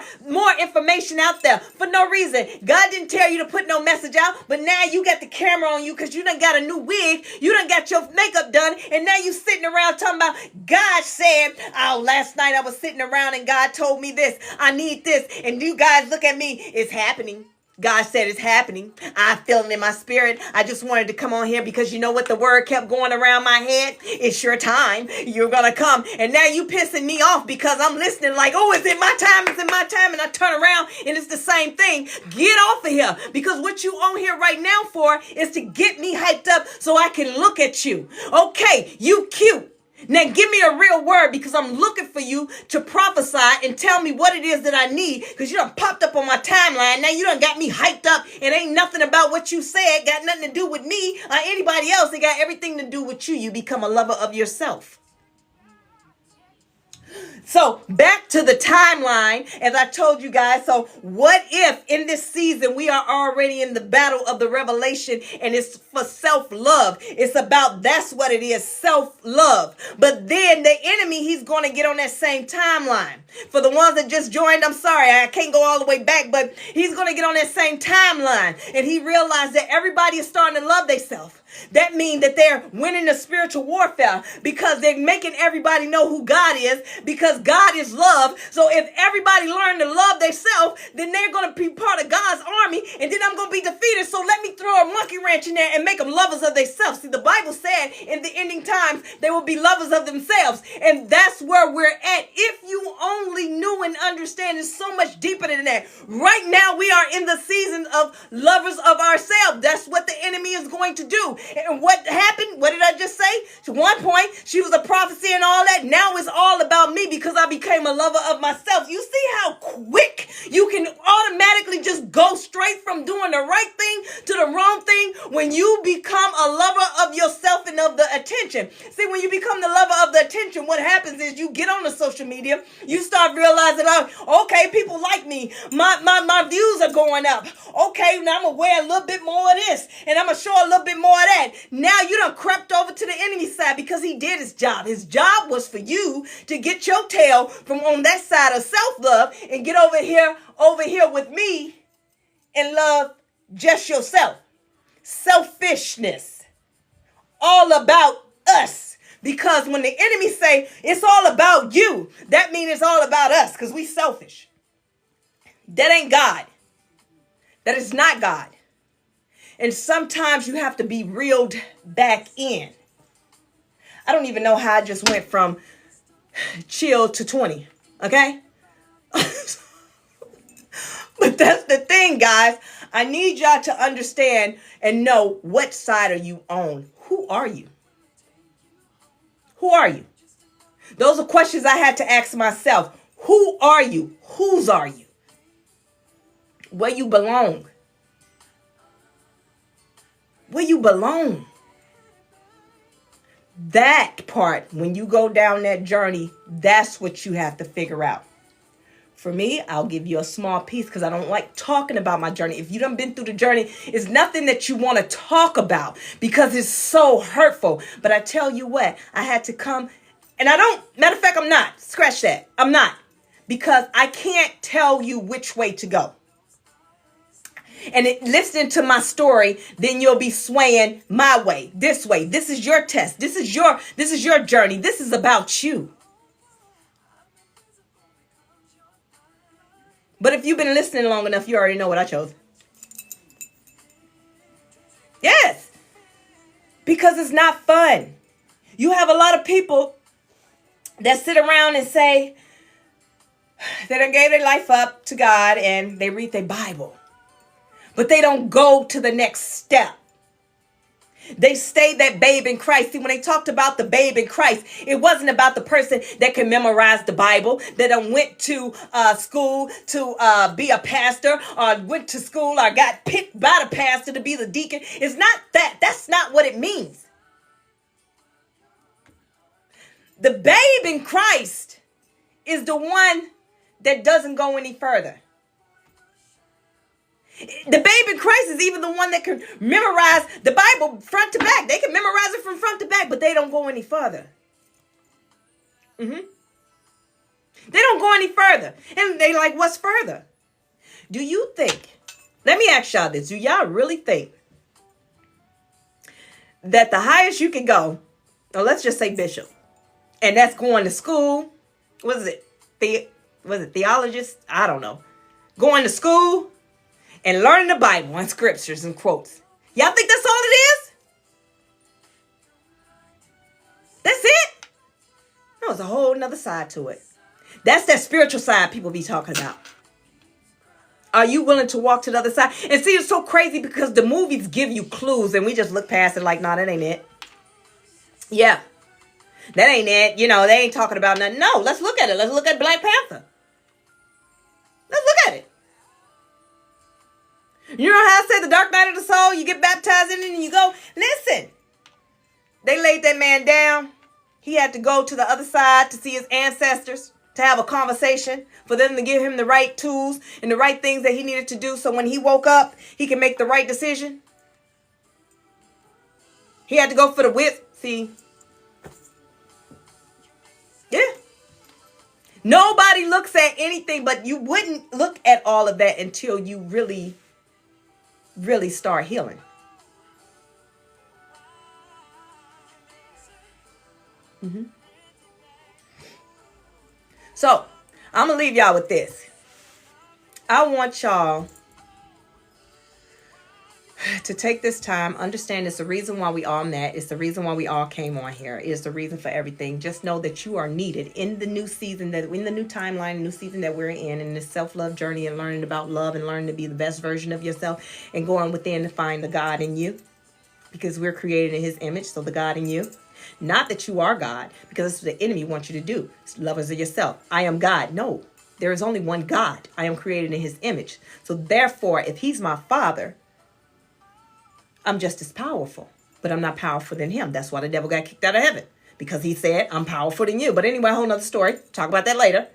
information out there for no reason. God didn't tell you to put no message out, but now you got the camera on you because you done got a new wig, you done got your makeup done, and now you sitting around talking about God said, oh, last night I was sitting around and God told me this, I need this, and you guys look at me, it's happening. God said it's happening. I feel it in my spirit. I just wanted to come on here because you know what? The word kept going around my head. It's your time. You're going to come. And now you pissing me off because I'm listening like, oh, it's in my time. It's in my time. And I turn around and it's the same thing. Get off of here because what you on here right now for is to get me hyped up so I can look at you. Okay, you cute. Now give me a real word because I'm looking for you to prophesy and tell me what it is that I need because you done popped up on my timeline. Now you done got me hyped up. It ain't nothing about what you said. Got nothing to do with me or anybody else. It got everything to do with you. You become a lover of yourself. So back to the timeline, as I told you guys. So what if in this season we are already in the battle of the revelation and it's for self-love? It's about, that's what it is, self-love. But then the enemy, he's going to get on that same timeline. For the ones that just joined, I'm sorry, I can't go all the way back, but he's going to get on that same timeline. And he realized that everybody is starting to love themselves. That means that they're winning the spiritual warfare because they're making everybody know who God is, because God is love. So if everybody learn to love themselves, then they're going to be part of God's army, and then I'm going to be defeated. So let me throw a monkey wrench in there and make them lovers of themselves. See, the Bible said in the ending times, they will be lovers of themselves. And that's where we're at. If you only knew and understand, it's so much deeper than that. Right now, we are in the season of lovers of ourselves. That's what the enemy is going to do. And what happened? What did I just say? At one point, she was a prophecy and all that. Now it's all about me because I became a lover of myself. You see how quick you can automatically just go straight from doing the right thing to the wrong thing when you become a lover of yourself and of the attention. See, when you become the lover of the attention, what happens is you get on the social media, you start realizing, oh, okay, people like me. My views are going up. Okay, now I'm going to wear a little bit more of this, and I'm going to show a little bit more of that. Now you done crept over to the enemy side because he did his job. His job was for you to get your tail from on that side of self-love and get over here with me and love just yourself. Selfishness. All about us. Because when the enemy say it's all about you, that means it's all about us because we selfish. That ain't God. That is not God. And sometimes you have to be reeled back in. I don't even know how I just went from chill to 20. Okay? But that's the thing, guys. I need y'all to understand and know what side are you on. Who are you? Who are you? Those are questions I had to ask myself. Who are you? Whose are you? Where you belong? Where you belong? That part, when you go down that journey, that's what you have to figure out. For me, I'll give you a small piece because I don't like talking about my journey. If you done been through the journey, it's nothing that you want to talk about because it's so hurtful. But I tell you what, I had to come, and matter of fact, I'm not. Scratch that. I'm not. Because I can't tell you which way to go. And listening to my story, then you'll be swaying my way, this way. This is your test. This is your journey. This is about you. But if you've been listening long enough, you already know what I chose. Yes. Because it's not fun. You have a lot of people that sit around and say they done gave their life up to God and they read their Bible. But they don't go to the next step. They stay that babe in Christ. See, when they talked about the babe in Christ, it wasn't about the person that can memorize the Bible, that went to school to be a pastor, or went to school or got picked by the pastor to be the deacon. It's not that. That's not what it means. The babe in Christ is the one that doesn't go any further. The babe in Christ is even the one that can memorize the Bible front to back. They can memorize it from front to back, but they don't go any further. They don't go any further. And they like, what's further? Do you think, let me ask y'all this, do y'all really think that the highest you can go, or let's just say bishop, and that's going to school, what is it? Theologist? I don't know. Going to school and learning the Bible and scriptures and quotes. Y'all think that's all it is? That's it? There's a whole nother side to it. That's that spiritual side people be talking about. Are you willing to walk to the other side? And see, it's so crazy because the movies give you clues and we just look past it like, nah, that ain't it. Yeah, that ain't it. You know, they ain't talking about nothing. No, let's look at it. Let's look at Black Panther. Let's look at it. You know how I said the dark night of the soul, you get baptized in it and you go, listen, they laid that man down. He had to go to the other side to see his ancestors, to have a conversation, for them to give him the right tools and the right things that he needed to do so when he woke up, he can make the right decision. He had to go for the whip. See? Yeah. Nobody looks at anything, but you wouldn't look at all of that until you really start healing. So I'm going to leave y'all with this. I want y'all to take this time, understand it's the reason why we all met. It's the reason why we all came on here. It's the reason for everything. Just know that you are needed in the new season, that in the new timeline, new season that we're in this self-love journey and learning about love and learning to be the best version of yourself and going within to find the God in you, because we're created in his image. So the God in you, not that you are God, because that's what the enemy wants you to do. It's lovers of yourself. I am God. No, there is only one God. I am created in his image. So therefore, if he's my father, I'm just as powerful, but I'm not powerful than him. That's why the devil got kicked out of heaven, because he said, I'm powerful than you. But anyway, a whole nother story. Talk about that later.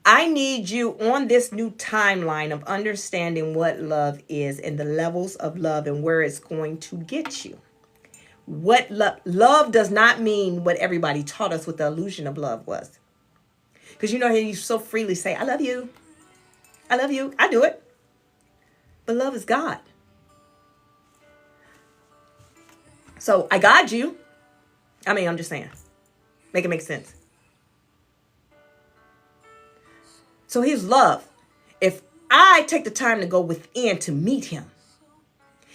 I need you on this new timeline of understanding what love is and the levels of love and where it's going to get you. What love does not mean what everybody taught us what the illusion of love was. Because you know how you so freely say, I love you. I love you. I do it. But love is God. So I got you. I mean, I'm just saying. Make it make sense. So he's love. If I take the time to go within to meet him,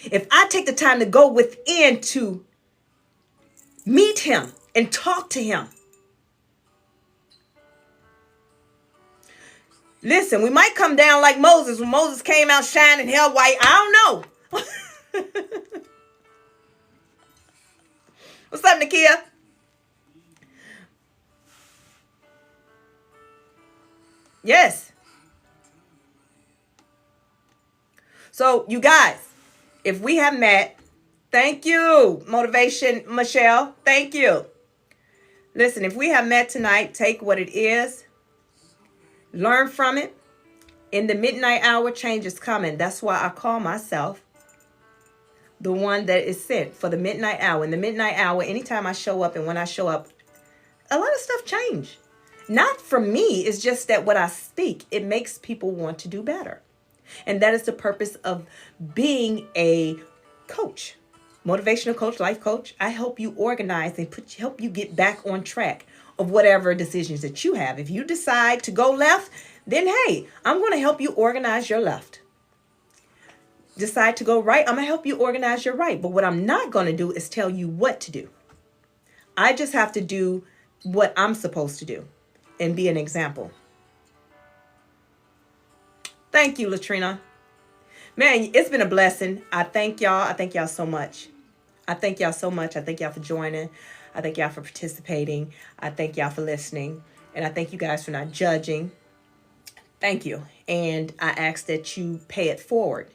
if I take the time to go within to meet him and talk to him. Listen, we might come down like Moses when Moses came out shining hell white. I don't know. What's up, Nakia? Yes. So, you guys, if we have met, thank you, Motivation Michelle. Thank you. Listen, if we have met tonight, take what it is, learn from it. In the midnight hour, change is coming. That's why I call myself the one that is sent for the midnight hour. In the midnight hour, anytime I show up and when I show up, a lot of stuff change. Not for me. It's just that what I speak, it makes people want to do better. And that is the purpose of being a coach, motivational coach, life coach. I help you organize and help you get back on track of whatever decisions that you have. If you decide to go left, then hey, I'm going to help you organize your left. Decide to go right, I'm going to help you organize your right. But what I'm not going to do is tell you what to do. I just have to do what I'm supposed to do and be an example. Thank you, Latrina. Man, it's been a blessing. I thank y'all. I thank y'all so much. I thank y'all so much. I thank y'all for joining. I thank y'all for participating. I thank y'all for listening. And I thank you guys for not judging. Thank you. And I ask that you pay it forward.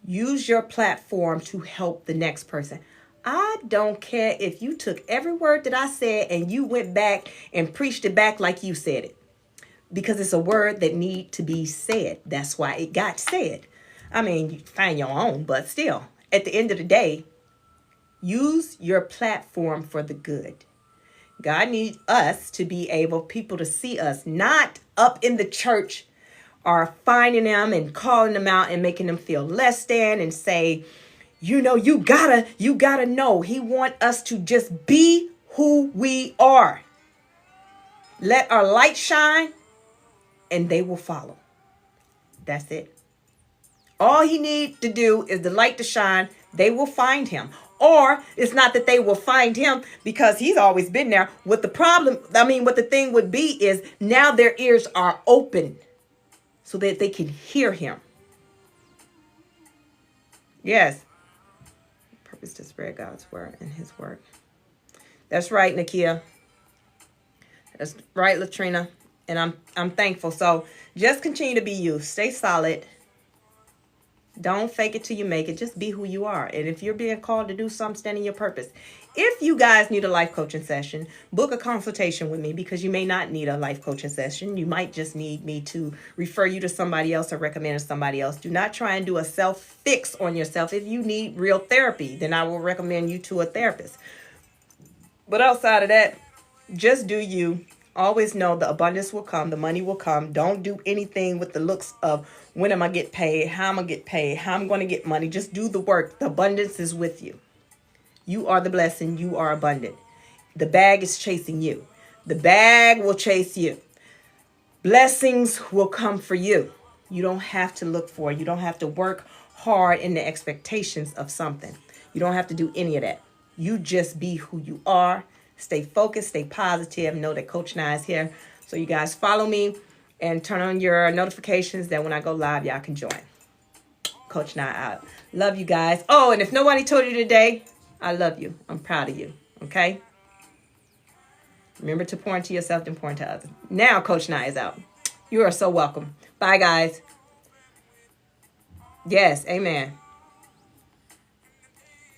Use your platform to help the next person. I don't care if you took every word that I said and you went back and preached it back like you said it. Because it's a word that need to be said. That's why it got said. I mean, you find your own, but still, at the end of the day, use your platform for the good. God needs us to be able, people to see us, not up in the church or finding them and calling them out and making them feel less than and say, you know, you gotta know. He want us to just be who we are. Let our light shine and they will follow. That's it. All he needs to do is the light to shine. They will find him. Or it's not that they will find him because he's always been there. What the problem, what the thing would be is now their ears are open so that they can hear him. Yes. Purpose to spread God's word and his word. That's right, Nakia. That's right, Latrina. And I'm thankful. So just continue to be you. Stay solid. Don't fake it till you make it. Just be who you are. And if you're being called to do something, stand in your purpose. If you guys need a life coaching session, book a consultation with me because you may not need a life coaching session. You might just need me to refer you to somebody else or recommend to somebody else. Do not try and do a self-fix on yourself. If you need real therapy, then I will recommend you to a therapist. But outside of that, just do you. Always know the abundance will come. The money will come. Don't do anything with the looks of when am I get paid? How am I get paid? How I'm going to get money? Just do the work. The abundance is with you. You are the blessing. You are abundant. The bag is chasing you. The bag will chase you. Blessings will come for you. You don't have to look for it. You don't have to work hard in the expectations of something. You don't have to do any of that. You just be who you are. Stay focused, stay positive. Know that Coach Nye is here. So you guys follow me and turn on your notifications that when I go live, y'all can join. Coach Nye out. Love you guys. Oh, and if nobody told you today, I love you. I'm proud of you. Okay? Remember to pour into yourself and pour into others. Now Coach Nye is out. You are so welcome. Bye, guys. Yes, amen.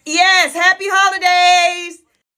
Yes, happy holidays.